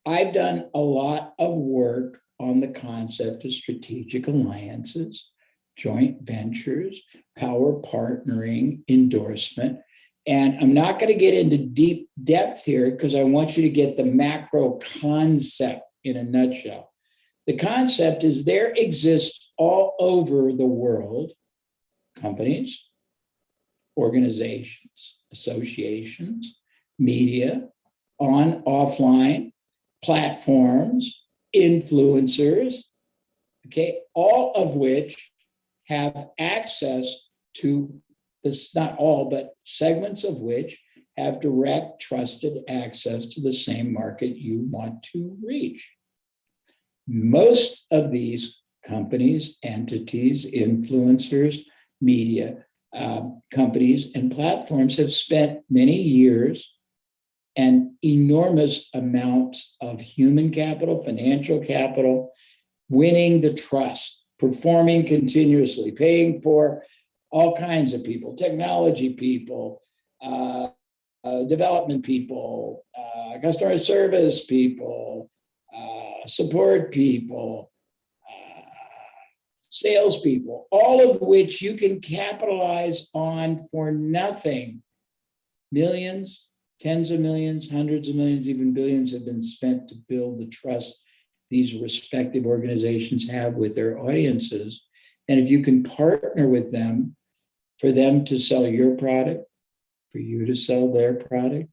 F: I've done a lot of work on the concept of strategic alliances, joint ventures, power partnering, endorsement. And I'm not going to get into deep depth here because I want you to get the macro concept in a nutshell. The concept is there exists all over the world companies, organizations, associations, media, on, offline, platforms, influencers, okay, all of which have access to this, not all, but segments of which have direct, trusted access to the same market you want to reach. Most of these companies, entities, influencers, media companies, and platforms have spent many years and enormous amounts of human capital, financial capital, winning the trust, performing continuously, paying for all kinds of people, technology people, development people, customer service people, support people, salespeople, all of which you can capitalize on for nothing. Millions, tens of millions, hundreds of millions, even billions have been spent to build the trust these respective organizations have with their audiences. And if you can partner with them for them to sell your product, for you to sell their product,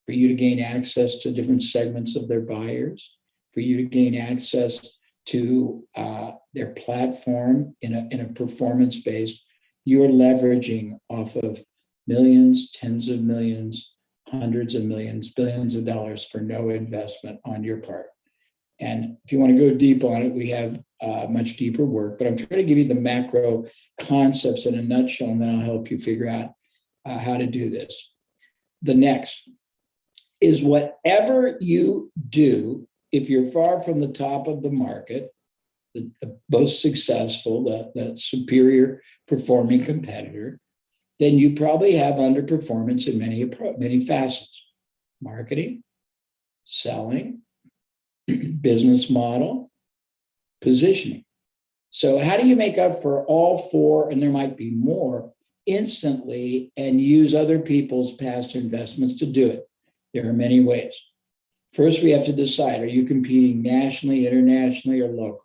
F: for you to gain access to different segments of their buyers, for you to gain access to their platform in a performance-based, you're leveraging off of millions, tens of millions, hundreds of millions, billions of dollars for no investment on your part. And if you want to go deep on it, we have much deeper work, but I'm trying to give you the macro concepts in a nutshell, and then I'll help you figure out how to do this. The next is whatever you do, if you're far from the top of the market, the most successful, the superior performing competitor, then you probably have underperformance in many facets: marketing, selling, business model, positioning. So how do you make up for all four, and there might be more, instantly and use other people's past investments to do it? There are many ways. First, we have to decide, are you competing nationally, internationally, or local?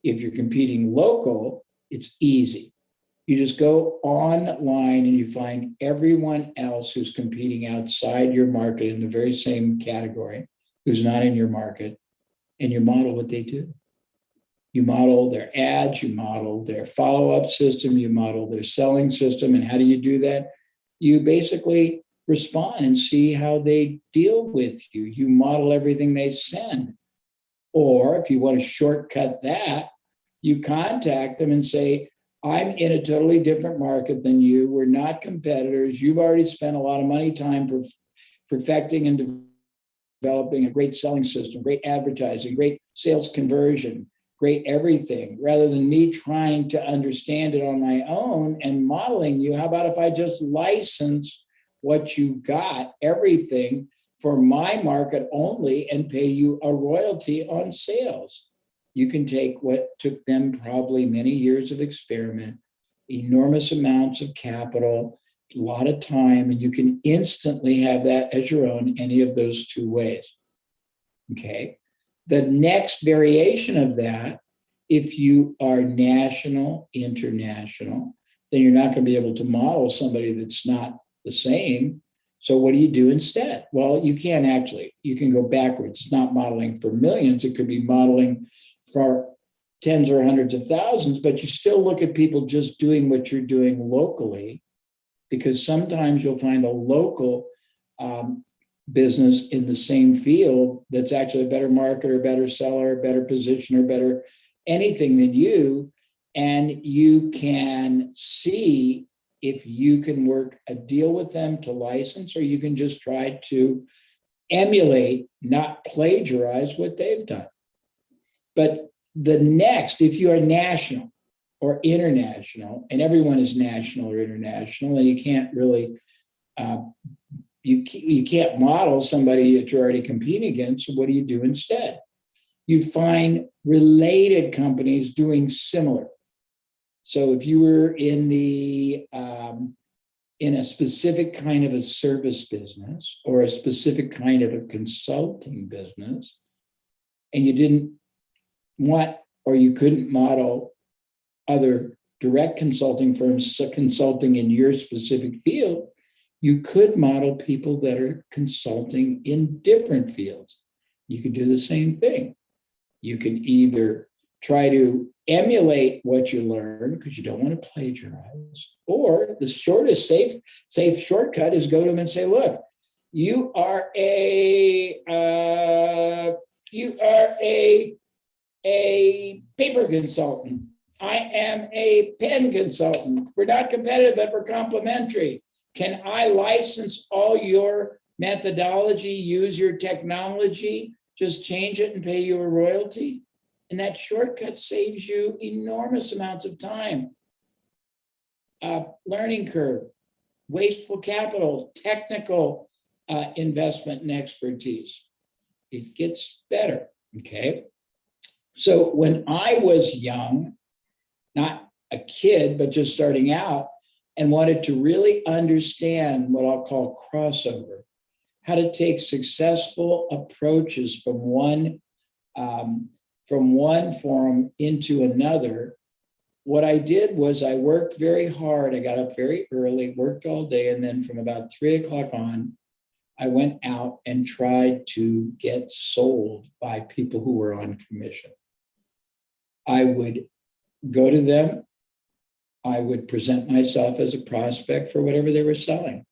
F: If you're competing local, it's easy. You just go online and you find everyone else who's competing outside your market in the very same category, who's not in your market, and you model what they do. You model their ads, you model their follow-up system, you model their selling system. And how do you do that? You basically respond and see how they deal with you. You model everything they send. Or if you want to shortcut that, you contact them and say, I'm in a totally different market than you. We're not competitors. You've already spent a lot of money, time perfecting and developing a great selling system, great advertising, great sales conversion, great everything, rather than me trying to understand it on my own and modeling you. How about if I just license what you got, everything, for my market only, and pay you a royalty on sales? You can take what took them probably many years of experiment, enormous amounts of capital, a lot of time, and you can instantly have that as your own, any of those two ways. Okay. The next variation of that, if you are national, international, then you're not going to be able to model somebody that's not the same. So what do you do instead? Well, you can actually, you can go backwards. It's not modeling for millions. It could be modeling for tens or hundreds of thousands, but you still look at people just doing what you're doing locally, because sometimes you'll find a local business in the same field that's actually a better marketer, better seller, better positioner, better anything than you. And you can see if you can work a deal with them to license, or you can just try to emulate, not plagiarize what they've done. But the next, if you are national or international, and everyone is national or international, and you can't really, you can't model somebody that you're already competing against. So what do you do instead? You find related companies doing similar. So if you were in the in a specific kind of a service business or a specific kind of a consulting business, and you didn't want, or you couldn't model other direct consulting firms consulting in your specific field, you could model people that are consulting in different fields. You could do the same thing. You can either try to emulate what you learn, because you don't want to plagiarize, or the shortest safe shortcut is go to them and say, look, you are a paper consultant. I am a pen consultant. We're not competitive, but we're complementary. Can I license all your methodology, use your technology, just change it and pay you a royalty? And that shortcut saves you enormous amounts of time, learning curve, wasteful capital, technical investment and expertise. It gets better, okay? So when I was young, not a kid, but just starting out, and wanted to really understand what I'll call crossover, how to take successful approaches from one forum into another, what I did was I worked very hard. I got up very early, worked all day, and then from about 3 o'clock on, I went out and tried to get sold by people who were on commission. I would go to them. I would present myself as a prospect for whatever they were selling.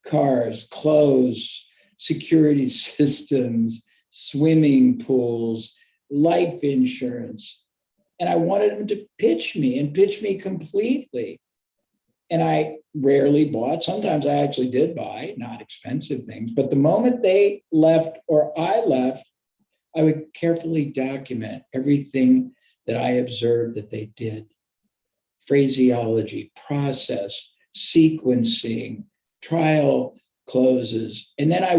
F: Cars, clothes, security systems, swimming pools, life insurance. And I wanted them to pitch me completely. And I rarely bought. Sometimes I actually did buy, not expensive things. But the moment they left or I left, I would carefully document everything that I observed that they did. Phraseology, process, sequencing, trial closes. And then I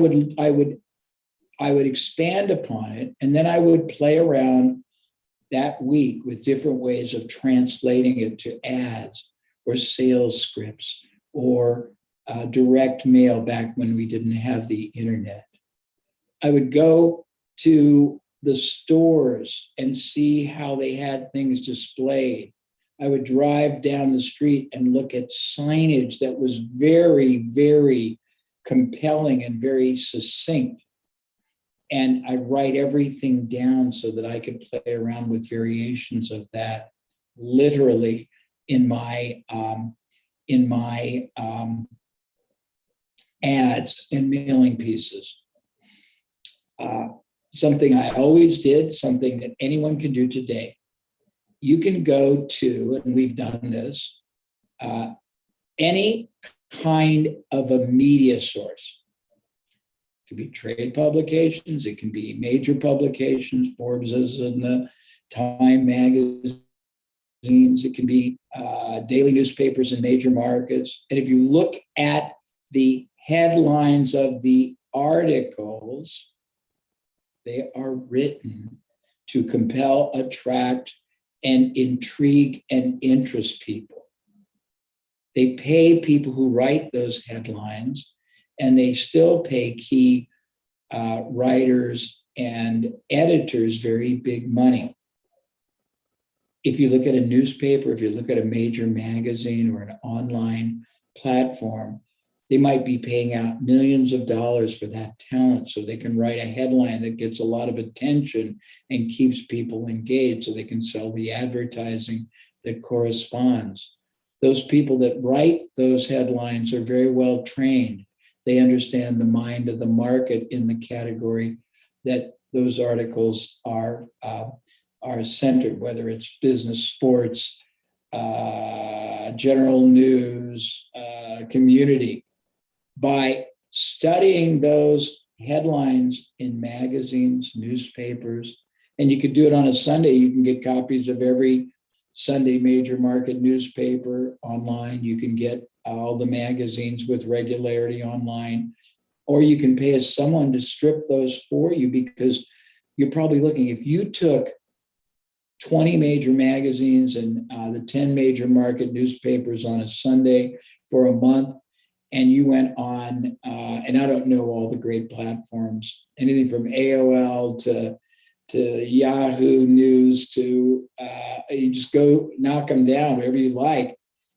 F: would expand upon it. And then I would play around that week with different ways of translating it to ads or sales scripts or direct mail back when we didn't have the internet. I would go to the stores and see how they had things displayed. I would drive down the street and look at signage that was very, very compelling and very succinct. And I'd write everything down so that I could play around with variations of that literally in my ads and mailing pieces. Something I always did, something that anyone can do today. You can go to, and we've done this, any kind of a media source. It could be trade publications, it can be major publications. Forbes is in the Time magazines, it can be daily newspapers in major markets. And if you look at the headlines of the articles, they are written to compel, attract, and intrigue and interest people. They pay people who write those headlines, and they still pay key writers and editors very big money. If you look at a newspaper, if you look at a major magazine or an online platform, they might be paying out millions of dollars for that talent so they can write a headline that gets a lot of attention and keeps people engaged so they can sell the advertising that corresponds. Those people that write those headlines are very well trained. They understand the mind of the market in the category that those articles are centered, whether it's business, sports, general news, community. By studying those headlines in magazines, newspapers, and you could do it on a Sunday. You can get copies of every Sunday major market newspaper online. You can get all the magazines with regularity online, or you can pay someone to strip those for you, because you're probably looking, if you took 20 major magazines and the 10 major market newspapers on a Sunday for a month, and you went on, and I don't know all the great platforms, anything from AOL to Yahoo News to, you just go knock them down, whatever you like,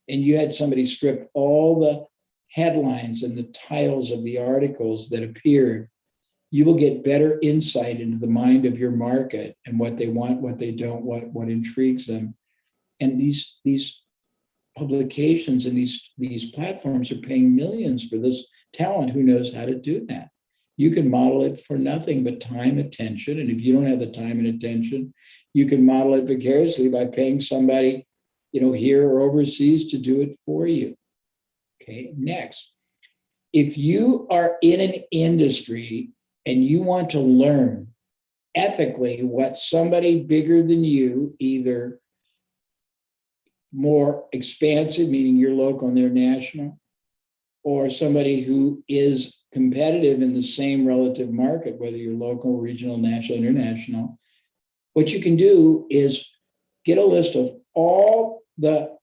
F: and you had somebody strip all the headlines and the titles of the articles that appeared, you will get better insight into the mind of your market and what they want, what they don't, what intrigues them. And these publications and these platforms are paying millions for this talent who knows how to do that. You can model it for nothing but time, attention. And if you don't have the time and attention, you can model it vicariously by paying somebody, here or overseas to do it for you. Okay, next. If you are in an industry and you want to learn ethically what somebody bigger than you, either more expansive, meaning you're local and they're national, or somebody who is competitive in the same relative market, whether you're local, regional, national, international, what you can do is get a list of all the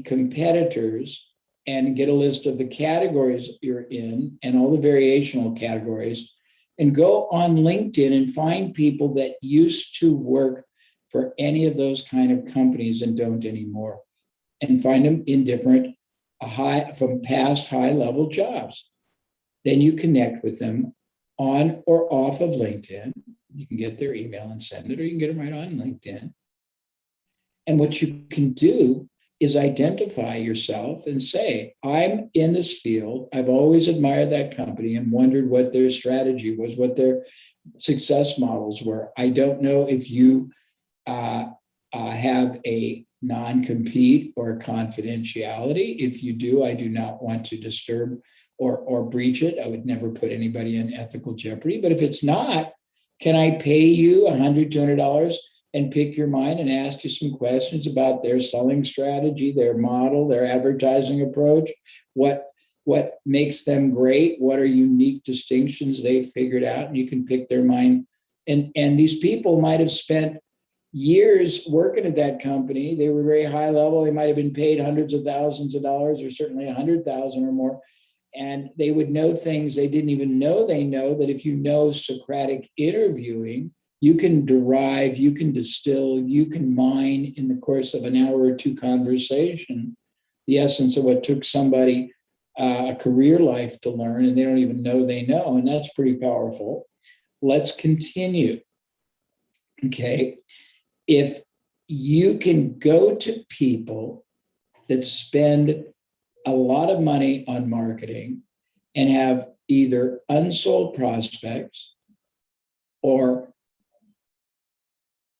F: competitors and get a list of the categories you're in and all the variational categories, and go on LinkedIn and find people that used to work for any of those kind of companies and don't anymore, and find them in different from past high-level jobs. Then you connect with them on or off of LinkedIn. You can get their email and send it, or you can get them right on LinkedIn. And what you can do is identify yourself and say, I'm in this field. I've always admired that company and wondered what their strategy was, what their success models were. I don't know if you have a non-compete or confidentiality. If you do, I do not want to disturb or breach it. I would never put anybody in ethical jeopardy. But if it's not, can I pay you $100, $200 and pick your mind and ask you some questions about their selling strategy, their model, their advertising approach, what makes them great, what are unique distinctions they've figured out, and you can pick their mind. And these people might have spent years working at that company. They were very high level. They might have been paid hundreds of thousands of dollars, or certainly 100,000 or more. And they would know things they didn't even know they know, that if you know Socratic interviewing, you can derive, you can distill, you can mine in the course of an hour or two conversation, the essence of what took somebody a career life to learn, and they don't even know they know. And that's pretty powerful. Let's continue. Okay. If you can go to people that spend a lot of money on marketing and have either unsold prospects or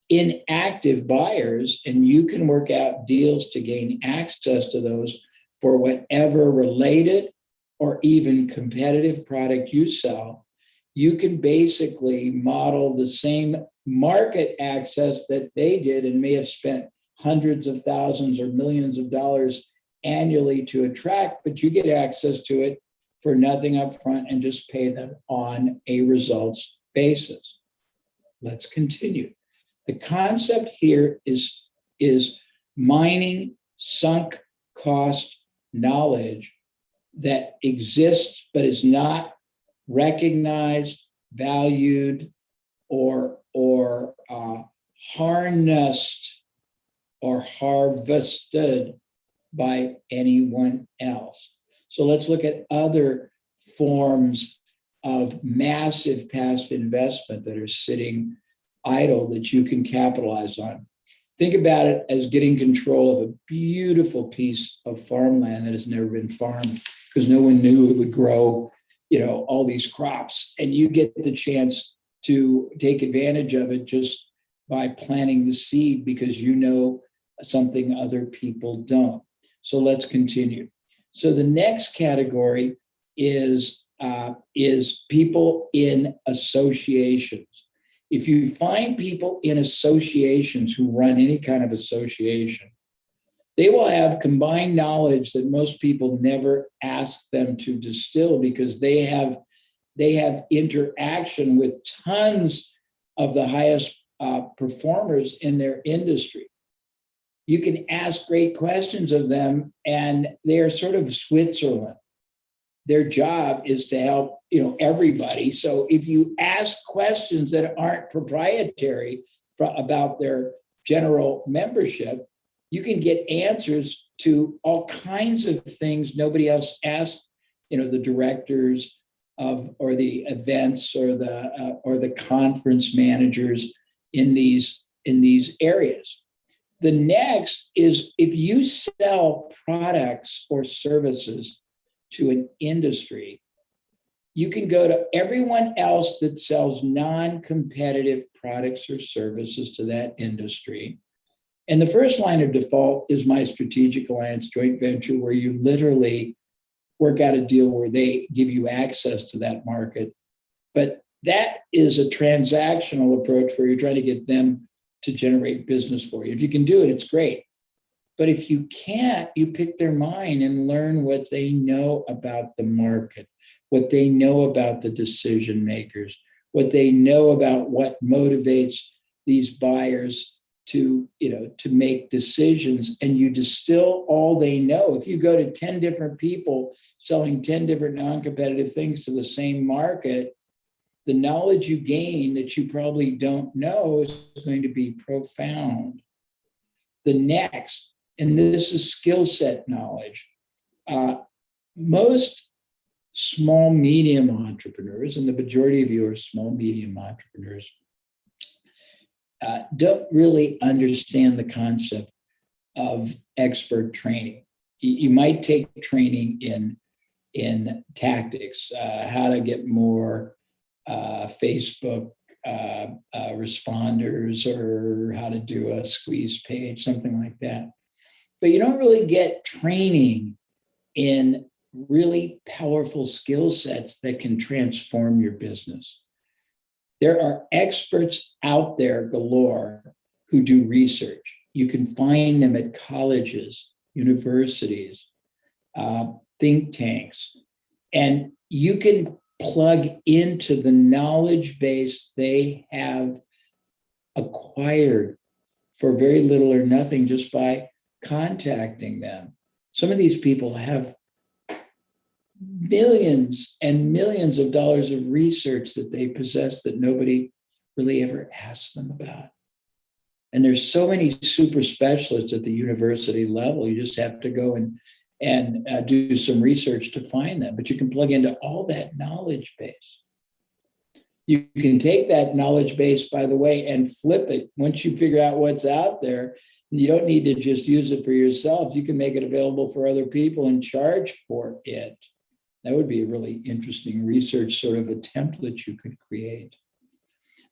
F: inactive buyers, and you can work out deals to gain access to those for whatever related or even competitive product you sell, you can basically model the same market access that they did and may have spent hundreds of thousands or millions of dollars annually to attract, but you get access to it for nothing up front and just pay them on a results basis. Let's continue. The concept here is mining sunk cost knowledge that exists but is not recognized, valued, or harnessed or harvested by anyone else. So let's look at other forms of massive past investment that are sitting idle that you can capitalize on. Think about it as getting control of a beautiful piece of farmland that has never been farmed because no one knew it would grow, all these crops. And you get the chance to take advantage of it just by planting the seed because you know something other people don't. So let's continue. So the next category is people in associations. If you find people in associations who run any kind of association, they will have combined knowledge that most people never ask them to distill because they have interaction with tons of the highest performers in their industry. You can ask great questions of them, and they're sort of Switzerland. Their job is to help, everybody. So if you ask questions that aren't proprietary about their general membership, you can get answers to all kinds of things nobody else asked, the directors or the events or the conference managers in these areas. The next is if you sell products or services to an industry, you can go to everyone else that sells non-competitive products or services to that industry. And the first line of default is my strategic alliance joint venture, where you literally work out a deal where they give you access to that market. But that is a transactional approach where you're trying to get them to generate business for you. If you can do it, it's great. But if you can't, you pick their mind and learn what they know about the market, what they know about the decision makers, what they know about what motivates these buyers to make decisions, and you distill all they know. If you go to 10 different people selling 10 different non-competitive things to the same market, the knowledge you gain that you probably don't know is going to be profound. The next, and this is skill set knowledge. Most small, medium entrepreneurs, and the majority of you are small, medium entrepreneurs, don't really understand the concept of expert training. You might take training in tactics, how to get more Facebook responders, or how to do a squeeze page, something like that. But you don't really get training in really powerful skill sets that can transform your business. There are experts out there galore who do research. You can find them at colleges, universities, think tanks, and you can plug into the knowledge base they have acquired for very little or nothing just by contacting them. Some of these people have millions and millions of dollars of research that they possess that nobody really ever asks them about. And there's so many super specialists at the university level. You just have to go and do some research to find them, but you can plug into all that knowledge base. You can take that knowledge base, by the way, and flip it. Once you figure out what's out there, you don't need to just use it for yourself. You can make it available for other people and charge for it. That would be a really interesting research sort of a template you could create.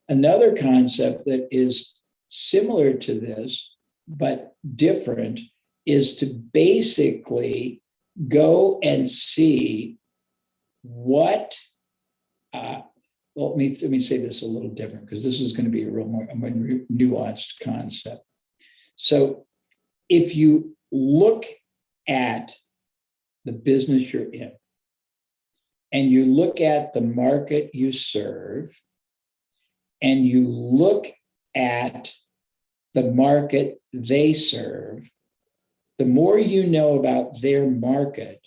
F: Another concept that is similar to this, but different, is to basically go and see what well, let me say this a little different, because this is going to be a more nuanced concept. So if you look at the business you're in, and you look at the market you serve, and you look at the market they serve, the more you know about their market,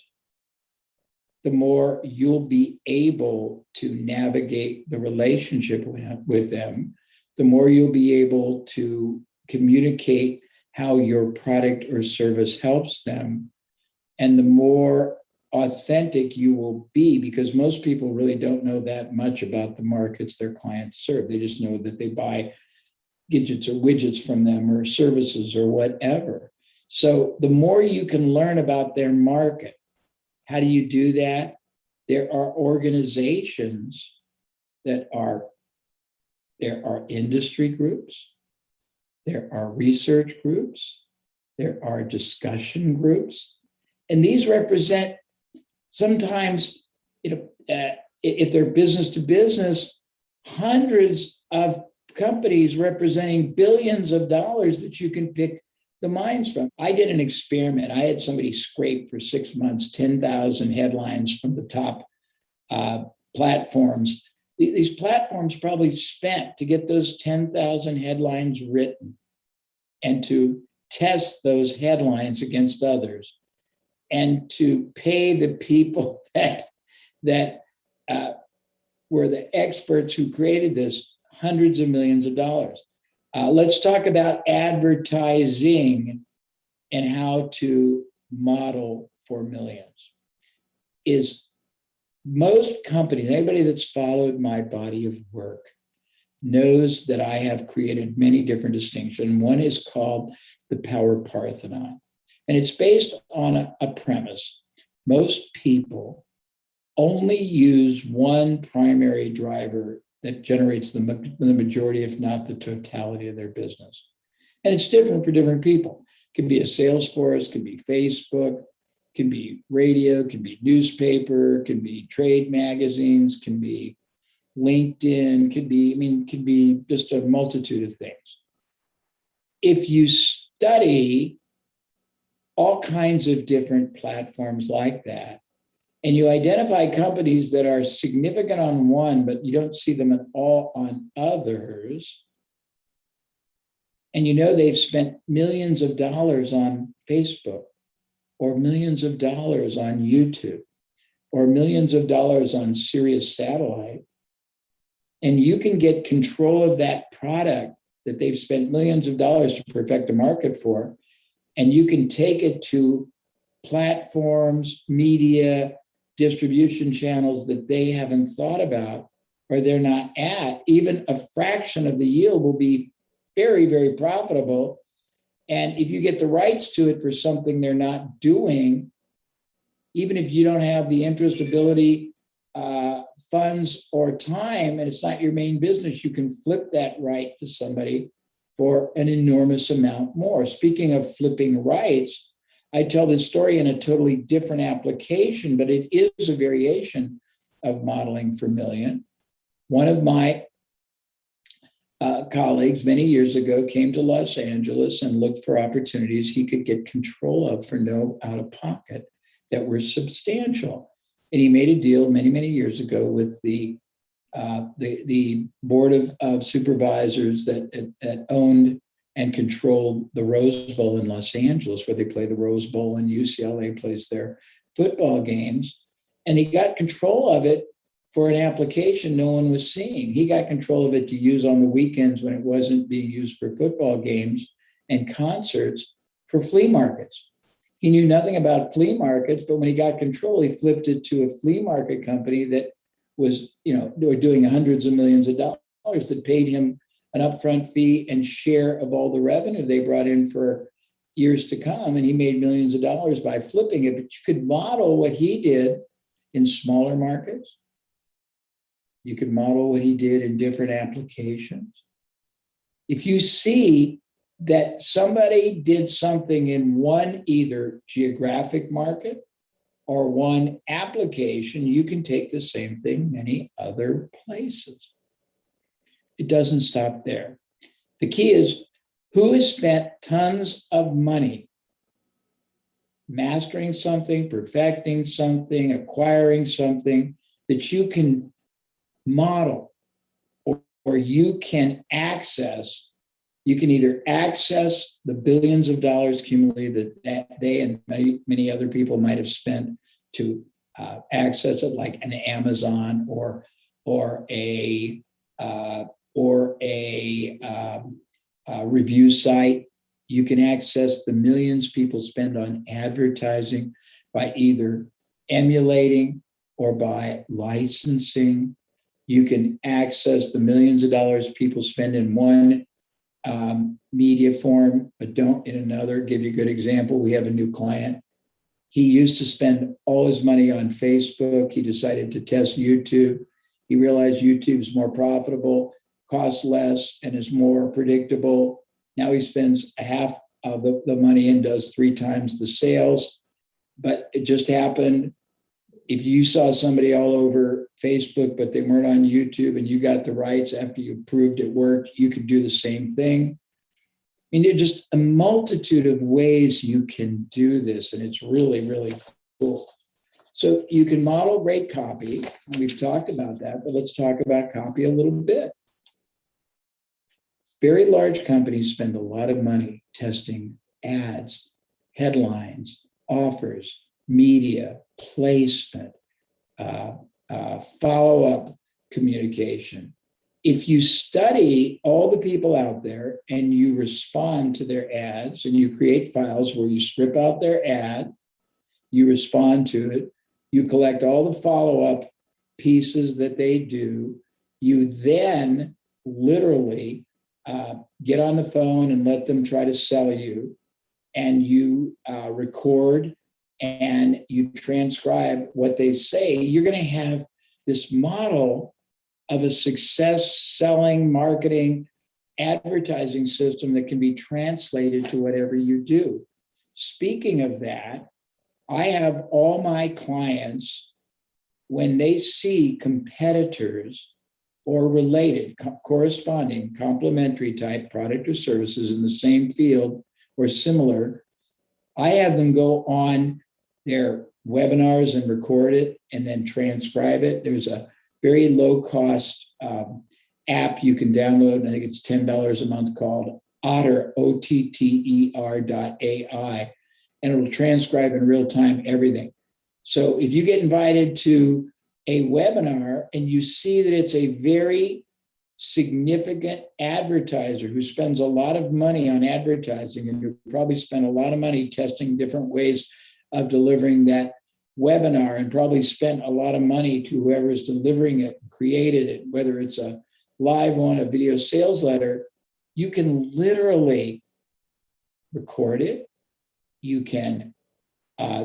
F: the more you'll be able to navigate the relationship with them, the more you'll be able to communicate how your product or service helps them, and the more authentic you will be, because most people really don't know that much about the markets their clients serve. They just know that they buy gadgets or widgets from them or services or whatever. So the more you can learn about their market, how do you do that? There are organizations there are industry groups, there are research groups, there are discussion groups, and these represent sometimes, if they're business to business, hundreds of companies representing billions of dollars that you can pick the minds from. I did an experiment. I had somebody scrape for 6 months 10,000 headlines from the top platforms. These platforms probably spent to get those 10,000 headlines written and to test those headlines against others and to pay the people that were the experts who created this hundreds of millions of dollars. Let's talk about advertising and how to model for millions. Most companies, anybody that's followed my body of work knows that I have created many different distinctions. One is called the Power Parthenon. And it's based on a premise. Most people only use one primary driver that generates the majority, if not the totality of their business. And it's different for different people. It can be a sales force, can be Facebook, can be radio, can be newspaper, can be trade magazines, can be LinkedIn, can be just a multitude of things. If you study all kinds of different platforms like that, and you identify companies that are significant on one, but you don't see them at all on others, and you know they've spent millions of dollars on Facebook, or millions of dollars on YouTube, or millions of dollars on Sirius Satellite, and you can get control of that product that they've spent millions of dollars to perfect a market for, and you can take it to platforms, media, distribution channels that they haven't thought about or they're not at, even a fraction of the yield will be very, very profitable. And if you get the rights to it for something they're not doing, even if you don't have the interest, ability, funds, or time, and it's not your main business, you can flip that right to somebody for an enormous amount more. Speaking of flipping rights, I tell this story in a totally different application, but it is a variation of modeling for million. One of my colleagues many years ago came to Los Angeles and looked for opportunities he could get control of for no out-of-pocket that were substantial. And he made a deal many, many years ago with the board of supervisors that owned and controlled the Rose Bowl in Los Angeles, where they play the Rose Bowl and UCLA plays their football games. And he got control of it for an application no one was seeing. He got control of it to use on the weekends when it wasn't being used for football games and concerts, for flea markets. He knew nothing about flea markets, but when he got control, he flipped it to a flea market company that was, doing hundreds of millions of dollars, that paid him an upfront fee and share of all the revenue they brought in for years to come. And he made millions of dollars by flipping it. But you could model what he did in smaller markets. You could model what he did in different applications. If you see that somebody did something in one either geographic market or one application, you can take the same thing many other places. It doesn't stop there. The key is, who has spent tons of money mastering something, perfecting something, acquiring something that you can model, or you can access. You can either access the billions of dollars cumulatively that they and many other people might have spent to access it, like an Amazon or a review site. You can access the millions people spend on advertising by either emulating or by licensing. You can access the millions of dollars people spend in one media form, but don't in another. Give you a good example. We have a new client. He used to spend all his money on Facebook. He decided to test YouTube. He realized YouTube's more profitable, costs less, and is more predictable. Now he spends half of the money and does 3 times the sales. But it just happened. If you saw somebody all over Facebook, but they weren't on YouTube, and you got the rights after you proved it worked, you could do the same thing. I mean, there's just a multitude of ways you can do this, and it's really, really cool. So you can model great copy, and we've talked about that, but let's talk about copy a little bit. Very large companies spend a lot of money testing ads, headlines, offers, media, placement, follow-up communication. If you study all the people out there and you respond to their ads, and you create files where you strip out their ad, you respond to it, you collect all the follow-up pieces that they do, you then literally get on the phone and let them try to sell you, and you record and you transcribe what they say, you're going to have this model of a success selling, marketing, advertising system that can be translated to whatever you do. Speaking of that, I have all my clients, when they see competitors or related, corresponding, complementary type product or services in the same field or similar, I have them go on their webinars and record it and then transcribe it. There's a very low cost app you can download, and I think it's $10 a month, called Otter, OTTER.ai, and it'll transcribe in real time everything. So if you get invited to a webinar and you see that it's a very significant advertiser who spends a lot of money on advertising, and you probably spend a lot of money testing different ways of delivering that webinar, and probably spent a lot of money to whoever is delivering it, created it, whether it's a live one, a video sales letter, you can literally record it. You can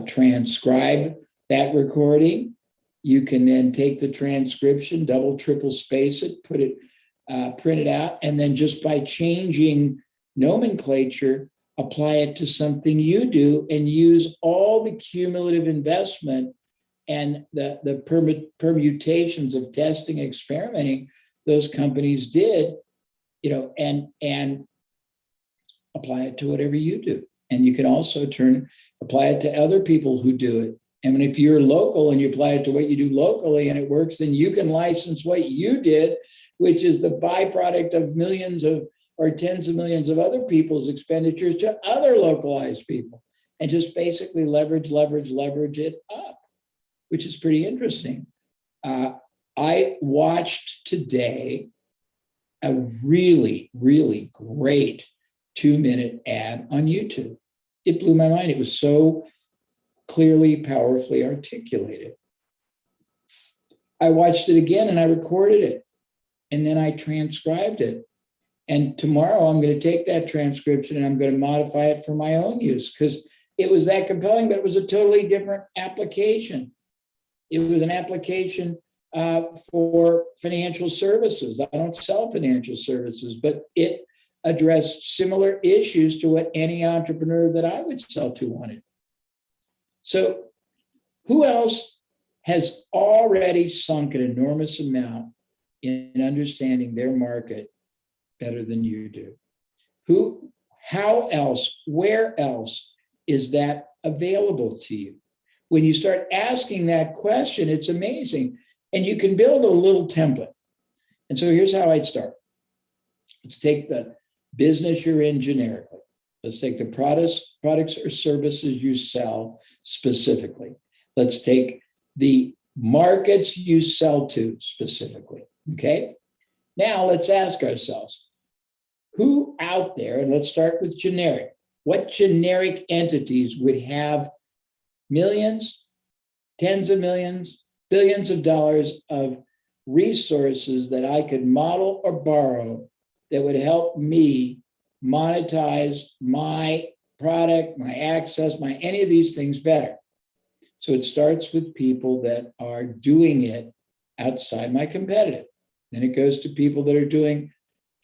F: transcribe that recording. You can then take the transcription, double, triple space it, put it, print it out, and then just by changing nomenclature, apply it to something you do, and use all the cumulative investment and the permutations of testing, experimenting those companies did, and apply it to whatever you do. And you can also apply it to other people who do it. And if you're local and you apply it to what you do locally and it works, then you can license what you did, which is the byproduct of millions of or tens of millions of other people's expenditures, to other localized people, and just basically leverage it up, which is pretty interesting. I watched today a really, really great 2-minute ad on YouTube. It blew my mind. It was so clearly, powerfully articulated. I watched it again and I recorded it, and then I transcribed it. And tomorrow I'm going to take that transcription and I'm going to modify it for my own use, because it was that compelling, but it was a totally different application. It was an application for financial services. I don't sell financial services, but it addressed similar issues to what any entrepreneur that I would sell to wanted. So Who else has already sunk an enormous amount in understanding their market better than you do? How else, where else is that available to you? When you start asking that question, it's amazing. And you can build a little template. And so here's how I'd start. Let's take the business you're in generically. Let's take the products or services you sell specifically. Let's take the markets you sell to specifically. Okay. Now let's ask ourselves, who out there, and let's start with generic, what generic entities would have millions, tens of millions, billions of dollars of resources that I could model or borrow that would help me monetize my product, my access, my any of these things better. So it starts with people that are doing it outside my competitive. Then it goes to people that are doing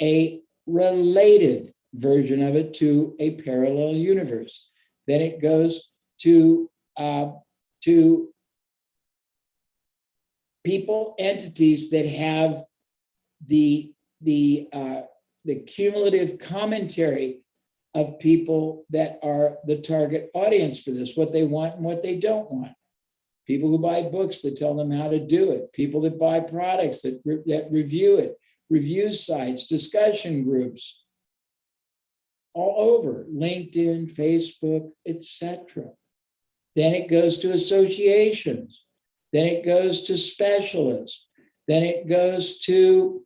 F: a related version of it to a parallel universe. Then it goes to people, entities that have the cumulative commentary of people that are the target audience for this, what they want and what they don't want. People who buy books that tell them how to do it. People that buy products that review it. Review sites, discussion groups, all over, LinkedIn, Facebook, etc. Then it goes to associations. Then it goes to specialists. Then it goes to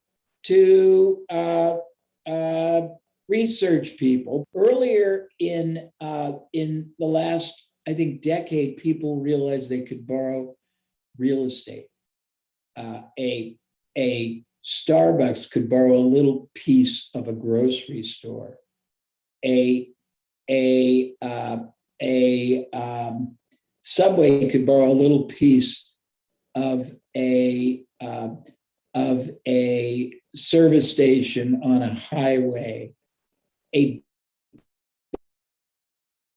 F: research people. Earlier in the last, I think, decade, people realized they could borrow real estate. A Starbucks could borrow a little piece of a grocery store. A Subway could borrow a little piece of a service station on a highway. A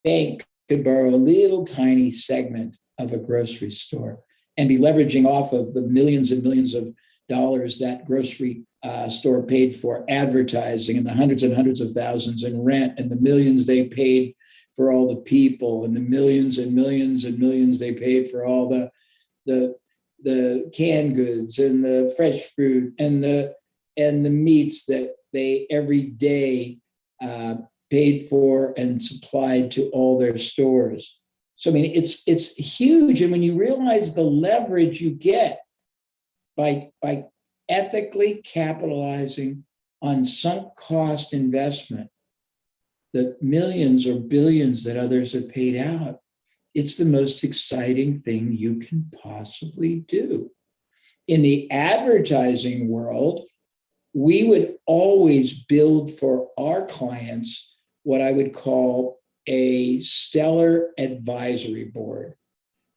F: bank could borrow a little tiny segment of a grocery store and be leveraging off of the millions and millions of dollars that grocery store paid for advertising, and the hundreds and hundreds of thousands in rent, and the millions they paid for all the people, and the millions and millions and millions they paid for all the canned goods and the fresh fruit and the meats that they every day paid for and supplied to all their stores. So I mean, it's huge, and when you realize the leverage you get by ethically capitalizing on sunk cost investment, the millions or billions that others have paid out, it's the most exciting thing you can possibly do. In the advertising world, we would always build for our clients what I would call a stellar advisory board.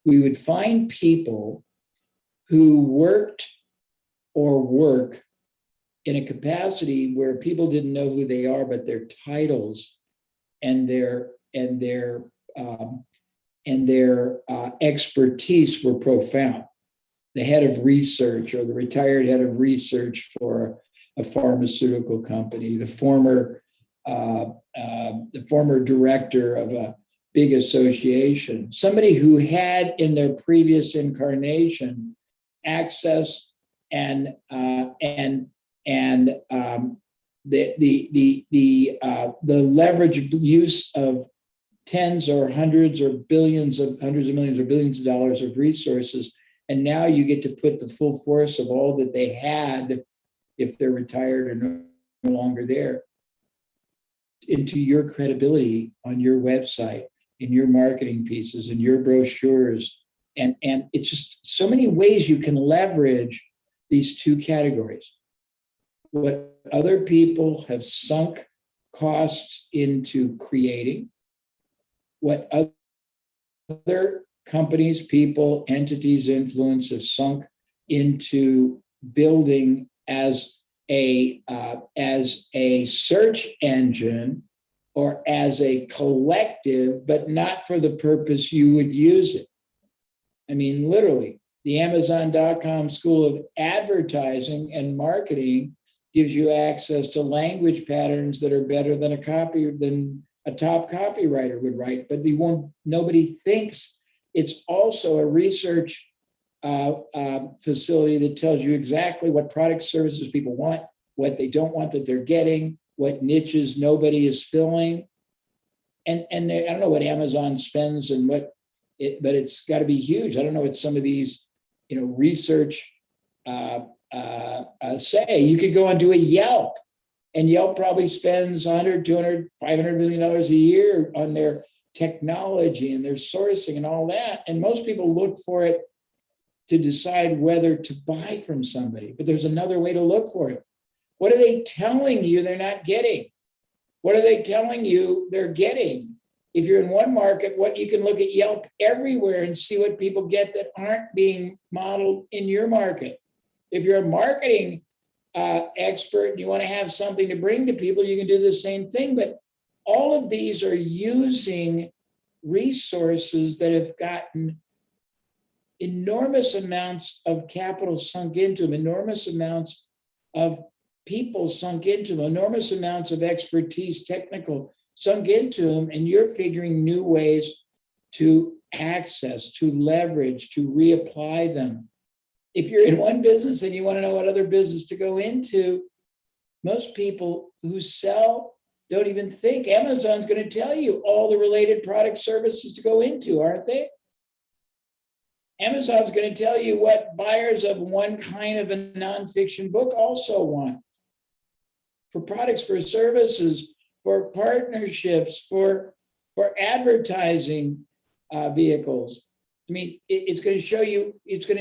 F: We would find people who worked or work in a capacity where people didn't know who they are, but their titles and their expertise were profound. The head of research or the retired head of research for a pharmaceutical company, the former director of a big association, somebody who had in their previous incarnation access and the leveraged use of tens or hundreds or billions of hundreds of millions or billions of dollars of resources. And now you get to put the full force of all that they had, if they're retired or no longer there, into your credibility on your website, in your marketing pieces, in your brochures. And it's just so many ways you can leverage these two categories. What other people have sunk costs into creating, what other companies, people, entities, influence have sunk into building as a search engine or as a collective, but not for the purpose you would use it. I mean, literally, the Amazon.com School of Advertising and Marketing gives you access to language patterns that are better than a top copywriter would write. But nobody thinks it's also a research facility that tells you exactly what product services people want, what they don't want that they're getting, what niches nobody is filling. And I don't know what Amazon spends and but it's got to be huge. I don't know what some of these, research say. You could go and do a Yelp, and Yelp probably spends 100, 200, $500 million a year on their technology and their sourcing and all that. And most people look for it to decide whether to buy from somebody. But there's another way to look for it. What are they telling you they're not getting? What are they telling you they're getting? If you're in one market, you can look at Yelp everywhere and see what people get that aren't being modeled in your market. If you're a marketing expert and you want to have something to bring to people, you can do the same thing. But all of these are using resources that have gotten enormous amounts of capital sunk into them, enormous amounts of people sunk into them, enormous amounts of expertise, technical sunk into them, and you're figuring new ways to access, to leverage, to reapply them. If you're in one business and you want to know what other business to go into, most people who sell don't even think. Amazon's going to tell you all the related product services to go into, aren't they? Amazon's going to tell you what buyers of one kind of a nonfiction book also want. For products, for services, for partnerships, for advertising vehicles. I mean, it's going to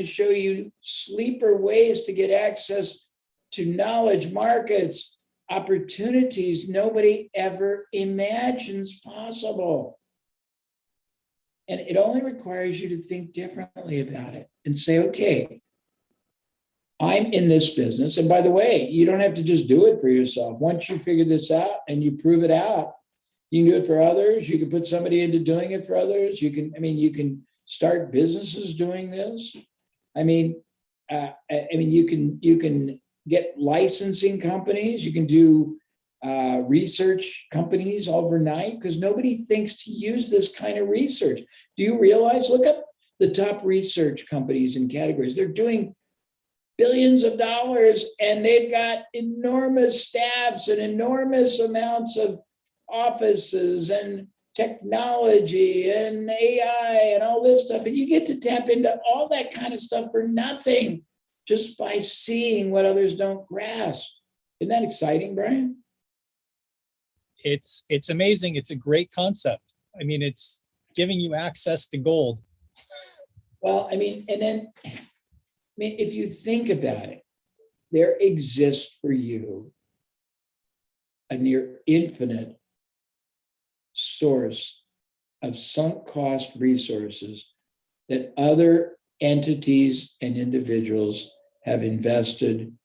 F: show you sleeper ways to get access to knowledge, markets, opportunities nobody ever imagines possible. And it only requires you to think differently about it and say, okay, I'm in this business. And by the way, you don't have to just do it for yourself. Once you figure this out and you prove it out, you can do it for others. You can put somebody into doing it for others. You can start businesses doing this. You can get licensing companies. You can do research companies overnight because nobody thinks to use this kind of research. Do you realize? Look up the top research companies and categories. They're doing billions of dollars, and they've got enormous staffs and enormous amounts of offices and technology and AI and all this stuff. And you get to tap into all that kind of stuff for nothing just by seeing what others don't grasp. Isn't that exciting, Brian?
G: It's amazing. It's a great concept. I mean, it's giving you access to gold.
F: Well, if you think about it, there exists for you a near infinite source of sunk cost resources that other entities and individuals have invested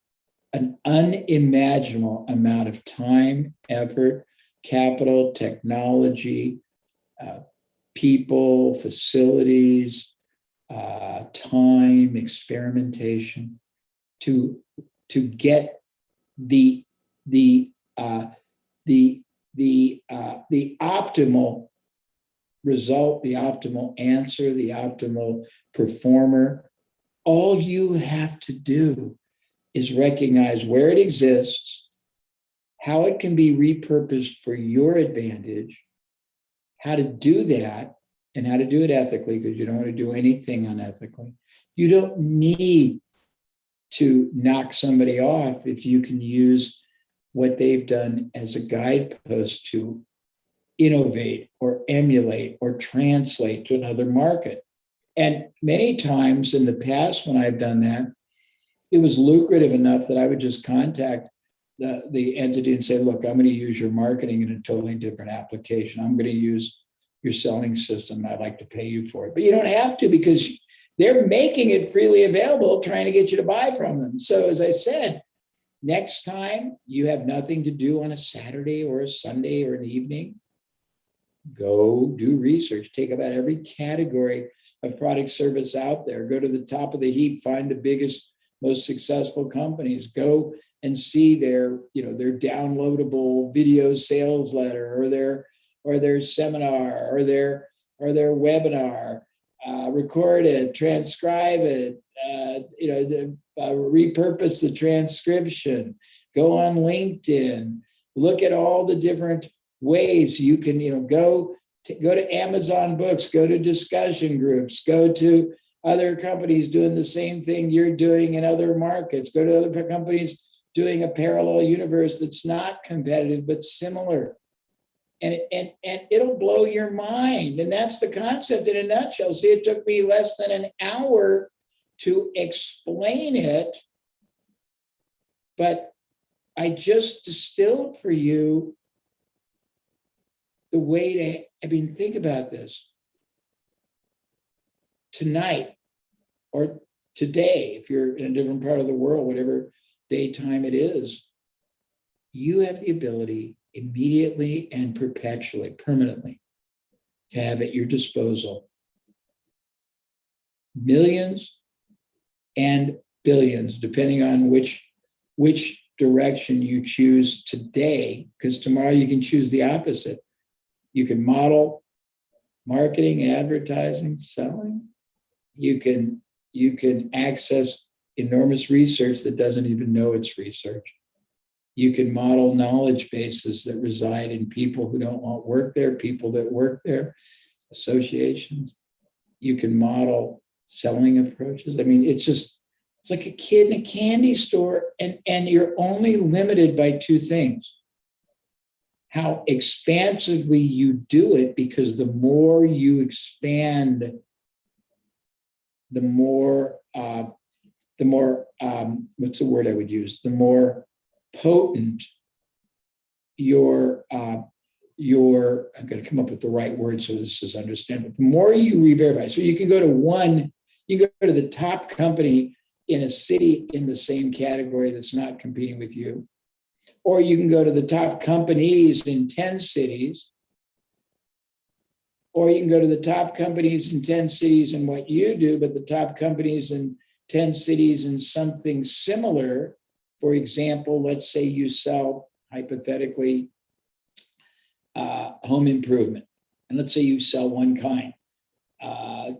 F: an unimaginable amount of time, effort, capital, technology, people, facilities, time, experimentation to get the optimal result, the optimal answer, the optimal performer. All you have to do is recognize where it exists, how it can be repurposed for your advantage, how to do that, and how to do it ethically, because you don't want to do anything unethically. You don't need to knock somebody off if you can use what they've done as a guidepost to innovate or emulate or translate to another market. And many times in the past when I've done that, it was lucrative enough that I would just contact the entity and say, look, I'm going to use your marketing in a totally different application. I'm going to use your selling system. I'd like to pay you for it. But you don't have to, because they're making it freely available, trying to get you to buy from them. So as I said, next time you have nothing to do on a Saturday or a Sunday or an evening, Go do research. Take about every category of product service out there. Go to the top of the heap, find the biggest, most successful companies. Go and see their downloadable video sales letter or their seminar or their webinar. Record it, transcribe it, repurpose the transcription. Go on LinkedIn. Look at all the different ways you can, go to Amazon Books, go to discussion groups, go to other companies doing the same thing you're doing in other markets, go to other companies doing a parallel universe that's not competitive but similar. And it'll blow your mind. And that's the concept in a nutshell. See, it took me less than an hour to explain it, but I just distilled for you the way to, think about this. Tonight or today, if you're in a different part of the world, whatever daytime it is, you have the ability immediately and perpetually, permanently, to have at your disposal millions and billions, depending on which direction you choose today, because tomorrow you can choose the opposite. You can model marketing, advertising, selling. You can access enormous research that doesn't even know it's research. You can model knowledge bases that reside in people who don't want work there, people that work there, associations. You can model selling approaches. It's like a kid in a candy store, and you're only limited by two things: how expansively you do it, because the more you expand, the more what's the word I would use? The more potent your I'm going to come up with the right word so this is understandable. The more you re-verify, so you can go to the top company in a city in the same category that's not competing with you, or you can go to the top companies in 10 cities, or you can go to the top companies in 10 cities in what you do, but the top companies in 10 cities in something similar. For example, let's say you sell, hypothetically, home improvement. And let's say you sell one kind: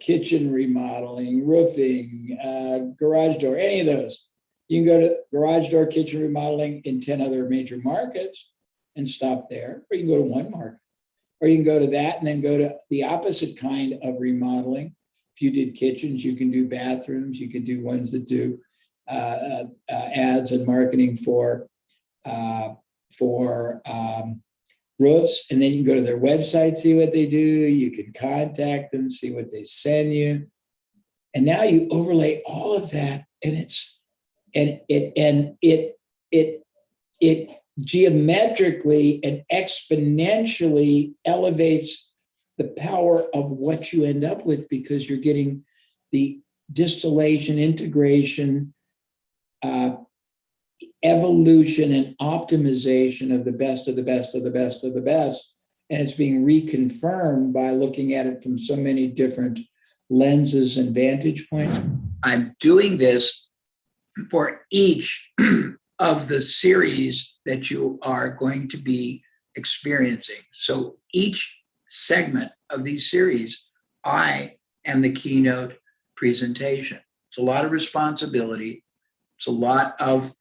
F: kitchen remodeling, roofing, garage door, any of those. You can go to garage door, kitchen remodeling in 10 other major markets and stop there, or you can go to one market. Or you can go to that and then go to the opposite kind of remodeling. If you did kitchens, you can do bathrooms. You can do ones that do ads and marketing for roofs. And then you can go to their website, see what they do. You can contact them, see what they send you. And now you overlay all of that, and it geometrically and exponentially elevates the power of what you end up with, because you're getting the distillation, integration, evolution, and optimization of the best of the best of the best of the best. And it's being reconfirmed by looking at it from so many different lenses and vantage points. I'm doing this for each of the series that you are going to be experiencing. So each segment of these series, I am the keynote presentation. It's a lot of responsibility. It's a lot of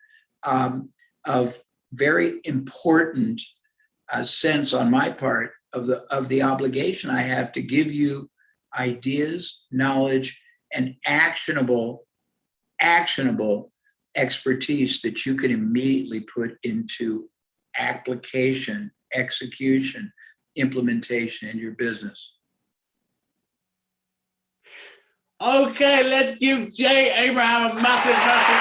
F: very important sense on my part of the obligation I have to give you ideas, knowledge, and actionable expertise that you can immediately put into application, execution, implementation in your business.
A: Okay, let's give Jay Abraham a massive round of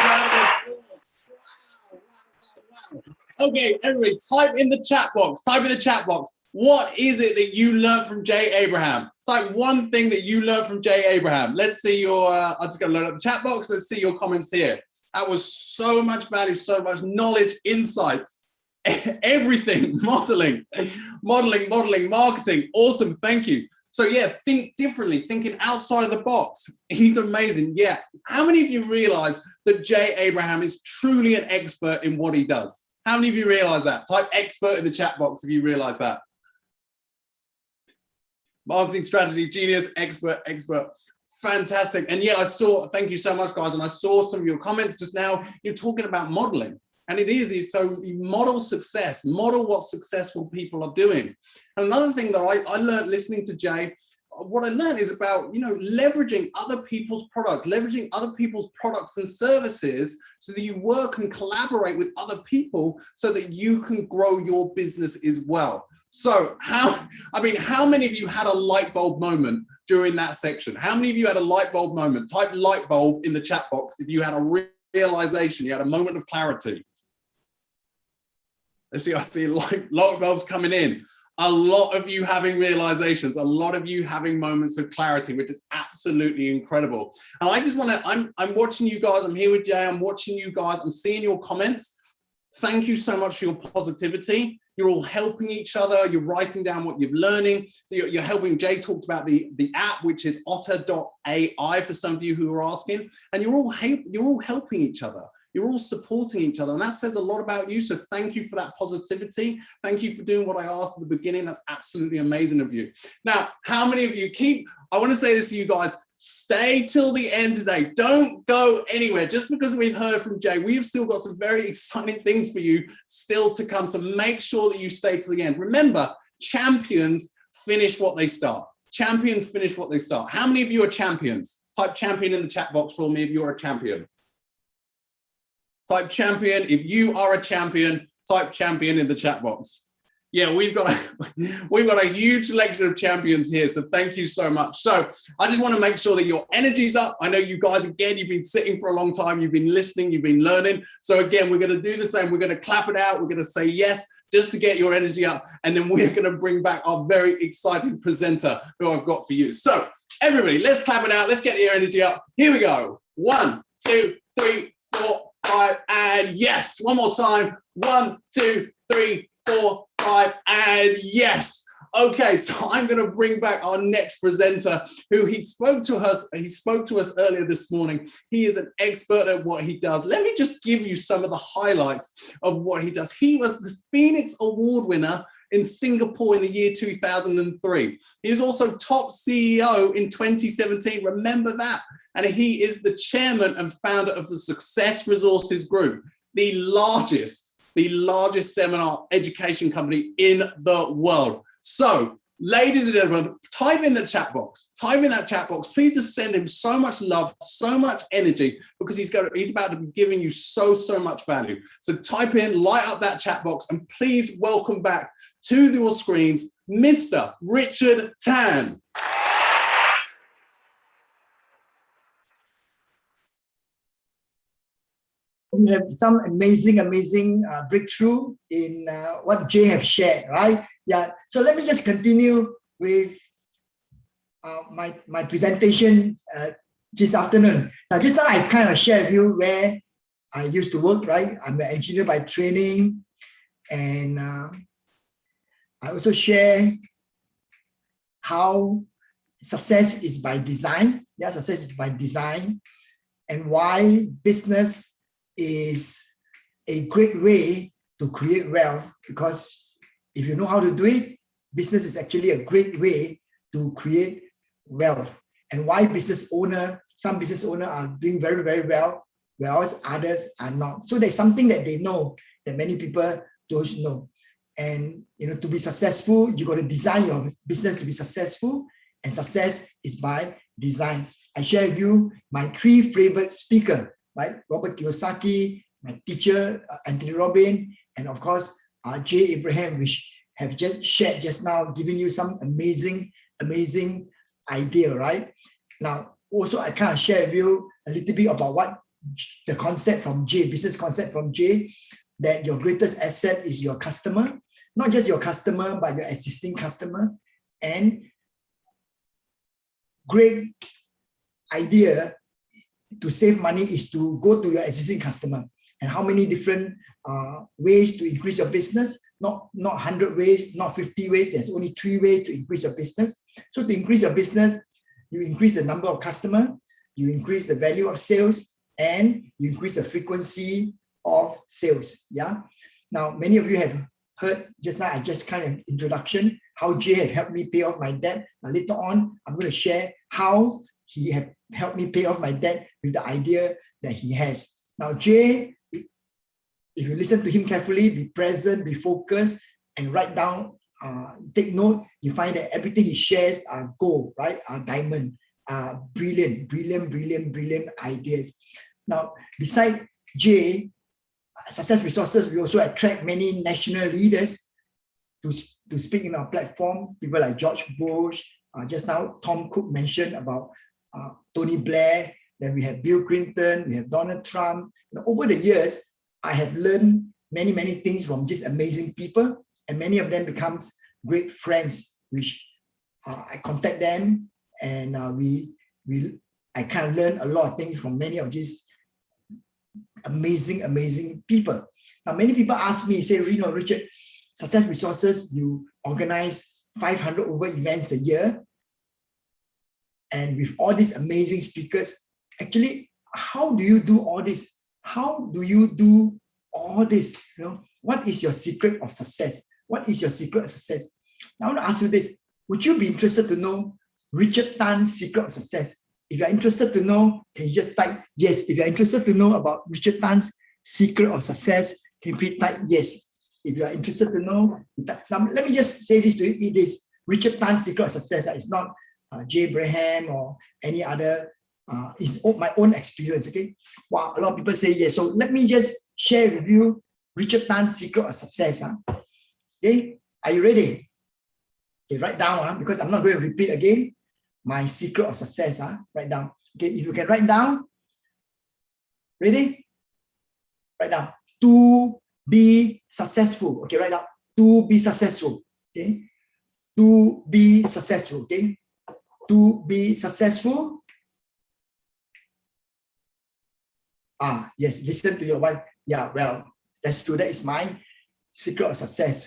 A: applause. Okay, everybody, type in the chat box. What is it that you learned from Jay Abraham? Type one thing that you learned from Jay Abraham. Let's see your, I'm just going to load up the chat box. Let's see your comments here. That was so much value, so much knowledge, insights. everything, modeling, marketing. Awesome. Thank you. So yeah, think differently, thinking outside of the box. He's amazing. Yeah. How many of you realize that Jay Abraham is truly an expert in what he does? How many of you realize that? Type expert in the chat box if you realize that. Marketing strategy, genius, expert. Fantastic. And yeah, thank you so much, guys. And I saw some of your comments just now. You're talking about modeling. And so you model success, model what successful people are doing. And another thing that I learned listening to Jay, what I learned is about, leveraging other people's products, and services so that you work and collaborate with other people so that you can grow your business as well. So how many of you had a light bulb moment during that section? How many of you had a light bulb moment? Type light bulb in the chat box if you had a realization, you had a moment of clarity. I see light bulbs coming in. A lot of you having realizations, a lot of you having moments of clarity, which is absolutely incredible. And I just want to, I'm watching you guys. I'm here with Jay. I'm watching you guys. I'm seeing your comments. Thank you so much for your positivity. You're all helping each other. You're writing down what you're learning. So you're helping. Jay talked about the app, which is otter.ai for some of you who are asking. And you're all helping each other. You're all supporting each other. And that says a lot about you. So thank you for that positivity. Thank you for doing what I asked at the beginning. That's absolutely amazing of you. Now, how many of you I want to say this to you guys, stay till the end today. Don't go anywhere. Just because we've heard from Jay, we've still got some very exciting things for you still to come. So make sure that you stay till the end. Remember, champions finish what they start. Champions finish what they start. How many of you are champions? Type champion in the chat box for me if you're a champion. Type champion. If you are a champion, type champion in the chat box. Yeah, we've got a huge selection of champions here. So thank you so much. So I just want to make sure that your energy's up. I know you guys, again, you've been sitting for a long time. You've been listening. You've been learning. So again, we're going to do the same. We're going to clap it out. We're going to say yes, just to get your energy up. And then we're going to bring back our very exciting presenter who I've got for you. So everybody, let's clap it out. Let's get your energy up. Here we go. 1, 2, 3, 4, 5, and yes. One more time. 1, 2, 3, 4, 5, and yes. Okay, so I'm going to bring back our next presenter who he spoke to us earlier this morning. He is an expert at what he does. Let me just give you some of the highlights of what he does. He was the Phoenix Award winner in Singapore in the year 2003. He was also top CEO in 2017. Remember that. And he is the chairman and founder of the Success Resources Group, the largest seminar education company in the world. So, ladies and gentlemen, type in the chat box. Type in that chat box. Please just send him so much love, so much energy, because he's about to be giving you so much value. So type in, light up that chat box, and please welcome back to your screens, Mr. Richard Tan.
B: We have some amazing breakthrough in what Jay have shared, right? Yeah. So let me just continue with my presentation this afternoon. Now, just now I kind of shared with you where I used to work, right? I'm an engineer by training, and I also share how success is by design. Yeah, success is by design, and why business is a great way to create wealth, because if you know how to do it, business is actually a great way to create wealth. And why some business owners are doing very, very well, whereas others are not. So there's something that they know that many people don't know. And to be successful, you got to design your business to be successful, and success is by design. I share with you my 3 favorite speakers, right? Robert Kiyosaki, my teacher, Anthony Robbins, and of course, Jay Abraham, which have just shared just now, giving you some amazing idea, right? Now, also, I kind of share with you a little bit about what the concept from Jay, business concept from Jay, that your greatest asset is your customer, not just your customer, but your existing customer. And great idea to save money is to go to your existing customer. and how many different ways to increase your business. Not 100 ways, not 50 ways. There's only 3 ways to increase your business. So to increase your business, you increase the number of customers, you increase the value of sales, and you increase the frequency of sales. Yeah. Now, many of you have heard just now, I just kind of introduction, how Jay have helped me pay off my debt. Now, later on, I'm going to share how he have helped me pay off my debt with the idea that he has. Now, Jay, if you listen to him carefully, be present, be focused, and write down, take note, you find that everything he shares are gold, right? Are diamond, brilliant ideas. Now, beside Jay, Success Resources, we also attract many national leaders to speak in our platform. People like George Bush, just now Tom Cook mentioned about Tony Blair. Then we have Bill Clinton, we have Donald Trump. Now, over the years, I have learned many things from just amazing people, and many of them becomes great friends, which I contact them, and I kind of learn a lot of things from many of these amazing people. Now, many people ask me, say, Richard, Success Resources, you organize 500 over events a year, and with all these amazing speakers, actually, how do you do all this? How do you do all this? What is your secret of success? What is your secret of success? Now, I want to ask you this. Would you be interested to know Richard Tan's secret of success? If you're interested to know, can you just type yes? If you're interested to know about Richard Tan's secret of success, can you type yes? If you are interested to know, now, let me just say this to you. It is Richard Tan's secret of success. It's not Jay Abraham or any other. It's my own experience, okay? Wow, a lot of people say yes. So let me just share with you Richard Tan's secret of success. Okay, are you ready? Okay, write down, because I'm not going to repeat again. My secret of success, write down. Okay, if you can write down. Ready? Write down. To be successful. Okay, write down. To be successful. Okay. To be successful. Okay. To be successful. Yes, listen to your wife. Yeah, well, that's true. That is my secret of success.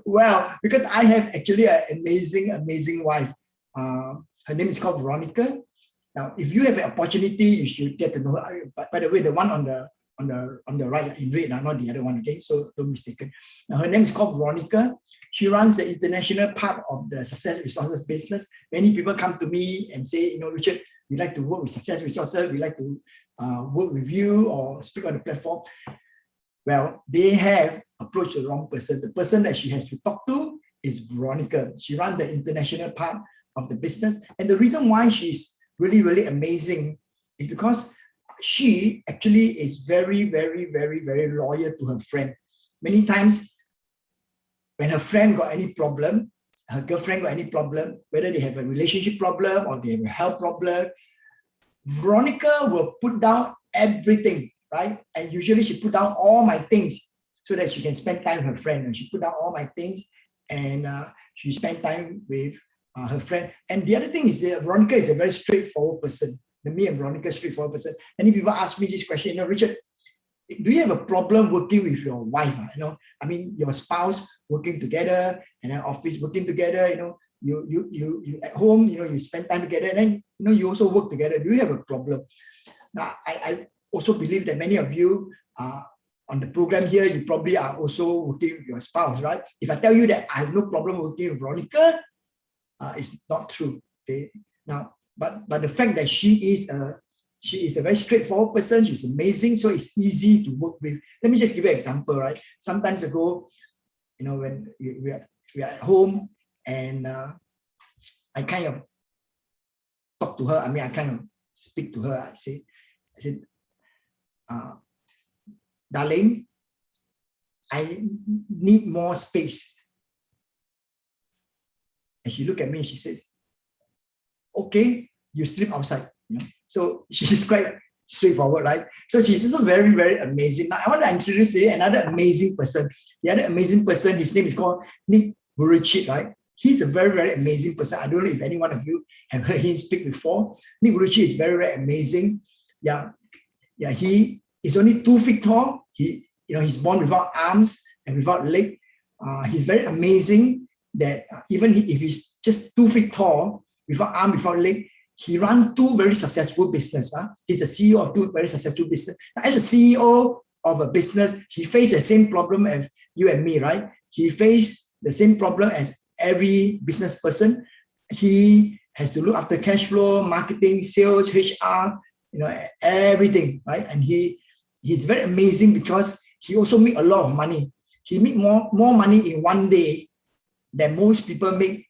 B: Well, because I have actually an amazing wife. Her name is called Veronica. Now, if you have an opportunity, you should get to know her. By the way, the one on the right in red, not the other one. Okay, so don't mistake it. Now, her name is called Veronica. She runs the international part of the Success Resources business. Many people come to me and say, Richard, we like to work with Success Resources. We like to work with you or speak on the platform. Well, they have approached the wrong person. The person that she has to talk to is Veronica. She runs the international part of the business. And the reason why she's really amazing is because she actually is very loyal to her friend. Many times, when her friend got any problem, her girlfriend got any problem, whether they have a relationship problem or they have a health problem, Veronica will put down everything, right? And usually she put down all my things so that she can spend time with her friend. And she put down all my things and she spent time with her friend. And the other thing is that Veronica is a very straightforward person. Me and Veronica is a straightforward person. Many people ask me this question, Richard, do you have a problem working with your wife? I mean, your spouse working together and an office working together, you at home, you spend time together and then, you also work together. Do you have a problem? Now, I also believe that many of you on the program here, you probably are also working with your spouse, right? If I tell you that I have no problem working with Veronica, it's not true. Okay. Now, but the fact that she is a very straightforward person, she's amazing, so it's easy to work with. Let me just give you an example, right? Sometimes ago, when we are at home and I kind of talk to her. I mean, I kind of speak to her. I said, darling, I need more space. And she looked at me and she says, okay, you sleep outside. So she's quite straightforward, right? So she's also very amazing. Now, I want to introduce to you another amazing person. The other amazing person, his name is called Nick Vujicic, right? He's a very amazing person. I don't know if any one of you have heard him speak before. Nick Vujicic is very amazing. Yeah, he is only 2 feet tall. He's born without arms and without leg. He's very amazing that even if he's just 2 feet tall, without arm, without leg, he ran 2 very successful business. He's a CEO of 2 very successful business. As a CEO of a business, he faced the same problem as you and me, right? He faced the same problem as every business person. He has to look after cash flow, marketing, sales, HR, everything, right? And he's very amazing because he also make a lot of money. He make more money in one day than most people make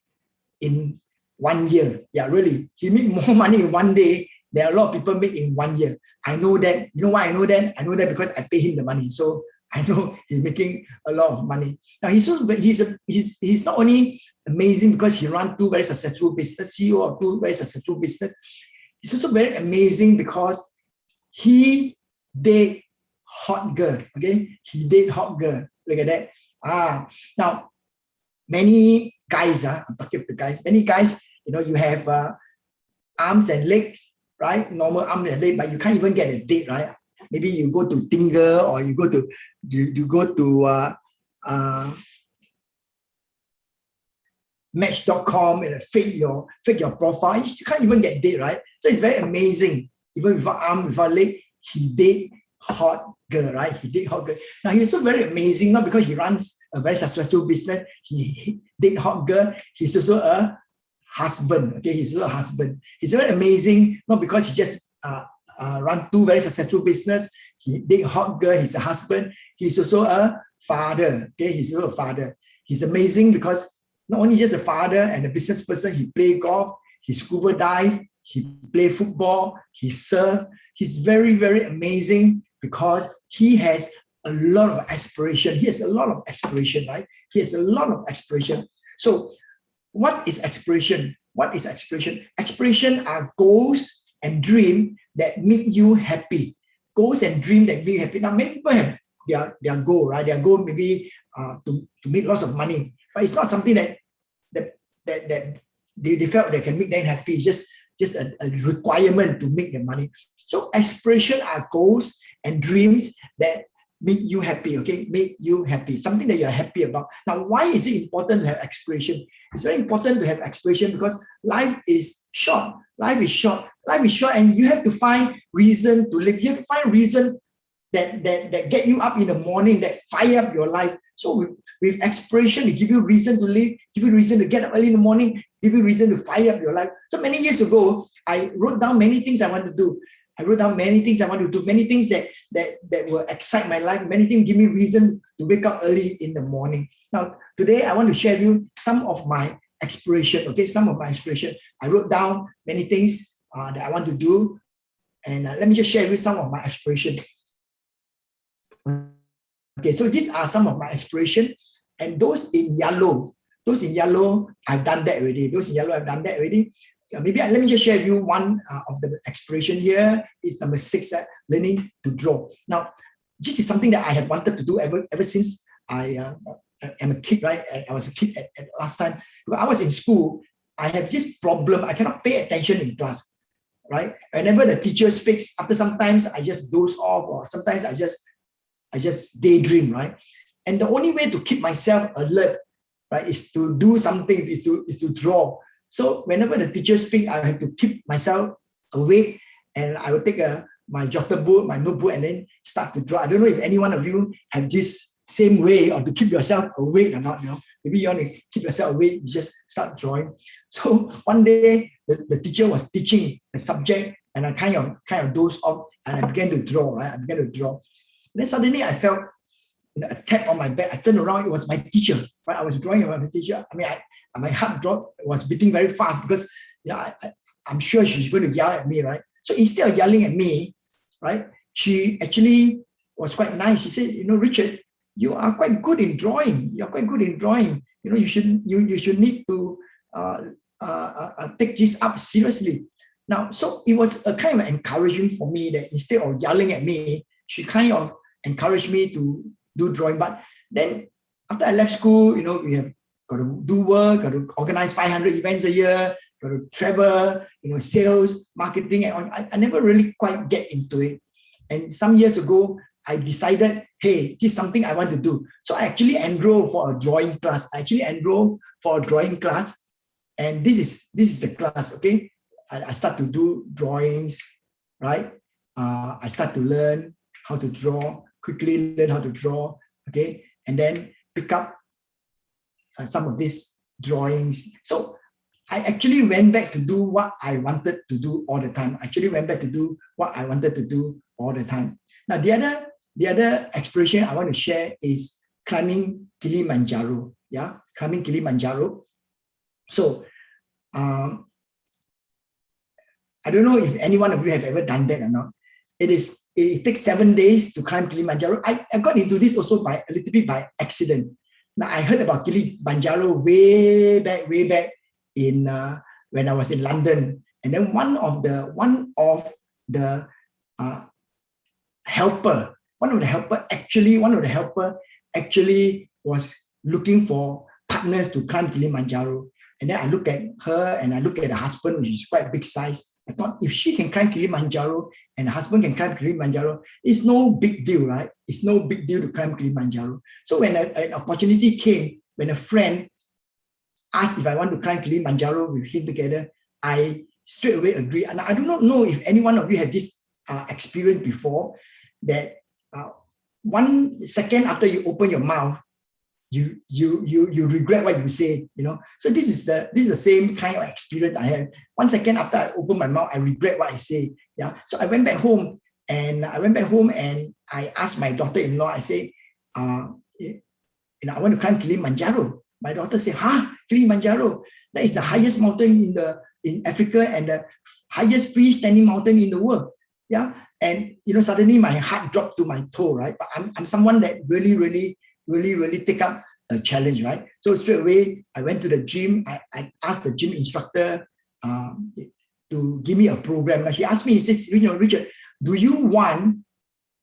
B: in 1 year. Yeah, really. He make more money in one day than a lot of people make in 1 year. I know that. You know why I know that? I know that because I pay him the money. So I know he's making a lot of money. Now he's not only amazing because he ran 2 very successful business, CEO of 2 very successful business. He's also very amazing because he date hot girl. Okay, he date hot girl. Look at that. Now many guys, I'm talking to guys. Many guys, you have arms and legs, right? Normal arms and legs, but you can't even get a date, right? Maybe you go to Tinder or you go to Match.com and fake your profile. You can't even get date, right? So it's very amazing. Even without arm, without leg, he date hot girl, right? He date hot girl. Now he's also very amazing, not because he runs a very successful business. He date hot girl. He's also a husband. Okay, he's also a husband. He's very amazing, not because he just run 2 very successful business. He date hot girl. He's a husband. He's also a father. Okay, he's also a father. He's amazing because not only just a father and a business person, he play golf, he scuba dive, he play football, he surf. He's very, very amazing because he has a lot of aspiration. He has a lot of aspiration, right? He has a lot of aspiration. So what is aspiration? What is aspiration? Aspiration are goals and dreams that make you happy. Goals and dreams that make you happy. Now, many people have their goal, right? Their goal maybe to make lots of money, but it's not something that they felt they can make them happy. It's just a requirement to make the money. So aspiration are goals and dreams that make you happy, okay? Make you happy, something that you're happy about. Now, why is it important to have aspiration? It's very important to have aspiration because life is short. Life is short. Life is short, and you have to find reason to live. You have to find reason that get you up in the morning, that fire up your life. So with aspiration, it give you reason to live, give you reason to get up early in the morning, give you reason to fire up your life. So many years ago, I wrote down many things I want to do. I wrote down many things I want to do, many things that will excite my life, many things give me reason to wake up early in the morning. Now, today I want to share with you some of my aspiration, okay? Some of my aspiration. I wrote down many things that I want to do, and let me just share with you some of my aspiration. Okay, so these are some of my aspiration, and those in yellow, I've done that already. Those in yellow, I've done that already. Maybe let me just share with you one of the aspiration here. Is number 6, learning to draw. Now, this is something that I have wanted to do ever since I am a kid, right? I was a kid at last time. When I was in school, I have this problem. I cannot pay attention in class, right? Whenever the teacher speaks, after sometimes I just doze off, or sometimes I just daydream, right? And the only way to keep myself alert, right, is to do something, is to draw. So whenever the teacher speaks, I have to keep myself awake, and I will take my jotter book, my notebook, and then start to draw. I don't know if any one of you have this same way of to keep yourself awake or not. Maybe you want to keep yourself awake, you just start drawing. So one day the teacher was teaching the subject, and I kind of dozed off, and I began to draw. Right, I began to draw. And then suddenly I felt a tap on my back. I turned around, it was my teacher. Right, I was drawing about my teacher. I mean, my heart was beating very fast because I'm sure she's going to yell at me, right? So instead of yelling at me, right, she actually was quite nice. She said, Richard, you are quite good in drawing. You are quite good in drawing. You should need to take this up seriously. Now, so it was a kind of encouragement for me that instead of yelling at me, she kind of encouraged me to do drawing. But then after I left school, we have got to do work, got to organize 500 events a year, got to travel, sales, marketing, and I never really quite get into it. And some years ago, I decided, hey, this is something I want to do. So I actually enrolled for a drawing class. And this is the class, okay? I start to do drawings, right? I start to learn how to draw, quickly learn how to draw, okay? And then pick up some of these drawings. So I actually went back to do what I wanted to do all the time. Now, the other exploration I want to share is climbing Kilimanjaro. Yeah, climbing Kilimanjaro. So, I don't know if any one of you have ever done that or not. It takes 7 days to climb Kilimanjaro. I got into this also a little bit by accident. Now, I heard about Kilimanjaro way back in when I was in London, and then one of the helper actually was looking for partners to climb Kilimanjaro. And then I look at her and I look at her husband, which is quite big size. I thought, if she can climb Kilimanjaro and her husband can climb Kilimanjaro, it's no big deal, right? It's no big deal to climb Kilimanjaro. So when an opportunity came, when a friend asked if I want to climb Kilimanjaro with him together, I straight away agreed. And I do not know if any one of you have this experience before, that 1 second after you open your mouth, you regret what you say, you know. So this is the same kind of experience I had. 1 second after I open my mouth, I regret what I say. Yeah. So I went back home and I asked my daughter-in-law, I say, I want to climb Kilimanjaro. My daughter said, Kilimanjaro, that is the highest mountain in Africa and the highest freestanding mountain in the world. Yeah. And suddenly my heart dropped to my toe, right? But I'm someone that really take up a challenge, right? So straight away, I went to the gym. I asked the gym instructor to give me a program. He asked me, he says, Richard, do you want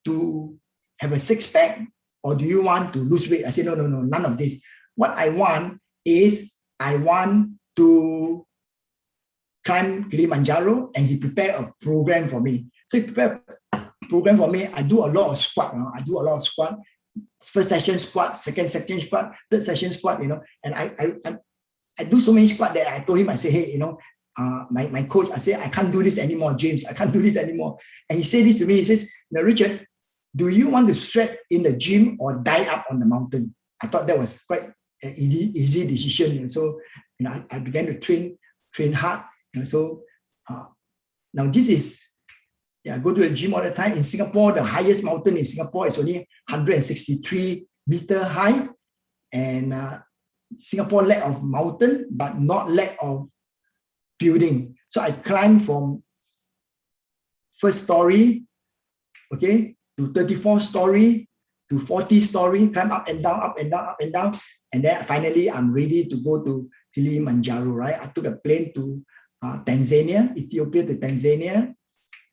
B: to have a six-pack or do you want to lose weight? I said, no, none of this. What I want is I want to climb Kilimanjaro, and he prepared a program for me. So he prepared a program for me. I do a lot of squat. First session squat, second session squat, third session squat, and I do so many squat that I told him, I say, hey, my coach, I say, I can't do this anymore, James, I can't do this anymore. And he said this to me, he says, Richard, do you want to sweat in the gym or die up on the mountain? I thought that was quite an easy decision. So, I began to train hard. So now this is, I go to the gym all the time. In Singapore, the highest mountain in Singapore is only 163 meter high. And Singapore lack of mountain, but not lack of building. So I climbed from first story, okay, to 34th story, to 40th story, climb up and down, up and down, up and down. And then finally, I'm ready to go to Kilimanjaro, right? I took a plane to Tanzania, Ethiopia to Tanzania.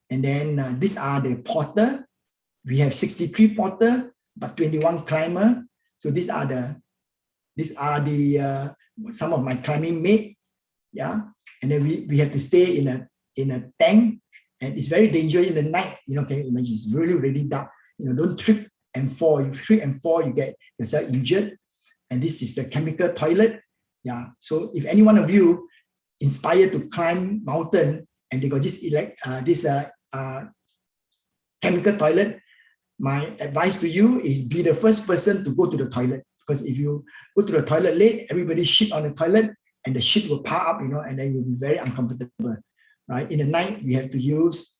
B: And then these are the porter. We have 63 porter, but 21 climber. So these are the some of my climbing mate. Yeah. And then we have to stay in a tank, and it's very dangerous in the night. Can you imagine? It's really dark. Don't trip and fall. If you trip and fall, you get yourself injured. And this is the chemical toilet. Yeah. So if any one of you inspired to climb mountain and they got this chemical toilet, my advice to you is be the first person to go to the toilet, because if you go to the toilet late, everybody shit on the toilet and the shit will pile up, and then you'll be very uncomfortable, right? In the night, I have to use,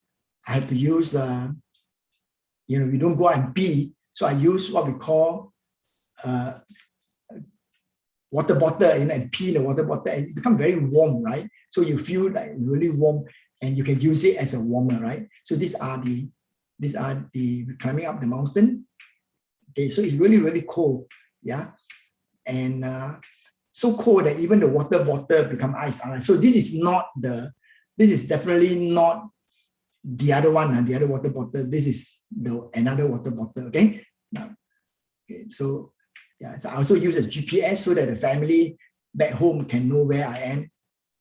B: we don't go out and pee, so I use what we call water bottle, and pee in the water bottle, and it becomes very warm, right? So you feel like really warm, and you can use it as a warmer, right? So these are the climbing up the mountain. Okay, so it's really cold, yeah, and so cold that even the water bottle become ice. So this is definitely not the other one, the other water bottle. This is another water bottle. Okay, now, okay, so yeah, so I also use a GPS so that the family back home can know where I am.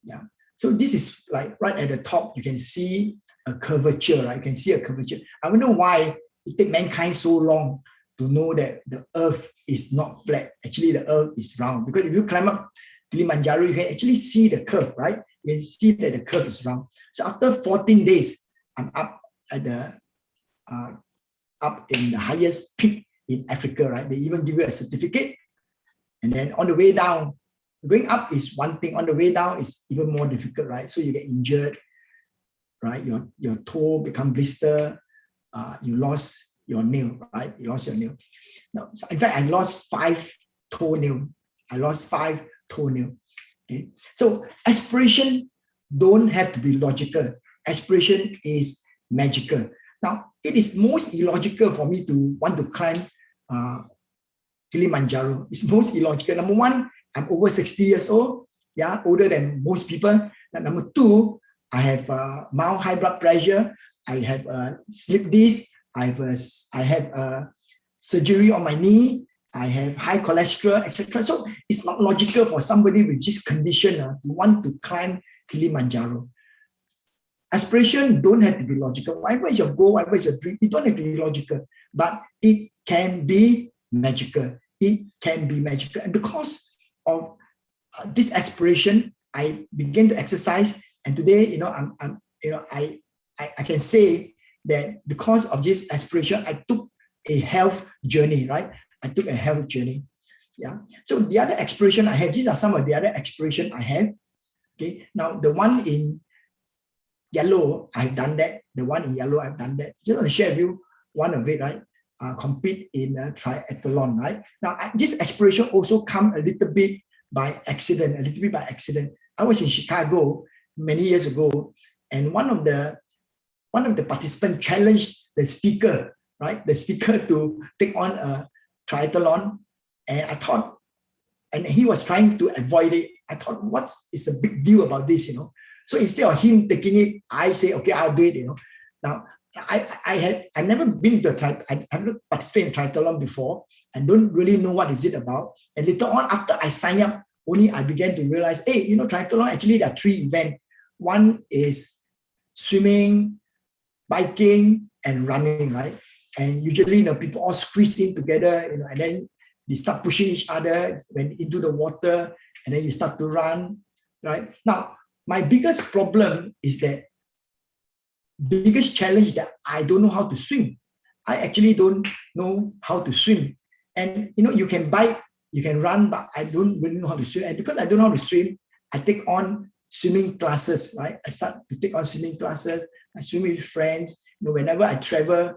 B: Yeah. So this is like right at the top, you can see a curvature, right? You can see a curvature. I wonder why it takes mankind so long to know that the earth is not flat. Actually, the earth is round. Because if you climb up Kilimanjaro, you can actually see the curve, right? You can see that the curve is round. So after 14 days, I'm up at the up in the highest peak in Africa, right? They even give you a certificate. And then on the way down, going up is one thing. On the way down is even more difficult, right? So you get injured, right? Your toe become blister. You lost your nail, right? You lost your nail. No, so in fact, I lost 5 toenails. I lost 5 toenails. Okay. So aspiration don't have to be logical. Aspiration is magical. Now, it is most illogical for me to want to climb Kilimanjaro. It's most illogical. Number one, I'm over 60 years old. Yeah, older than most people. Number two, I have mild high blood pressure. I have slip disc. I have surgery on my knee. I have high cholesterol, etc. So it's not logical for somebody with this condition to want to climb Kilimanjaro. Aspiration don't have to be logical. Whatever is your goal, whatever is your dream, it don't have to be logical, but it can be magical. It can be magical, and because of this aspiration, I began to exercise. And today, I can say that because of this aspiration, I took a health journey, right? I took a health journey. Yeah. So the other aspiration I have, these are some of the other aspiration I have. Okay. Now the one in yellow, I've done that. The one in yellow, I've done that. Just want to share with you one of it, right? Compete in a triathlon, right? Now this aspiration also come a little bit by accident. I was in Chicago many years ago, and one of the participants challenged the speaker, right? The speaker to take on a triathlon, and I thought, and he was trying to avoid it. I thought, is a big deal about this, So instead of him taking it, I say, okay, I'll do it, Now, I've never been to I've never participated in triathlon before and don't really know what is it about. And later on, after I signed up, only I began to realize, hey, triathlon, actually there are 3 events. One is swimming, biking, and running, right? And usually, people all squeeze in together, and then they start pushing each other into the water, and then you start to run, right? Now, my biggest problem is that biggest challenge that I don't know how to swim. I actually don't know how to swim. And you can bike, you can run, but I don't really know how to swim. And because I don't know how to swim, I take on swimming classes, right? I start to take on swimming classes. I swim with friends. Whenever I travel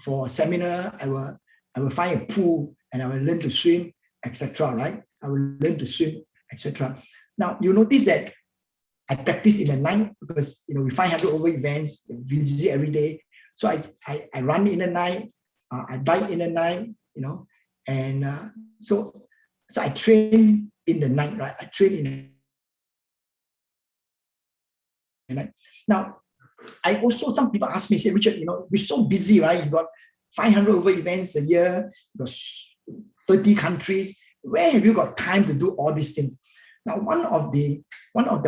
B: for a seminar, I will find a pool and I will learn to swim, etc. Right? I will learn to swim, etc. Now you notice that I practice in the night because we 500 over events, visit every day. So I run in the night, I bike in the night, and so I train in the night, right? I train in the night. Now, I also, some people ask me, say, Richard, we're so busy, right? You got 500 over events a year, you got 30 countries. Where have you got time to do all these things? Now, one of the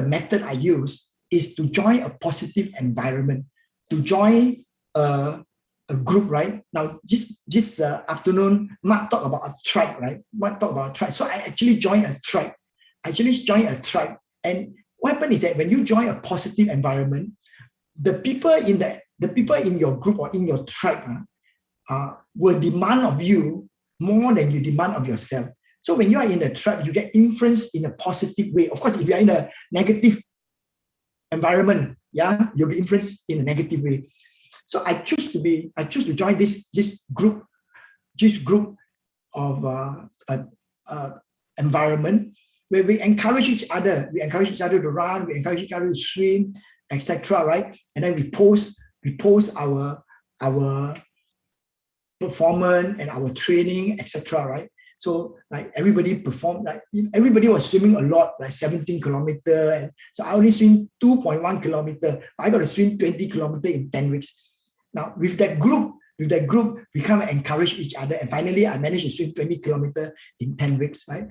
B: method I use is to join a positive environment, to join a group, right? Now, this afternoon, Mark talked about a tribe, right? Mark talked about a tribe. So I actually joined a tribe. And what happened is that when you join a positive environment, the people in your group or in your tribe will demand of you more than you demand of yourself. So when you are in a tribe, you get influenced in a positive way. Of course, if you are in a negative environment, you'll be influenced in a negative way. So I choose to join this group of environment where we encourage each other. We encourage each other to run. We encourage each other to swim, etc. Right? And then we post our performance and our training, etc. Right? So like everybody performed, like everybody was swimming a lot, like 17 kilometers. And so I only swim 2.1 kilometers. I got to swim 20 kilometers in 10 weeks. Now with that group, we come and encourage each other. And finally, I managed to swim 20 kilometers in 10 weeks, right?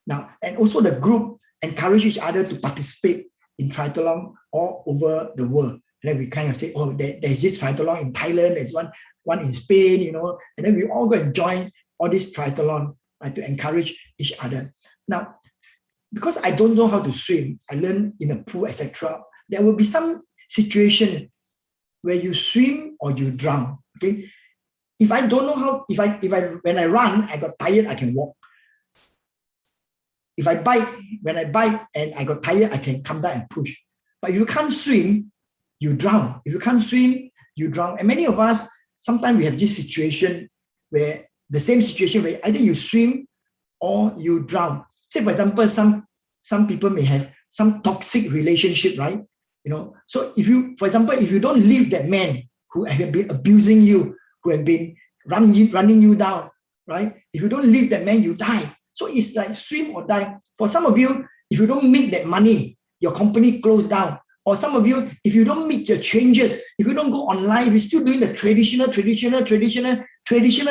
B: Now, and also the group encourage each other to participate in triathlon all over the world. And then we kind of say, oh, there's this triathlon in Thailand, there's one in Spain, and then we all go and join all this triathlon, right, to encourage each other. Now, because I don't know how to swim, I learned in a pool, etc. There will be some situation where you swim or you drown. Okay, if I don't know how, when I run, I got tired, I can walk. If I bike, when I bike and I got tired, I can come down and push. But if you can't swim, you drown. If you can't swim, you drown. And many of us, sometimes we have this situation where the same situation where either you swim or you drown. Say, for example, some people may have some toxic relationship, right? So if you, for example, if you don't leave that man who have been abusing you, who have been running you down, right? If you don't leave that man, you die. So it's like swim or die. For some of you, if you don't make that money, your company closed down. Or some of you, if you don't make your changes, if you don't go online, if you're still doing the traditional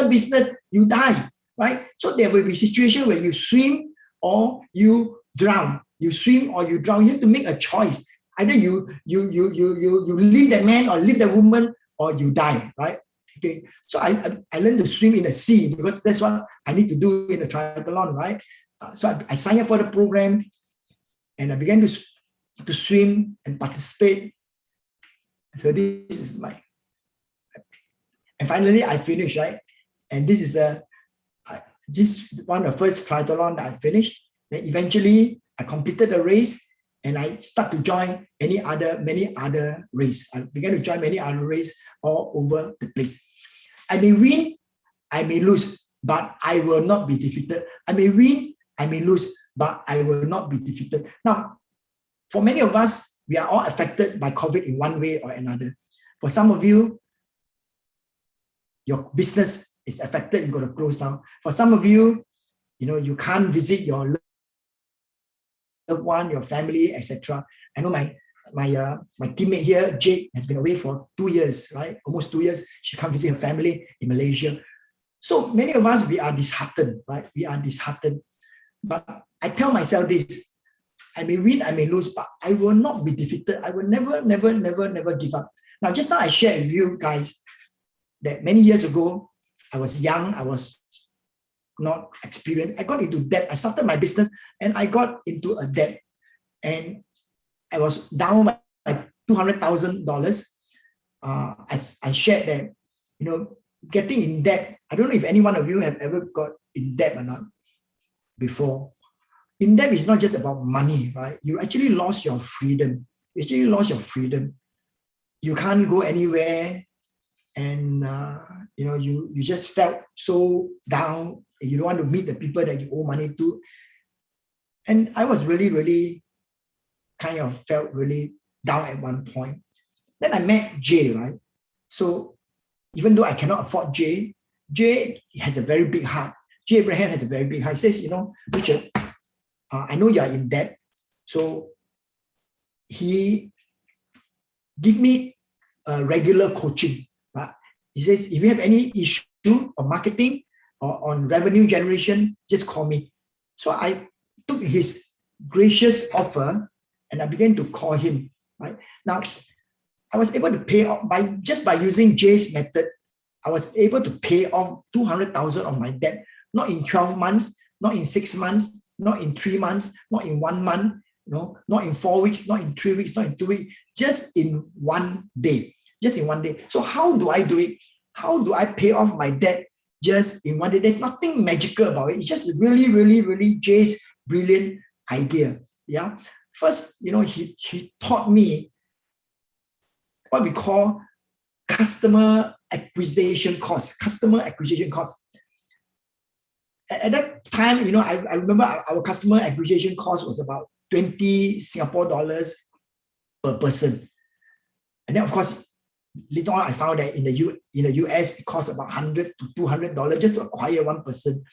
B: business, you die, right? So there will be situations where you swim or you drown. You swim or you drown. You have to make a choice. Either you leave that man or leave that woman, or you die, right? Okay. So I learned to swim in the sea because that's what I need to do in the triathlon, right? So I signed up for the program and I began to swim and participate. So this is and finally I finished, right? And this is just one of the first triathlon that I finished. Then eventually I completed the race and I start to join many other races. I began to join many other races all over the place. I may win, I may lose, but I will not be defeated. I may win, I may lose, but I will not be defeated. Now, for many of us, we are all affected by COVID in one way or another. For some of you, your business is affected, you've got to close down. For some of you, you can't visit your loved one, your family, etc. I know my teammate here, Jade, has been away for 2 years, right? Almost 2 years. She can't visit her family in Malaysia. So many of us, we are disheartened, right? We are disheartened. But I tell myself this, I may win, I may lose, but I will not be defeated. I will never give up. Now, just now I shared with you guys that many years ago, I was young, I was not experienced. I got into debt. I started my business and I got into a debt. And I was down by $200,000. I shared that, getting in debt. I don't know if any one of you have ever got in debt or not before. In debt is not just about money, right? You actually lost your freedom. You can't go anywhere, and you just felt so down. You don't want to meet the people that you owe money to. And I was really kind of felt really down at one point. Then I met Jay, right? So even though I cannot afford Jay has a very big heart. Jay Abraham has a very big heart. He says, Richard, I know you are in debt. So he give me a regular coaching. Right? He says, if you have any issue on marketing or on revenue generation, just call me. So I took his gracious offer and I began to call him. Right? Now, I was able to pay off by using Jay's method. I was able to pay off $200,000 of my debt, not in 12 months, not in 6 months, not in 3 months, not in 1 month, not in 4 weeks, not in 3 weeks, not in 2 weeks, just in 1 day. Just in 1 day. So how do I do it? How do I pay off my debt just in 1 day? There's nothing magical about it. It's just really Jay's brilliant idea. Yeah. First, he taught me what we call customer acquisition cost. At that time, I remember our customer acquisition cost was about 20 Singapore dollars per person. And then, of course, later on, I found that in the US, it costs about $100 to $200 just to acquire one person.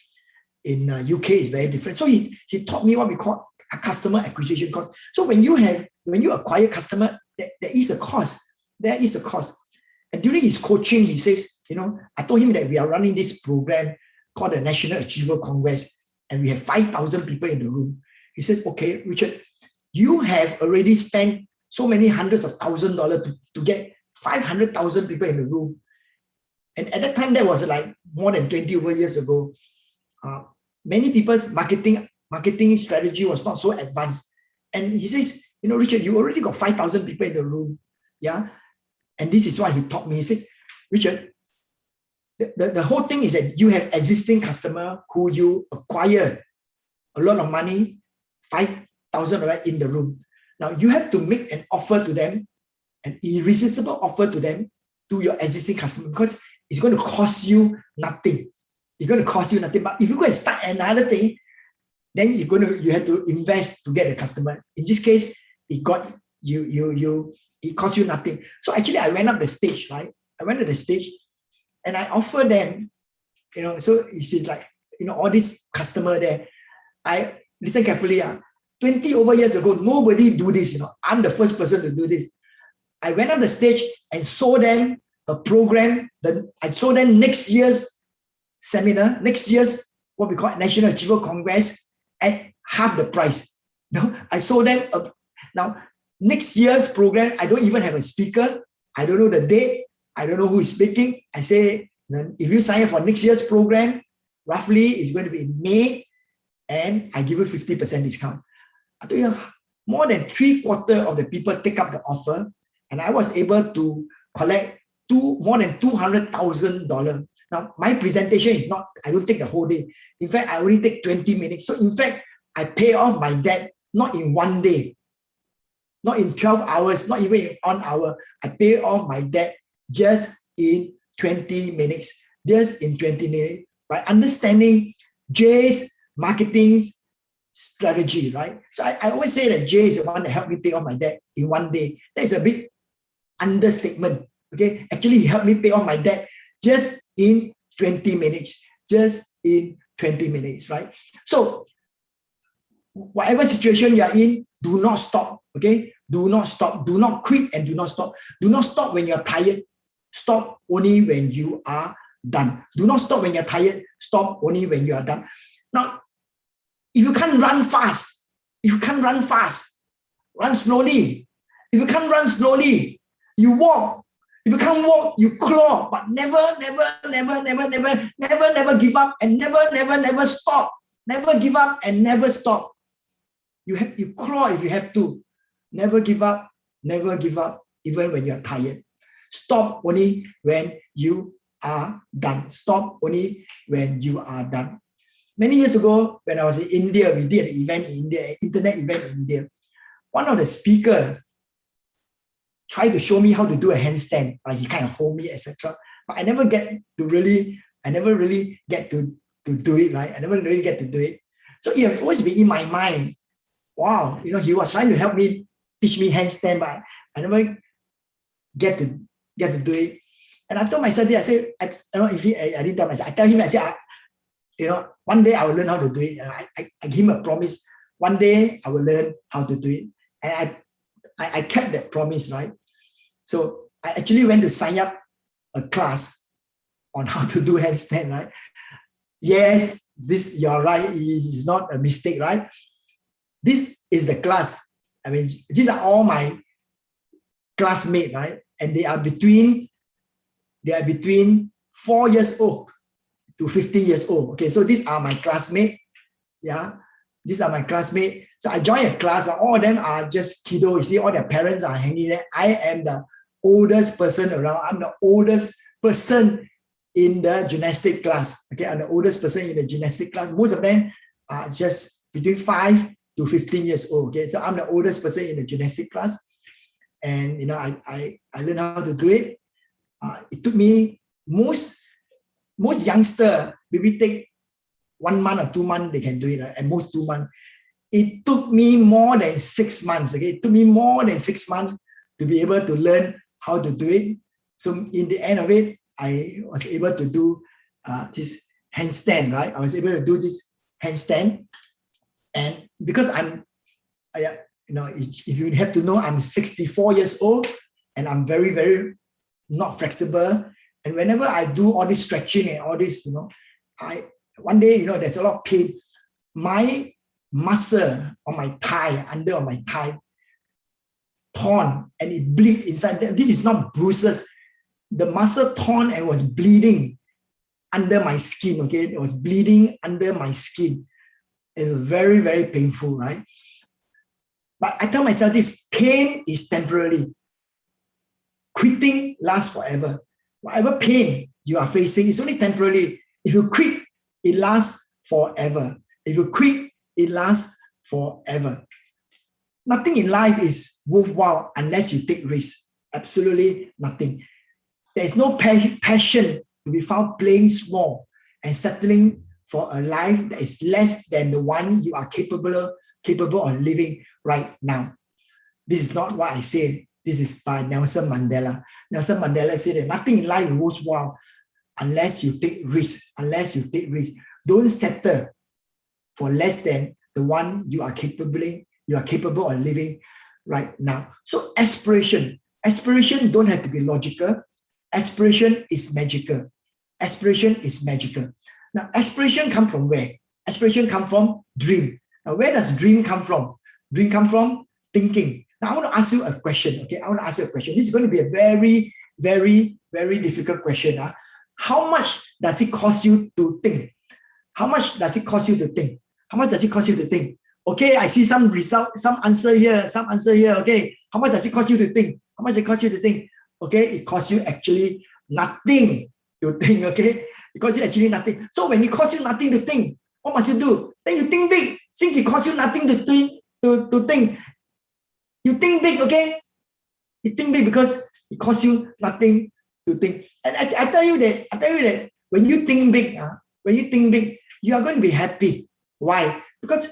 B: In UK, it's very different. So he taught me what we call a customer acquisition cost. So when you acquire customer, there is a cost. There is a cost. And during his coaching, he says, I told him that we are running this program called the National Achiever Congress, and we have 5,000 people in the room. He says, okay, Richard, you have already spent so many hundreds of $1,000s to get 500,000 people in the room. And at that time, that was like more than 20 over years ago. Many people's marketing strategy was not so advanced. And he says, you know, Richard, you already got 5,000 people in the room. Yeah. And this is why he taught me. He says, Richard, the whole thing is that you have existing customer who you acquire a lot of money, 5,000 right in the room. Now you have to make an offer to them, an irresistible offer to them, to your existing customer, because it's going to cost you nothing. It's going to cost you nothing. But if you go and start another thing, then you have to invest to get a customer. In this case, it got it cost you nothing. So actually, I went up the stage, right? I went to the stage, and I offered them, you know. So you see, like, you know, all these customer there. I listen carefully. 20 over years ago, nobody do this. You know, I'm the first person to do this. I went up the stage and showed them a program. I showed them next year's seminar, next year's what we call National Achiever Congress at half the price. No, I showed them now next year's program. I don't even have a speaker. I don't know the date. I don't know who is speaking. I say, if you sign up for next year's program, roughly it's going to be in May, and I give you 50% discount. I tell you, more than 3/4 of the people take up the offer, and I was able to collect more than $200,000. Now, my presentation is not, I don't take the whole day. In fact, I only take 20 minutes. So in fact, I pay off my debt, not in one day, not in 12 hours, not even in 1 hour. I pay off my debt just in 20 minutes, just in 20 minutes, by understanding Jay's marketing strategy, right? So I always say that Jay is the one that helped me pay off my debt in one day. That is a big understatement. Okay, actually, he helped me pay off my debt just in 20 minutes, just in 20 minutes, right? So whatever situation you are in, do not stop. Okay, do not stop. Do not quit and do not stop. Do not stop when you're tired. Stop only when you are done. Do not stop when you're tired. Stop only when you are done. Now, if you can't run fast, run slowly. If you can't run slowly, you walk. If you can't walk, you claw. But never give up, and never stop. Never give up and never stop. You claw if you have to. Never give up, even when you're tired. Stop only when you are done. Stop only when you are done. Many years ago, when I was in India, we did an event in India, an internet event in India. One of the speakers tried to show me how to do a handstand. He kind of hold me, etc. But I never really get to do it, right? I never really get to do it. So it has always been in my mind. Wow, you know, he was trying to help me, teach me handstand, but I never get to do it. And I told myself, I said, I don't know if I didn't tell myself. I tell him, I said, you know, one day I will learn how to do it. And I give him a promise. One day I will learn how to do it. And I kept that promise, right? So I actually went to sign up a class on how to do handstand, right? Yes, you're right. It's not a mistake, right? This is the class. I mean, these are all my classmates, right? And they are between 4 years old to 15 years old. Okay, so these are my classmates. Yeah, these are my classmates. So I joined a class, but all of them are just kiddo. You see, all their parents are hanging there. I am the oldest person around. I'm the oldest person in the gymnastic class. Okay, I'm the oldest person in the gymnastic class. Most of them are just between 5 to 15 years old. Okay, so I'm the oldest person in the gymnastic class. And you know, I learned how to do it. It took me, most youngster maybe take 1 month or 2 months, they can do it, right? At most 2 months. It took me more than 6 months. Okay, it took me more than 6 months to be able to learn how to do it. So in the end of it, I was able to do this handstand, right? I was able to do this handstand, and because you know, if you have to know, I'm 64 years old, and I'm very, very not flexible. And whenever I do all this stretching and all this, you know, one day, you know, there's a lot of pain. My muscle on my thigh, under on my thigh, torn and it bleed inside them. This is not bruises. The muscle torn and was bleeding under my skin, okay? It was bleeding under my skin. It was very, very painful, right? But I tell myself this, pain is temporary. Quitting lasts forever. Whatever pain you are facing is only temporary. If you quit, it lasts forever. If you quit, it lasts forever. Nothing in life is worthwhile unless you take risks. Absolutely nothing. There is no passion to be found playing small and settling for a life that is less than the one you are capable of living right now. This is not what I say. This is by Nelson Mandela. Nelson Mandela said that nothing in life is worthwhile unless you take risks. Unless you take risks. Don't settle for less than the one you are capable of living right now. So aspiration don't have to be logical. Aspiration is magical. Aspiration is magical. Now, aspiration come from where? Aspiration come from dream. Now, where does dream come from? Dream come from thinking. Now, I want to ask you a question. Okay, I want to ask you a question. This is going to be a very, very, very difficult question. How much does it cost you to think? How much does it cost you to think? How much does it cost you to think? Okay, I see some result, some answer here. Okay, how much does it cost you to think? How much does it cost you to think? Okay, it costs you actually nothing to think. Okay, it costs you actually nothing. So when it costs you nothing to think, what must you do? Then you think big. Since it costs you nothing to think, you think big. Okay, you think big because it costs you nothing to think. And I tell you that when you think big, you are going to be happy. Why? Because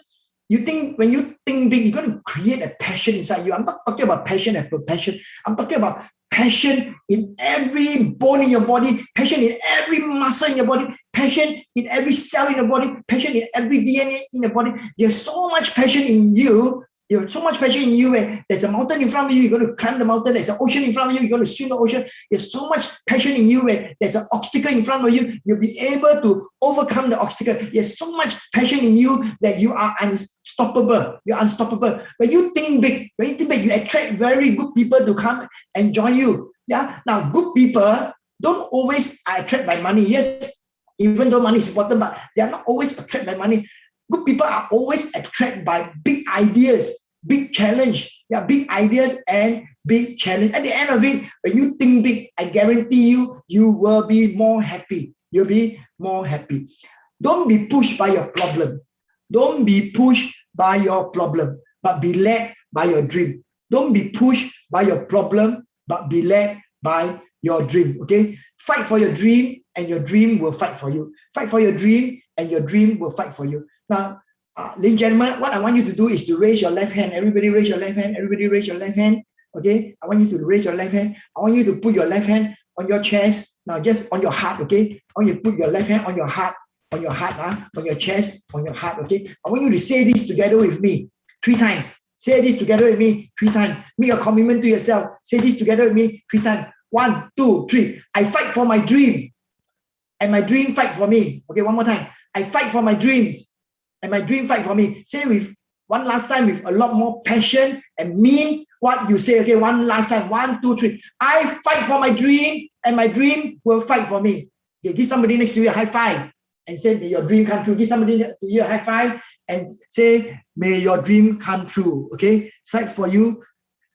B: when you think big, you're going to create a passion inside you. I'm not talking about passion as per passion. I'm talking about passion in every bone in your body, passion in every muscle in your body, passion in every cell in your body, passion in every DNA in your body. There's so much passion in you. There's so much passion in you where there's a mountain in front of you, you're going to climb the mountain. There's an ocean in front of you, you're going to swim the ocean. There's so much passion in you where there's an obstacle in front of you, you'll be able to overcome the obstacle. There's so much passion in you that you are unstoppable. You're unstoppable. When you think big, you attract very good people to come and join you. Yeah. Now, good people don't always attract by money. Yes, even though money is important, but they are not always attracted by money. Good people are always attracted by big ideas, big challenge. Yeah, big ideas and big challenge. At the end of it, when you think big, I guarantee you, you will be more happy. You'll be more happy. Don't be pushed by your problem. Don't be pushed by your problem, but be led by your dream. Don't be pushed by your problem, but be led by your dream. Okay? Fight for your dream, and your dream will fight for you. Fight for your dream, and your dream will fight for you. Now, ladies and gentlemen, what I want you to do is to raise your left hand. Everybody raise your left hand. Everybody raise your left hand. Okay? I want you to raise your left hand. I want you to put your left hand on your chest. Now, just on your heart, okay? I want you to put your left hand on your heart, on your chest, on your heart, okay? I want you to say this together with me 3 times. Say this together with me 3 times. Make a commitment to yourself. Say this together with me 3 times. 1, 2, 3. I fight for my dream, and my dream fight for me. Okay, one more time. I fight for my dreams, and my dream fight for me. Say with one last time with a lot more passion and mean what you say. Okay, one last time. 1, 2, 3. I fight for my dream, and my dream will fight for me. Okay, give somebody next to you a high five and say, may your dream come true. Give somebody to you a high five and say, may your dream come true. Okay, fight for you.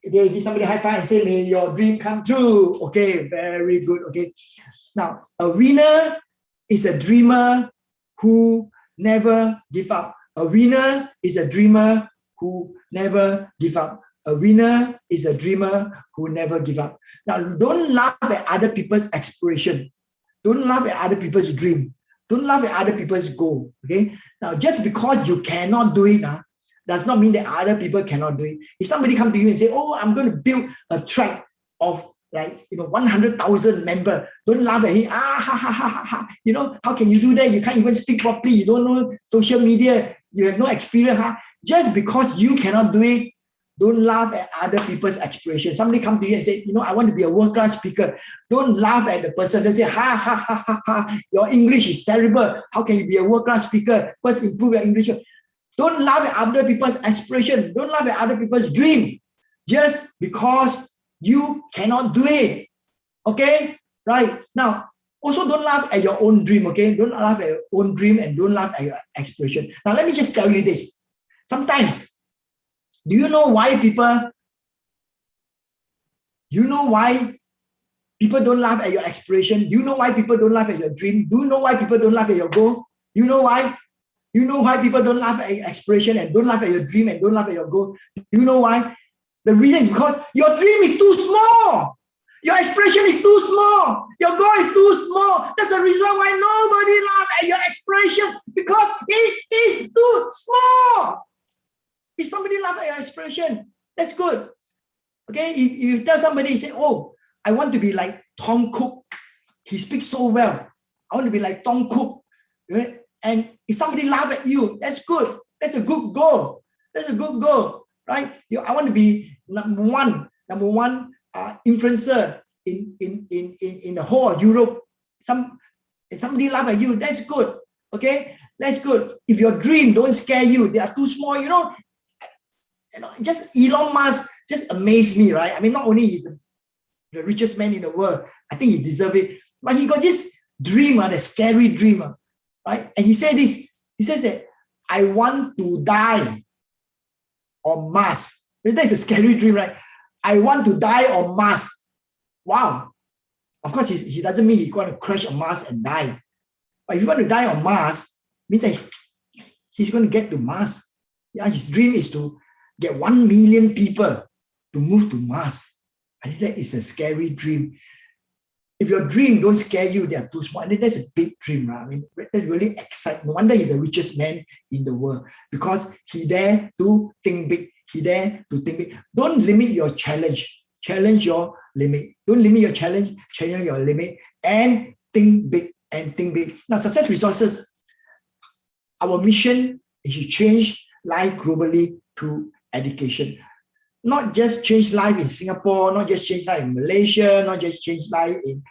B: Okay, give somebody a high five and say, may your dream come true. Okay, very good. Okay, now a winner is a dreamer who never give up. A winner is a dreamer who never give up. A winner is a dreamer who never give up. Now, don't laugh at other people's aspiration. Don't laugh at other people's dream. Don't laugh at other people's goal. Okay. Now, just because you cannot do it, does not mean that other people cannot do it. If somebody come to you and say, "Oh, I'm going to build a tribe of 100,000 members," don't laugh at him. How can you do that? You can't even speak properly. You don't know social media. You have no experience. Just because you cannot do it, don't laugh at other people's aspirations. Somebody come to you and say, I want to be a world-class speaker. Don't laugh at the person. They say, your English is terrible. How can you be a world-class speaker? First, improve your English. Don't laugh at other people's aspiration. Don't laugh at other people's dream. just because you cannot do it. Okay, right? Now, also don't laugh at your own dream, okay? Don't laugh at your own dream and don't laugh at your aspiration. Now, let me just tell you this. Sometimes, do you know why people don't laugh at your aspiration? Do you know why people don't laugh at your dream? Do you know why people don't laugh at your goal? Do you know why? You know why people don't laugh at your aspiration and don't laugh at your dream and don't laugh at your goal? Do you know why? The reason is because your dream is too small. Your aspiration is too small. Your goal is too small. That's the reason why nobody laughs at your aspiration, because it is too small. If somebody laughs at your aspiration, that's good. Okay, if you tell somebody, say, oh, I want to be like Tom Cook. He speaks so well. I want to be like Tom Cook. Right? And if somebody laughs at you, that's good. That's a good goal. That's a good goal, right? I want to be number one influencer in the whole of Europe. Somebody laugh at you, that's good. Okay, that's good. If your dream don't scare you, they are too small. You know, just Elon Musk just amazed me, right? I mean, not only he's the richest man in the world, I think he deserves it, but he got this dream, the scary dream, right? And he said this. He says that I want to die on Mars. That's a scary dream, right? I want to die on Mars. Wow. Of course, he doesn't mean he's going to crash on Mars and die. But if you want to die on Mars, means that he's going to get to Mars. Yeah, his dream is to get 1 million people to move to Mars. I think that is a scary dream. If your dream don't scare you, they are too small. I think that's a big dream, right? I mean, that's really exciting. No wonder he's the richest man in the world, because he dare to think big. He dare to think big. Don't limit your challenge. Challenge your limit. Don't limit your challenge. Challenge your limit and think big. And think big. Now, Success Resources, our mission is to change life globally through education. Not just change life in Singapore, not just change life in Malaysia, not just change life in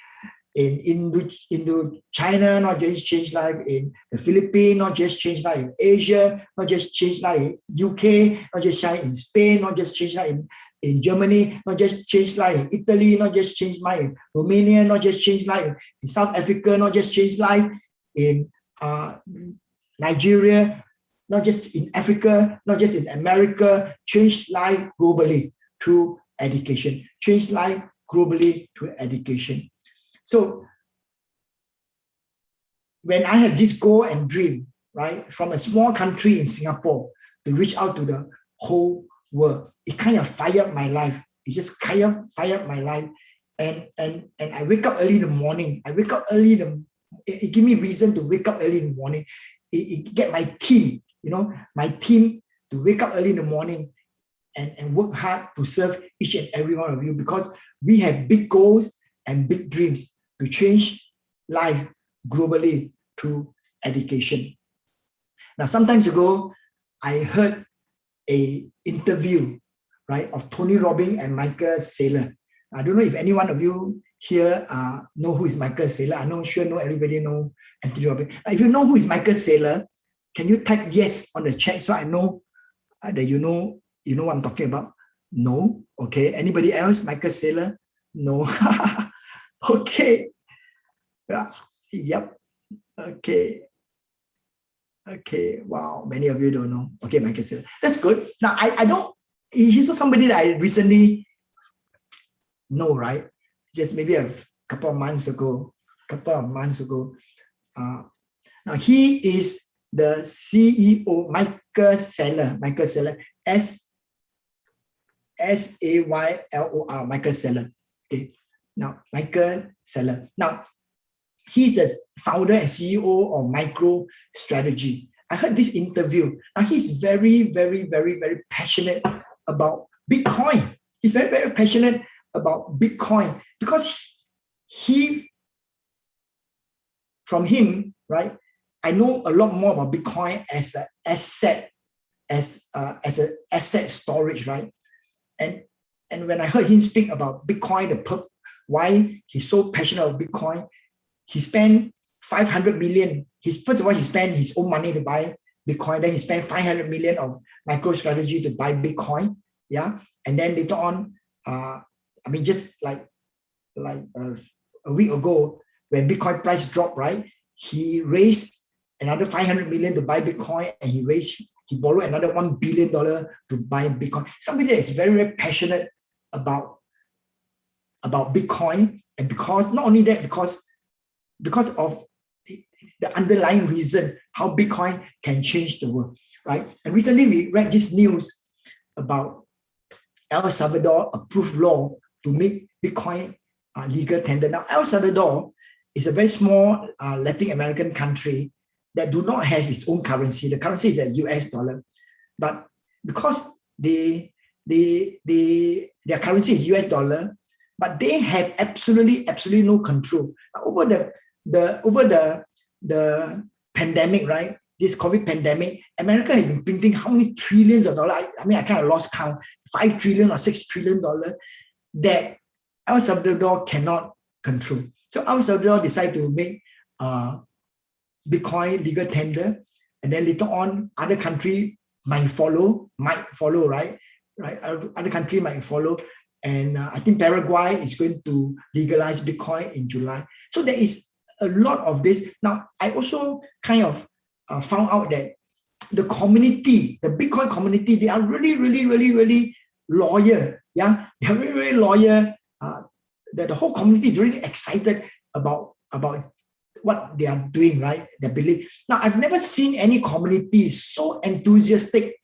B: Indochina, not just change life in the Philippines, not just change life in Asia, not just change life in UK, not just change in Spain, not just change life in Germany, not just change life in Italy, not just change life in Romania, not just change life in South Africa, not just change life in Nigeria, not just in Africa, not just in America. Change life globally through education. Change life globally through education. So when I have this goal and dream, right, from a small country in Singapore to reach out to the whole world, it kind of fired my life. It just kind of fired my life. And I wake up early in the morning. It gives me reason to wake up early in the morning. It get my team, my team to wake up early in the morning and work hard to serve each and every one of you, because we have big goals and big dreams to change life globally through education. Now, some time ago, I heard an interview, right, of Tony Robbins and Michael Saylor. I don't know if any one of you here know who is Michael Saylor. I know everybody know Anthony Robbins. If you know who is Michael Saylor, can you type yes on the chat so I know that you know what I'm talking about? No. Okay. Anybody else? Michael Saylor? No. Okay. Yep. Okay. Okay. Wow. Many of you don't know. Okay, Michael Saylor. That's good. Now I don't. He's somebody that I recently know, right? Just maybe a couple of months ago. Now he is the CEO, Michael Saylor, S-A-Y-L-O-R, Michael Saylor. Okay. Now, Michael Saylor. Now, he's the founder and CEO of MicroStrategy. I heard this interview. Now, he's very, very, very, very passionate about Bitcoin. He's very, very passionate about Bitcoin because from him, right, I know a lot more about Bitcoin as an asset, as an asset storage, right? And when I heard him speak about Bitcoin, why he's so passionate about Bitcoin, he spent 500 million. First of all, he spent his own money to buy Bitcoin. Then he spent 500 million of MicroStrategy to buy Bitcoin. Yeah. And then later on, just like a week ago, when Bitcoin price dropped, right, he raised another 500 million to buy Bitcoin, and he borrowed another $1 billion to buy Bitcoin. Somebody that is very, very passionate about Bitcoin, and because not only that, because of the underlying reason how Bitcoin can change the world, right? And recently we read this news about El Salvador approved law to make Bitcoin legal tender. Now, El Salvador is a very small Latin American country that do not have its own currency. The currency is the US dollar. But because their currency is US dollar, but they have absolutely no control. Over the pandemic, right? This COVID pandemic, America has been printing how many trillions of dollars? I kind of lost count, $5 trillion or $6 trillion that El Salvador cannot control. So El Salvador decided to make Bitcoin legal tender, and then later on, other country might follow, right? Other country might follow, and I think Paraguay is going to legalize Bitcoin in July. So there is a lot of this. Now, I also kind of found out that the community, the Bitcoin community, they are really loyal. Yeah, they're really loyal. The whole community is really excited about what they are doing, right? They believe. Now, I've never seen any community so enthusiastic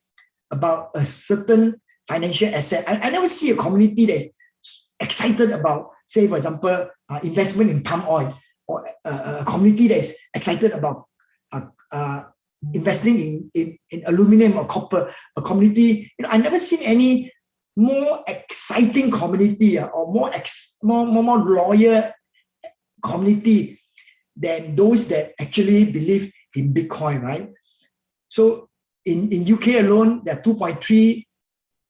B: about a certain financial asset. I never see a community that's excited about, say, for example, investment in palm oil, or a community that's excited about investing in aluminum or copper. A community, I never seen any more exciting community or more loyal community than those that actually believe in Bitcoin, right? So in UK alone, there are 2.3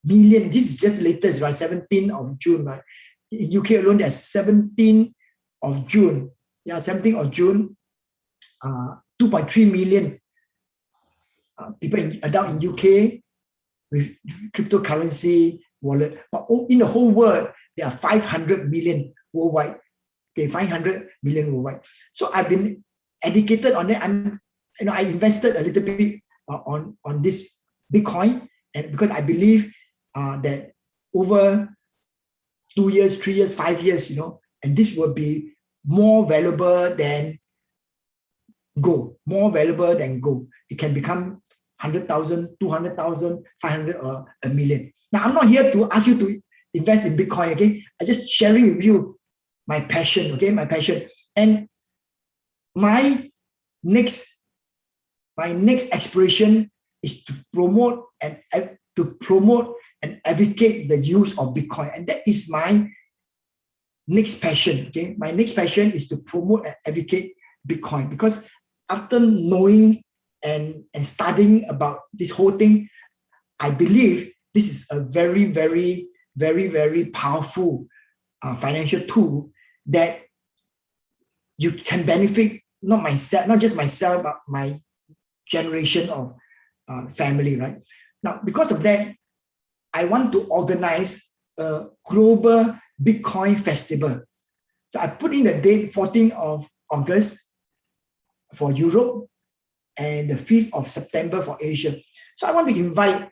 B: million. This is just latest, right? 17th of June, right? In UK alone, there's 17th of June. Yeah, 17th of June, 2.3 million people adult in UK with cryptocurrency wallet. But in the whole world, there are 500 million worldwide. Okay, 500 million worldwide. So I've been educated on that. I invested a little bit on this Bitcoin, and because I believe that over 2 years, 3 years, 5 years, and this will be more valuable than gold. More valuable than gold. It can become 100,000, 200,000, 500, or a million. Now, I'm not here to ask you to invest in Bitcoin, okay? I'm just sharing with you my passion, okay? My passion. And my next aspiration is to promote and advocate the use of Bitcoin. And that is my next passion, okay? My next passion is to promote and advocate Bitcoin, because after knowing and studying about this whole thing, I believe this is a very, very, very, very powerful financial tool that you can benefit, not just myself, but my generation of family, right? Now, because of that, I want to organize a global Bitcoin festival. So I put in the date 14th of August for Europe and the 5th of September for Asia. So I want to invite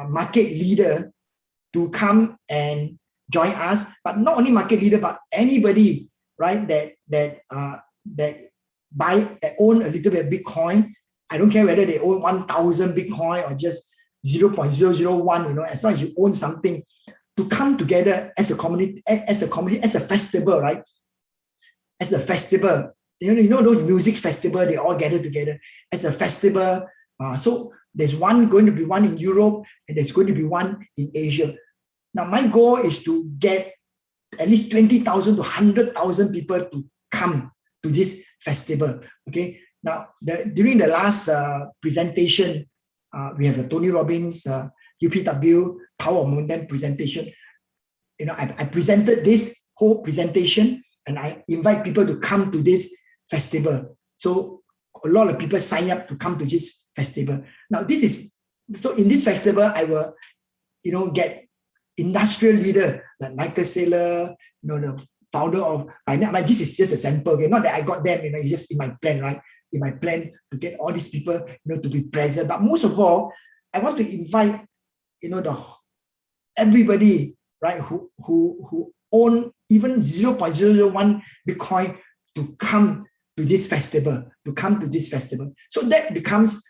B: market leader to come and join us, but not only market leader, but anybody, right, that own a little bit of Bitcoin. I don't care whether they own 1,000 Bitcoin or just 0.001, as long as you own something, to come together as a community, as a festival, right? As a festival, those music festival, they all gather together as a festival. So there's going to be one in Europe, and there's going to be one in Asia. Now, my goal is to get at least 20,000 to 100,000 people to come to this festival. Okay. Now, during the last presentation, we have the Tony Robbins UPW Power of Momentum presentation. I presented this whole presentation, and I invite people to come to this festival. So a lot of people sign up to come to this festival. Now, in this festival, I will get industrial leader like Michael Saylor, the founder of Binance. This is just a sample, okay? Not that I got them, it's just in my plan, right? In my plan to get all these people, to be present. But most of all, I want to invite, everybody, right, who own even 0.001 Bitcoin to come to this festival, So that becomes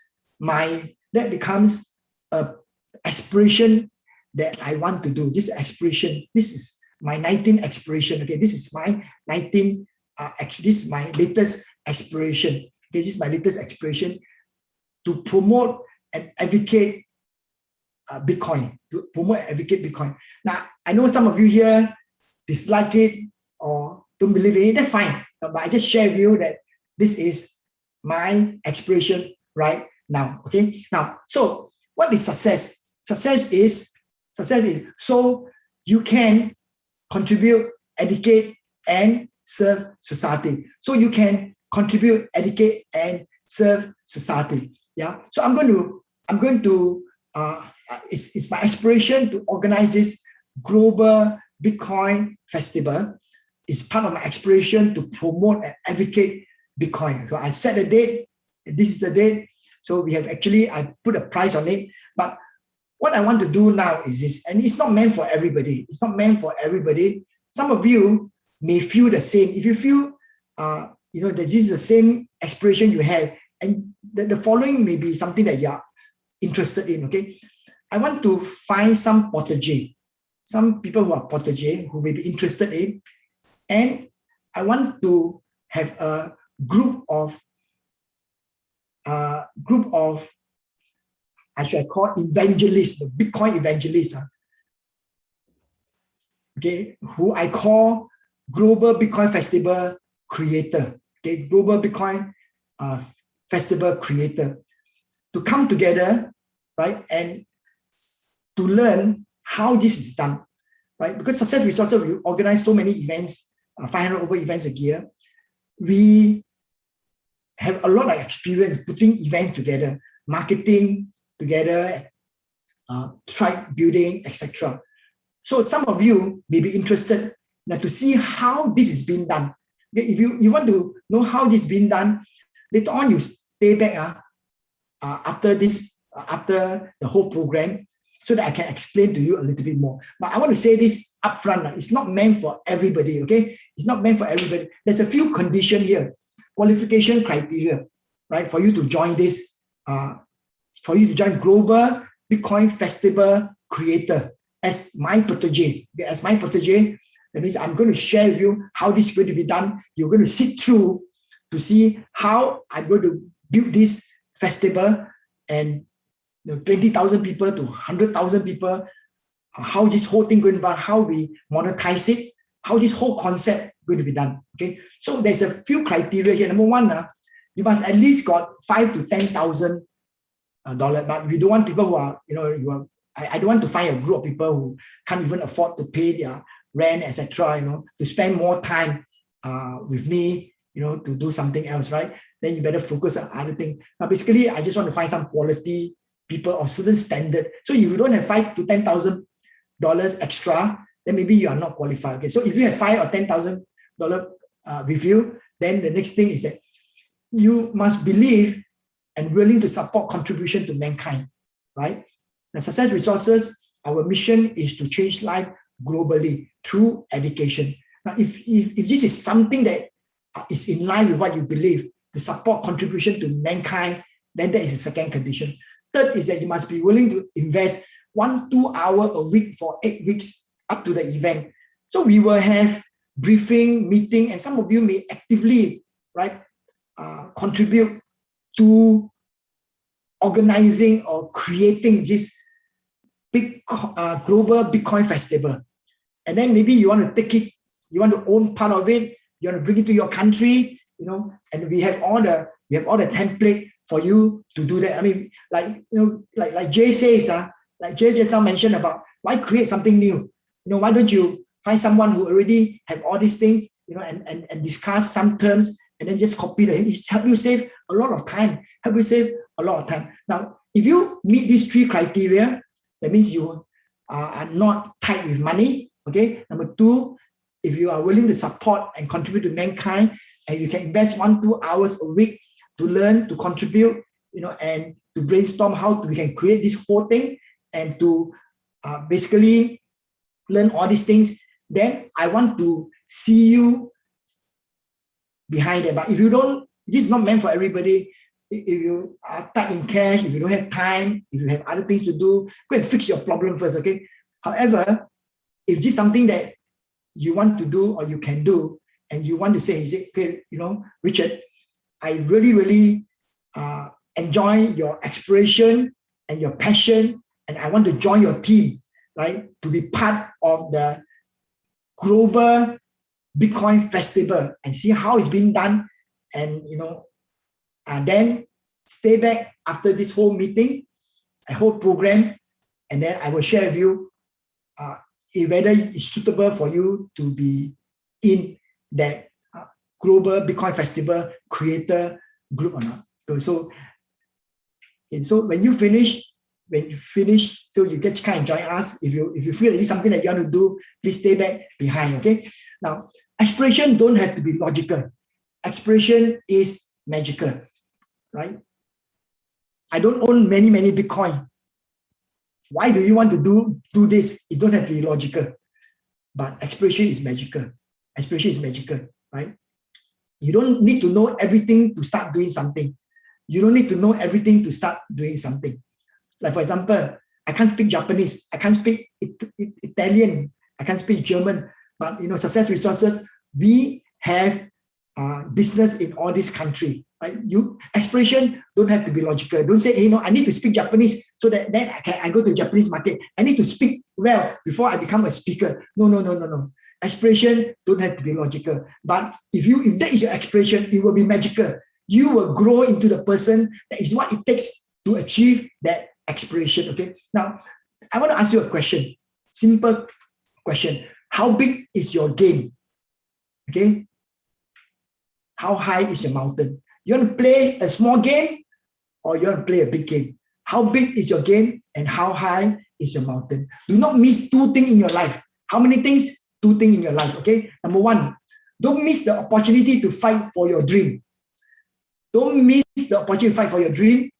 B: a aspiration that I want to do. This aspiration, this is my 19th aspiration. Okay, this is my 19th. This is my latest aspiration. Okay, this is my latest aspiration to promote and advocate Bitcoin. Now, I know some of you here dislike it or don't believe in it. That's fine. But I just share with you that this is my aspiration right now. Okay. Now, so what is success? Success is so you can contribute, educate, and serve society. So you can contribute, educate, and serve society. Yeah. So I'm going to it's my aspiration to organize this global Bitcoin festival. It's part of my aspiration to promote and advocate Bitcoin. So I set a date. This is the date. So we have I put a price on it. But what I want to do now is this, and it's not meant for everybody. Some of you may feel the same. If you feel, that this is the same aspiration you have, and the following may be something that you are interested in. Okay, I want to find some protege, some people who are protege who may be interested in, and I want to have a group of I should call evangelists, the Bitcoin evangelists, okay, who I call Global Bitcoin Festival Creator, okay, Global Bitcoin Festival Creator, to come together, right, and to learn how this is done, right? Because Success Resources, we organize so many events, 500 over events a year. We have a lot of experience putting events together, marketing together, tribe building, etc. So some of you may be interested now to see how this is being done. If you want to know how this is being done, later on you stay back after the whole program, so that I can explain to you a little bit more. But I want to say this upfront. It's not meant for everybody, okay? It's not meant for everybody. There's a few conditions here, qualification criteria, right? For you to join this, for you to join Global Bitcoin Festival Creator as my protege. As my protege, that means I'm going to share with you how this is going to be done. You're going to sit through to see how I'm going to build this festival, and 20,000 people to 100,000 people, how this whole thing going to be, how we monetize it, how this whole concept going to be done. Okay, so there's a few criteria here. Number one, you must at least got $5,000 to $10,000. But we don't want people who are, I don't want to find a group of people who can't even afford to pay their rent, etc. To spend more time with me, to do something else, right? Then you better focus on other things. Now, basically, I just want to find some quality people of certain standard. So if you don't have $5,000 to $10,000 extra, then maybe you are not qualified. Okay, so if you have $5,000 or $10,000 with you, then the next thing is that you must believe and willing to support contribution to mankind, right? The Success Resources, our mission is to change life globally through education. Now, if this is something that is in line with what you believe, to support contribution to mankind, then that is the second condition. Third is that you must be willing to invest 1-2 hours a week for 8 weeks up to the event. So we will have briefing, meeting, and some of you may actively, right, contribute to organizing or creating this big global Bitcoin festival. And then maybe you want to take it, you want to own part of it, you want to bring it to your country, and we have all the template for you to do that. I mean, like Jay says, like Jay just now mentioned about why create something new? Why don't you find someone who already have all these things, and discuss some terms and then just copy it. It's help you save a lot of time. Now, if you meet these 3 criteria, that means you are not tight with money. Okay. Number two, if you are willing to support and contribute to mankind, and you can invest 1-2 hours a week to learn, to contribute, and to brainstorm how we can create this whole thing, and to basically learn all these things, then I want to see you behind it. But if you don't, this is not meant for everybody. If you are tight in cash, if you don't have time, if you have other things to do, go and fix your problem first, okay? However, if this is something that you want to do or you can do, and you want to say, okay, Richard, I really, really enjoy your aspiration and your passion, and I want to join your team, right? To be part of the global Bitcoin festival and see how it's being done, and then stay back after this whole meeting, a whole program, and then I will share with you whether it's suitable for you to be in that global Bitcoin festival creator group or not. So when you finish, so you just kind of join us. If you feel that it's something that you want to do, please stay back behind. Okay. Now, aspiration don't have to be logical. Aspiration is magical, right? I don't own many Bitcoin. Why do you want to do this? It don't have to be logical, but aspiration is magical. Aspiration is magical, right? You don't need to know everything to start doing something. You don't need to know everything to start doing something. Like, for example, I can't speak Japanese. I can't speak Italian. I can't speak German. But, Success Resources, we have business in all this country. Right? Aspiration don't have to be logical. Don't say, hey, I need to speak Japanese so that then I go to the Japanese market. I need to speak well before I become a speaker. No. Aspiration don't have to be logical. But if that is your aspiration, it will be magical. You will grow into the person. That is what it takes to achieve that aspiration. Okay. Now, I want to ask you a question. Simple question. How big is your game? Okay. How high is your mountain? You want to play a small game or you want to play a big game? How big is your game and how high is your mountain? Do not miss 2 things in your life. How many things? 2 things in your life. Okay. Number 1, don't miss the opportunity to fight for your dream. Don't miss the opportunity to fight for your dream.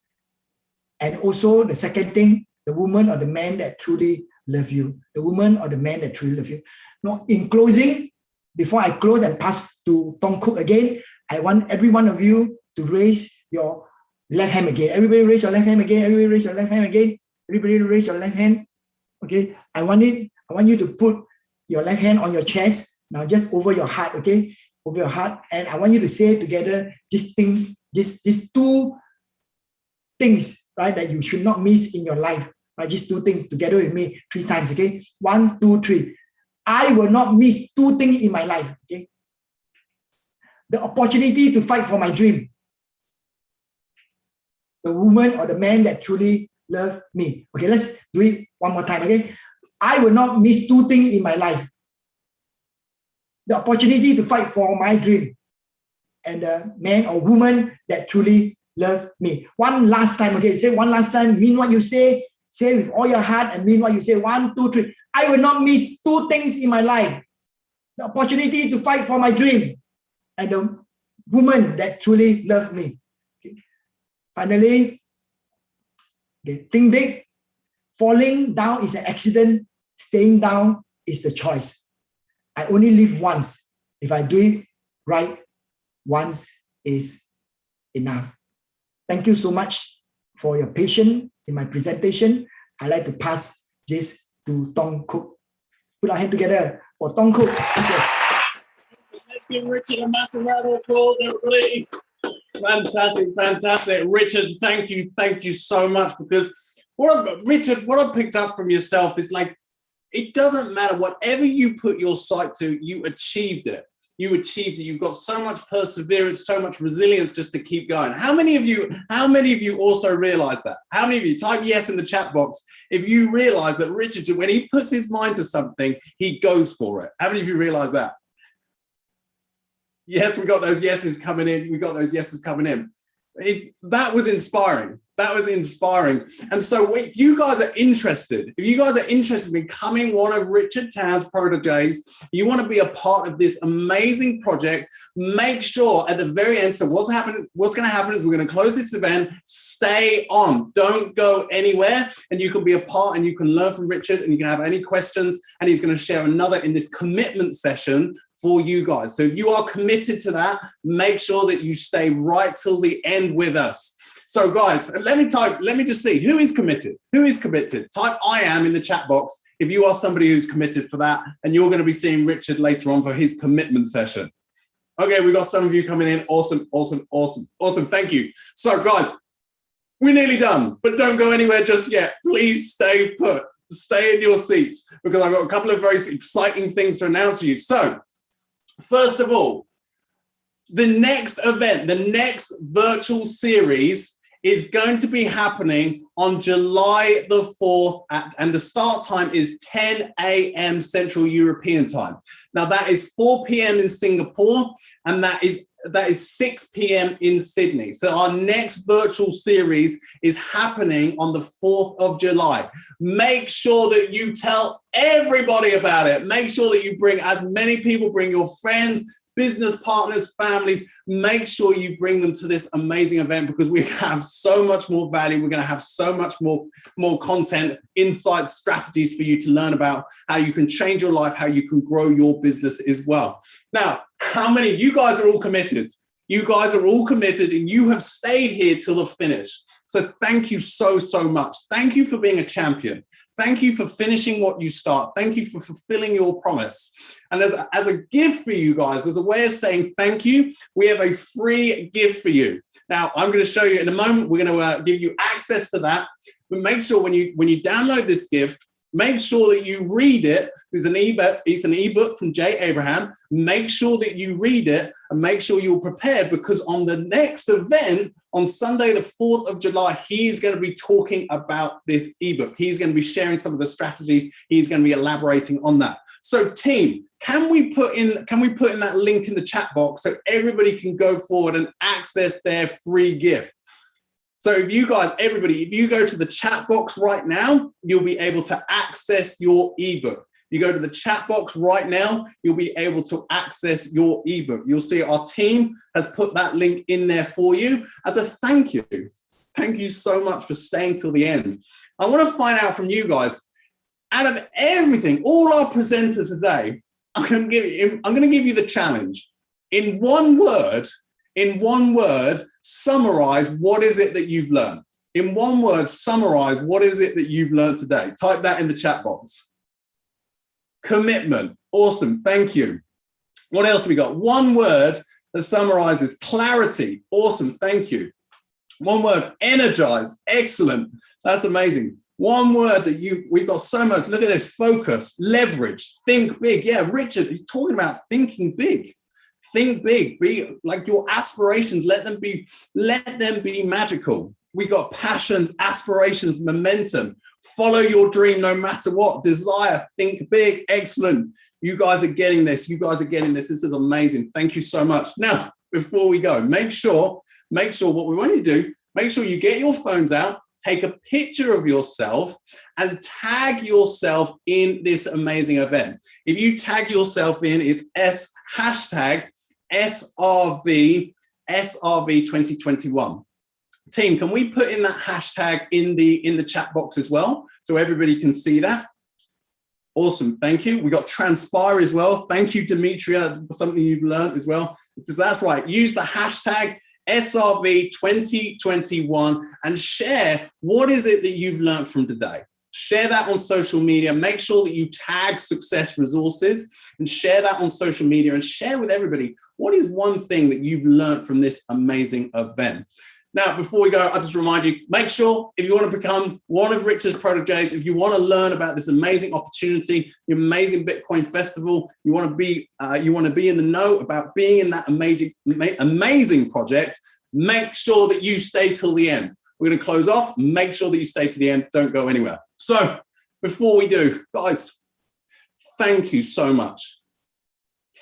B: And also the second thing, the woman or the man that truly love you. The woman or the man that truly love you. Now, in closing, before I close and pass to Tong Cook again, I want every one of you to raise your left hand again. Everybody raise your left hand again. Everybody raise your left hand again. Everybody raise your left hand. Okay. I want you to put your left hand on your chest. Now just over your heart. Okay. Over your heart. And I want you to say together these 2 things, right, that you should not miss in your life. Right? Just 2 things together with me 3 times. Okay. 1, 2, 3. I will not miss 2 things in my life. Okay. The opportunity to fight for my dream. The woman or the man that truly love me. Okay, let's do it one more time. Okay. I will not miss 2 things in my life. The opportunity to fight for my dream. And the man or woman that truly love me. One last time. Okay, say one last time. Mean what you say. Say with all your heart and mean what you say. 1, 2, 3. I will not miss 2 things in my life. The opportunity to fight for my dream and the woman that truly loved me. Okay. Finally, okay, think big. Falling down is an accident. Staying down is the choice. I only live once. If I do it right, once is enough. Thank you so much for your patience in my presentation. I'd like to pass this to Tong Cook. Put our hand together for Tong Cook. Yes.
A: Let's give Richard a massive round of applause, everybody. Fantastic. Richard, thank you so much, because what I picked up from yourself is like, it doesn't matter, whatever you put your sight to, you achieved it. You've got so much perseverance, so much resilience just to keep going. How many of you also realize that? How many of you, type yes in the chat box if you realize that Richard, when he puts his mind to something, he goes for it? How many of you realize that? Yes, we got those yeses coming in. That was inspiring. That was inspiring. And so if you guys are interested, in becoming one of Richard Tan's proteges, you want to be a part of this amazing project, make sure at the very end, so what's going to happen is we're going to close this event, stay on, don't go anywhere, and you can be a part and you can learn from Richard and you can have any questions, and he's going to share another in this commitment session for you guys. So if you are committed to that, make sure that you stay right till the end with us. So guys, let me just see who is committed. Who is committed? Type I am in the chat box if you are somebody who's committed for that, and you're going to be seeing Richard later on for his commitment session. Okay, we've got some of you coming in. Awesome, awesome, awesome, awesome. Thank you. So guys, we're nearly done, but don't go anywhere just yet. Please stay put. Stay in your seats because I've got a couple of very exciting things to announce to you. So first of all, the next event, the next virtual series is going to be happening on July the 4th, and the start time is 10 a.m. Central European time. Now that is 4 p.m. in Singapore, and that is 6 p.m. in Sydney. So our next virtual series is happening on the 4th of July. Make sure that you tell everybody about it. Make sure that you bring as many people, bring your friends, business partners, families. Make sure you bring them to this amazing event because we have so much more value. We're going to have so much more content, insights, strategies for you to learn about how you can change your life, how you can grow your business as well. Now, how many of you guys are all committed? You guys are all committed and you have stayed here till the finish. So thank you so, so much. Thank you for being a champion. Thank you for finishing what you start. Thank you for fulfilling your promise. And as a gift for you guys, as a way of saying thank you, we have a free gift for you. Now, I'm going to show you in a moment. We're going to give you access to that. But make sure when you download this gift, make sure that you read it. There's an ebook. It's an ebook from Jay Abraham. Make sure that you read it and make sure you're prepared because on the next event, on Sunday, the 4th of July, he's going to be talking about this ebook. He's going to be sharing some of the strategies. He's going to be elaborating on that. So team, can we put in that link in the chat box so everybody can go forward and access their free gift? So if you guys, everybody, if you go to the chat box right now, you'll be able to access your ebook. You go to the chat box right now, you'll be able to access your ebook. You'll see our team has put that link in there for you as a thank you. Thank you so much for staying till the end. I want to find out from you guys, out of everything, all our presenters today, I'm going to give you the challenge. In one word, summarize what is it that you've learned. In one word, summarize what is it that you've learned today. Type that in the chat box. Commitment. Awesome. Thank you. What else we got? One word that summarizes clarity. Awesome. Thank you. One word, energize. Excellent. That's amazing. One word that we've got so much. Look at this. Focus, leverage, think big. Yeah, Richard, he's talking about thinking big. Think big, be like your aspirations, let them be magical. We got passions, aspirations, momentum. Follow your dream no matter what. Desire, think big, excellent. You guys are getting this. You guys are getting this. This is amazing. Thank you so much. Now, before we go, make sure what we want you to do, make sure you get your phones out, take a picture of yourself and tag yourself in this amazing event. If you tag yourself in, it's hashtag SRV 2021. Team, can we put in that hashtag in the chat box as well so everybody can see that? Awesome, thank you. We got Transpire as well. Thank you, Demetria, something you've learned as well. That's right, use the hashtag SRV 2021 and share what is it that you've learned from today. Share that on social media. Make sure that you tag Success Resources and share that on social media and share with everybody what is one thing that you've learned from this amazing event. Now, before we go, I'll just remind you, make sure if you want to become one of Richard's proteges, if you want to learn about this amazing opportunity, the amazing Bitcoin festival, you want to be in the know about being in that amazing project, make sure that you stay till the end. We're going to close off. Make sure that you stay to the end. Don't go anywhere. So before we do, guys, thank you so much.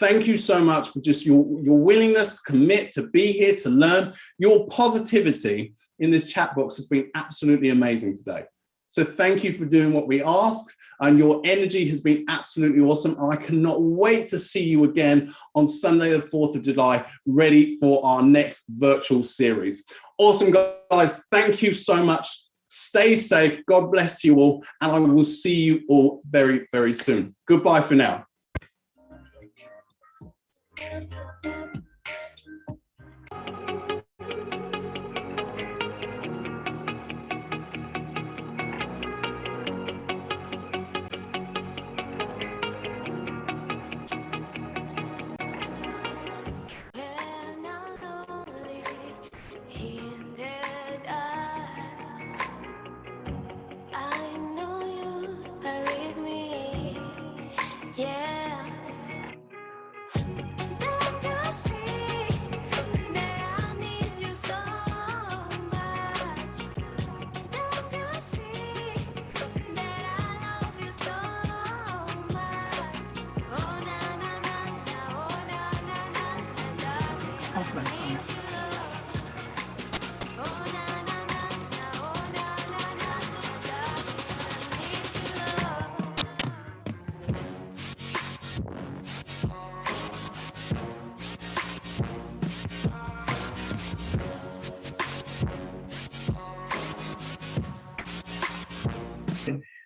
A: Thank you so much for just your willingness to commit, to be here, to learn. Your positivity in this chat box has been absolutely amazing today. So thank you for doing what we asked, and your energy has been absolutely awesome. And I cannot wait to see you again on Sunday, the 4th of July, ready for our next virtual series. Awesome, guys. Thank you so much. Stay safe. God bless you all. And I will see you all very, very soon. Goodbye for now.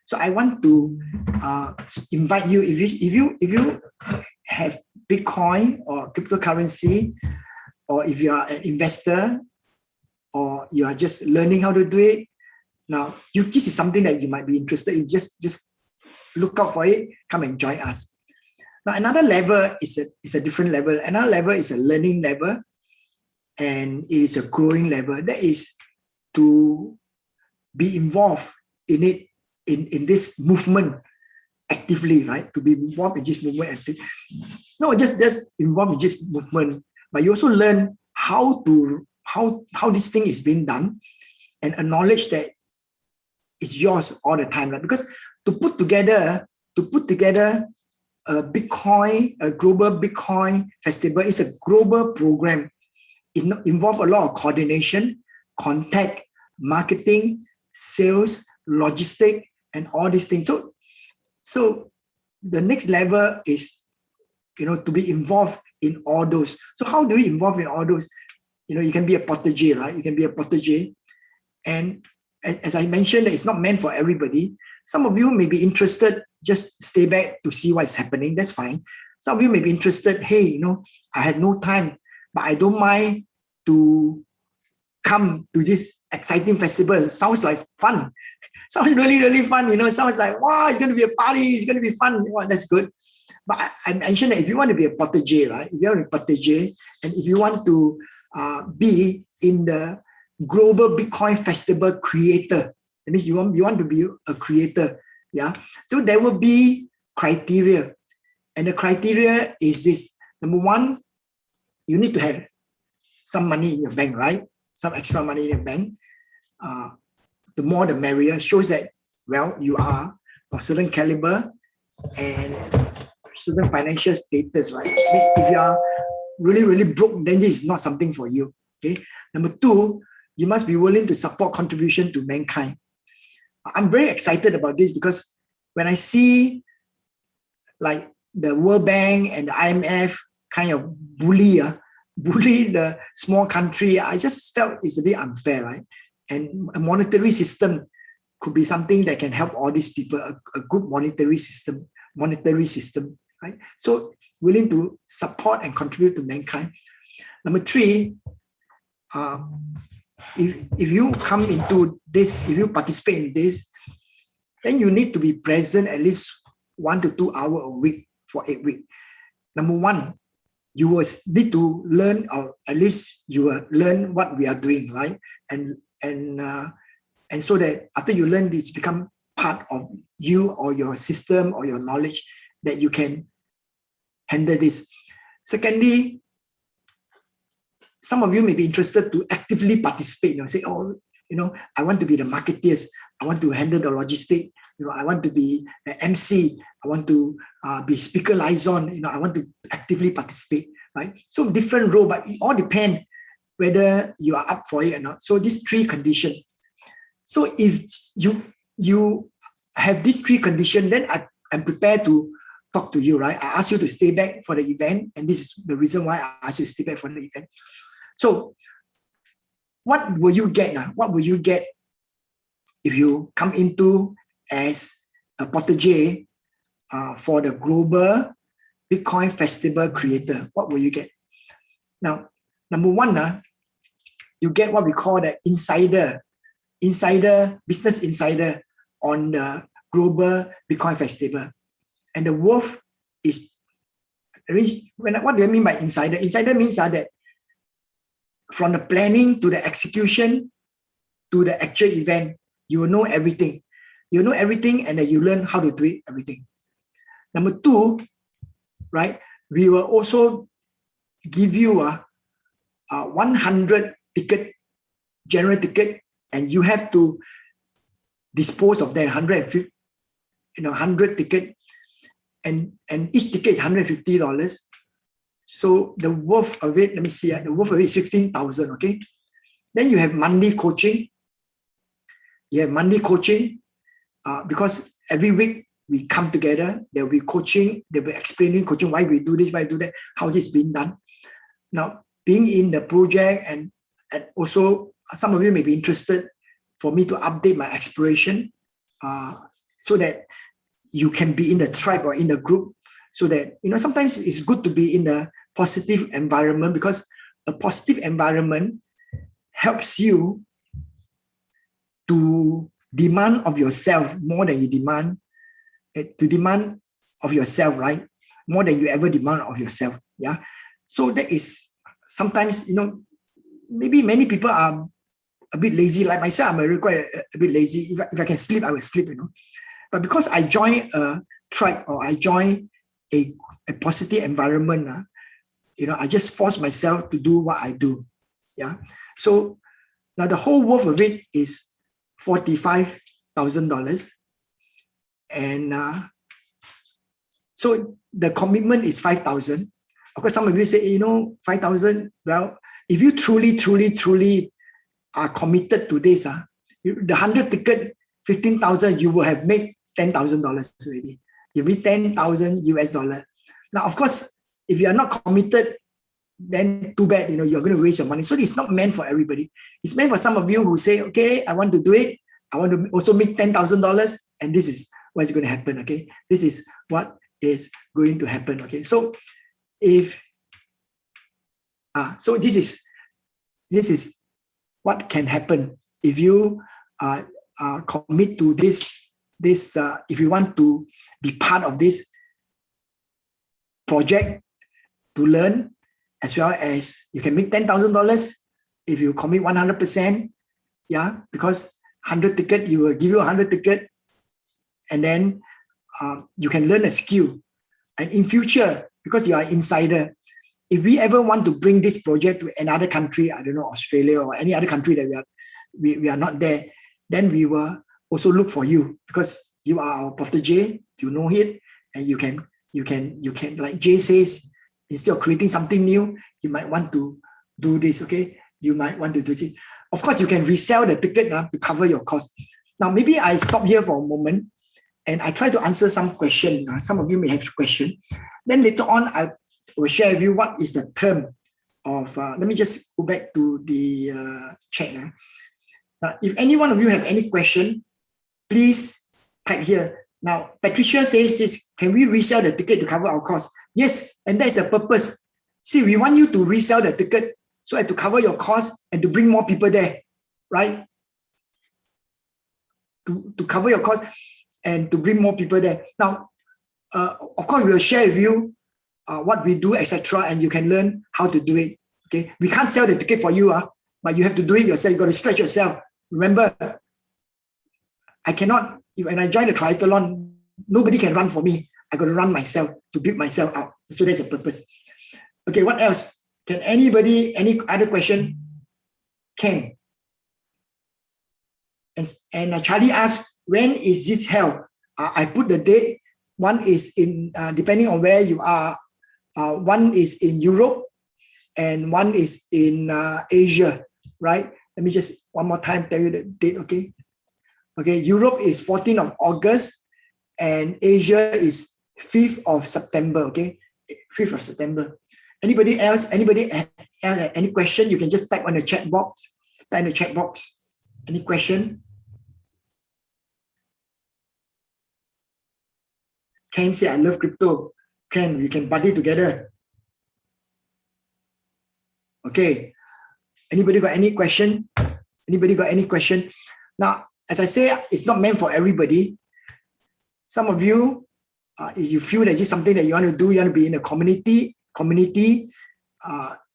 B: So I want to invite you, if you have Bitcoin or cryptocurrency, or if you are an investor, or you are just learning how to do it, now this is something that you might be interested in. Just look out for it. Come and join us. Now another level is a different level. Another level is a learning level, and it is a growing level. That is to be involved in it. In this movement actively, right? To be involved in this movement, no, just involved in this movement, but you also learn how this thing is being done, and acknowledge that it's yours all the time, right? Because to put together a global Bitcoin festival is a global program. It involves a lot of coordination, contact, marketing, sales, logistics, and all these things. So the next level is, to be involved in all those. So how do we involve in all those? You can be a protege, right? You can be a protege. And as I mentioned, it's not meant for everybody. Some of you may be interested, just stay back to see what's happening. That's fine. Some of you may be interested, hey, I had no time, but I don't mind to come to this exciting festival. It sounds like fun. Sounds really, really fun. Sounds like, wow, it's going to be a party. It's going to be fun. Wow, that's good. But I mentioned that if you want to be a protege, right? If you're a protege, and if you want to be in the global Bitcoin festival creator, that means you want to be a creator. Yeah. So there will be criteria. And the criteria is this. Number one, you need to have some money in your bank, right? Some extra money in your bank. The more the merrier. Shows that, well, you are of certain caliber and certain financial status, right? If you are really, really broke, then this is not something for you. Okay. Number two, you must be willing to support contribution to mankind. I'm very excited about this because when I see like the World Bank and the IMF kind of bully the small country, I just felt it's a bit unfair, right? And a monetary system could be something that can help all these people, a good monetary system, right? So willing to support and contribute to mankind. Number three, if you come into this, if you participate in this, then you need to be present at least 1 to 2 hours a week for 8 weeks. Number one, you will need to learn, or at least you will learn what we are doing, right? And so that after you learn this, become part of you or your system or your knowledge that you can handle this. Secondly, some of you may be interested to actively participate. Say, oh, I want to be the marketeers. I want to handle the logistic. I want to be an MC. I want to be speaker liaison. I want to actively participate, right? So different role, but it all depends whether you are up for it or not. So these 3 conditions. So if you have these 3 conditions, then I'm prepared to talk to you, right? I ask you to stay back for the event, and this is the reason why I ask you to stay back for the event. So what will you get now? What will you get if you come into as a protege for the Global Bitcoin Festival Creator? What will you get? Now, number 1, you get what we call the business insider on the Global Bitcoin Festival. And the worth is, what do I mean by insider? Insider means that from the planning to the execution to the actual event, you will know everything. You know everything, and then you learn how to do it, everything. Number 2, right? We will also give you a 100 general ticket, and you have to dispose of that 100 ticket, and each ticket is $150. So the worth of it, let me see, the worth of it is $15,000, okay? Then you have monthly coaching. Because every week we come together, there will be coaching, they'll be explaining coaching, why we do this, why we do that, how this is being done. Now, being in the project, and also some of you may be interested for me to update my exploration so that you can be in the tribe or in the group, so that, sometimes it's good to be in a positive environment, because a positive environment helps you to demand of yourself more than you demand of yourself, right? More than you ever demand of yourself. Yeah. So that is sometimes, maybe many people are a bit lazy. Like myself, I'm quite a bit lazy. If I can sleep, I will sleep, But because I join a tribe, or I join a positive environment, I just force myself to do what I do. Yeah. So now the whole worth of it is $45,000. And so the commitment is $5,000. Of course, some of you say, $5,000. Well, if you truly are committed to this, the 100 ticket, $15,000, you will have made $10,000 already. You made $10,000 US. Now, of course, if you are not committed, then too bad, you're going to waste your money. So it's not meant for everybody. It's meant for some of you who say, okay, I want to do it. I want to also make $10,000, and this is what's going to happen. Okay, this is what is going to happen. Okay, so this is what can happen if you commit to this. If you want to be part of this project to learn, as well as you can make $10,000 if you commit 100%. Yeah, because 100 ticket, you will give you 100 ticket, and then you can learn a skill. And in future, because you are insider, if we ever want to bring this project to another country, I don't know, Australia or any other country that we are not there, then we will also look for you, because you are our protege, you know it, and you can, like Jay says, instead of creating something new, you might want to do this, okay? You might want to do this. Of course, you can resell the ticket to cover your cost. Now, maybe I stop here for a moment and I try to answer some question. Some of you may have a question. Then later on, I will share with you what is the term of, let me just go back to the chat. Now, if any one of you have any question, please type here. Now, Patricia says, can we resell the ticket to cover our costs? Yes, and that's the purpose. See, we want you to resell the ticket so as to cover your costs and to bring more people there, right? To cover your costs and to bring more people there. Now, of course, we'll share with you what we do, etc., and you can learn how to do it. Okay, we can't sell the ticket for you, but you have to do it yourself. You got to stretch yourself. Remember, I cannot. When I join the triathlon, nobody can run for me. I got to run myself to build myself up. So that's the purpose. Okay, what else? Can anybody, any other question? Ken. And Charlie asked, when is this held? I put the date. One is in, depending on where you are, one is in Europe and one is in Asia, right? Let me just one more time tell you the date, okay? Okay, Europe is 14th of August and Asia is 5th of September, okay? 5th of September. Anybody else? Anybody have any question? You can just type on the chat box. Type in the chat box. Any question? Ken say, I love crypto. Ken, we can party together. Okay. Anybody got any question? Anybody got any question? Now, as I say, it's not meant for everybody. Some of you, if you feel that this is something that you want to do, you want to be in a community,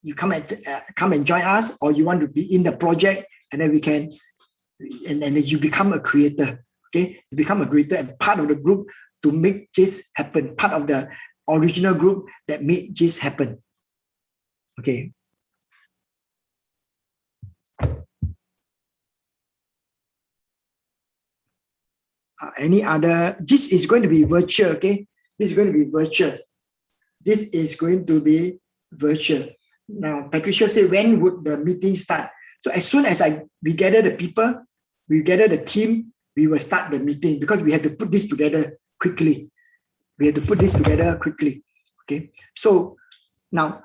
B: you come and join us, or you want to be in the project, and then we can, and then you become a creator. Okay, you become a creator and part of the group to make this happen. Part of the original group that made this happen. Okay. Any other? This is going to be virtual. Okay, this is going to be virtual. This is going to be virtual. Now, Patricia said, when would the meeting start? So as soon as we gather the people, we gather the team, we will start the meeting because we have to put this together quickly. We have to put this together quickly. Okay. So now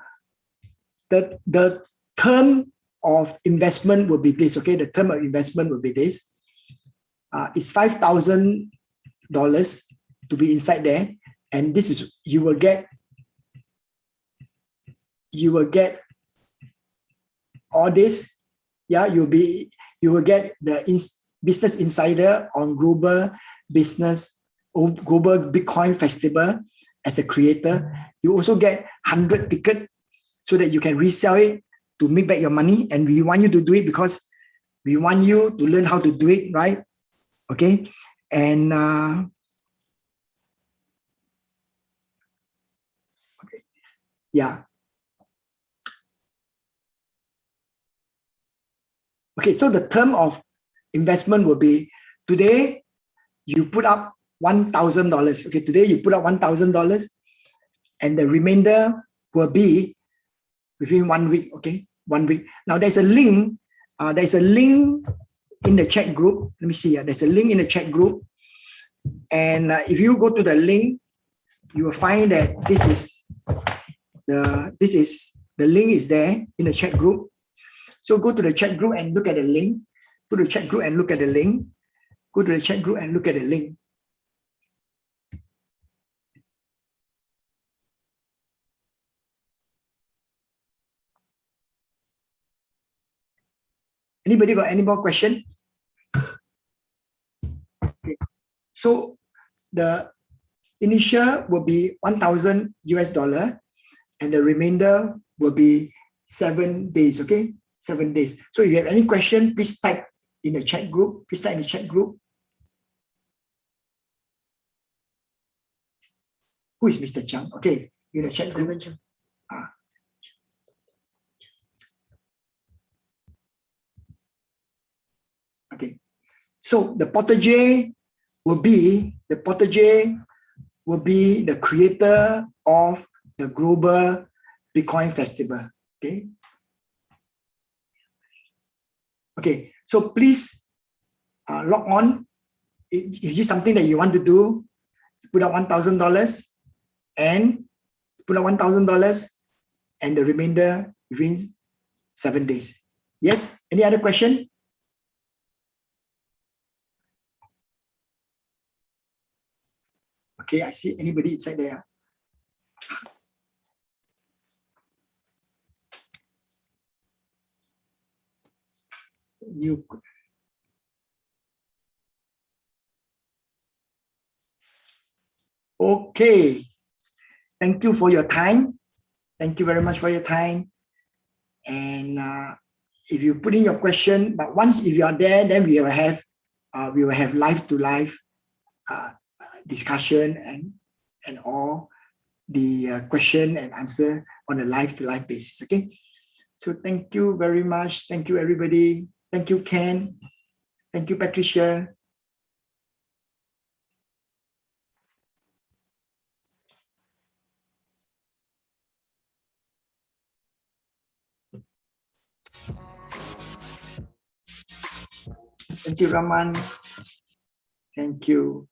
B: the term of investment will be this. Okay. The term of investment will be this. It's $5,000 to be inside there. And this is, you will get all this. Yeah, you will get the Business Insider on Global Bitcoin Festival as a creator. You also get 100 tickets so that you can resell it to make back your money. And we want you to do it because we want you to learn how to do it, right? Okay. And okay. Yeah. Okay, so the term of investment will be, today you put up $1,000. Okay, today you put up $1,000 and the remainder will be within 1 week. Okay, 1 week. Now there's a link. There's a link in the chat group. Let me see. There's a link in the chat group. And if you go to the link, you will find that the link is there in the chat group. So go to the chat group and look at the link. Go to the chat group and look at the link. Go to the chat group and look at the link. Anybody got any more question? Okay. So the initial will be $1,000 and the remainder will be 7 days. Okay. 7 days. So if you have any question, please type in the chat group. Please type in the chat group. Who is Mr. Chang? Okay, in the chat group. Okay. So the Potter will be the creator of the Global Bitcoin Festival. Okay. Okay, so please log on. Is this something that you want to do? Put up $1,000 and put up $1,000 and the remainder within 7 days. Yes? Any other question? Okay, I see anybody inside there. Okay, thank you for your time. Thank you very much for your time. And if you put in your question, but once if you are there, then we will have live to live discussion and all the question and answer on a live to live basis. Okay, so thank you very much. Thank you everybody. Thank you, Ken. Thank Thank you, Patricia. Thank you, Raman. Thank you.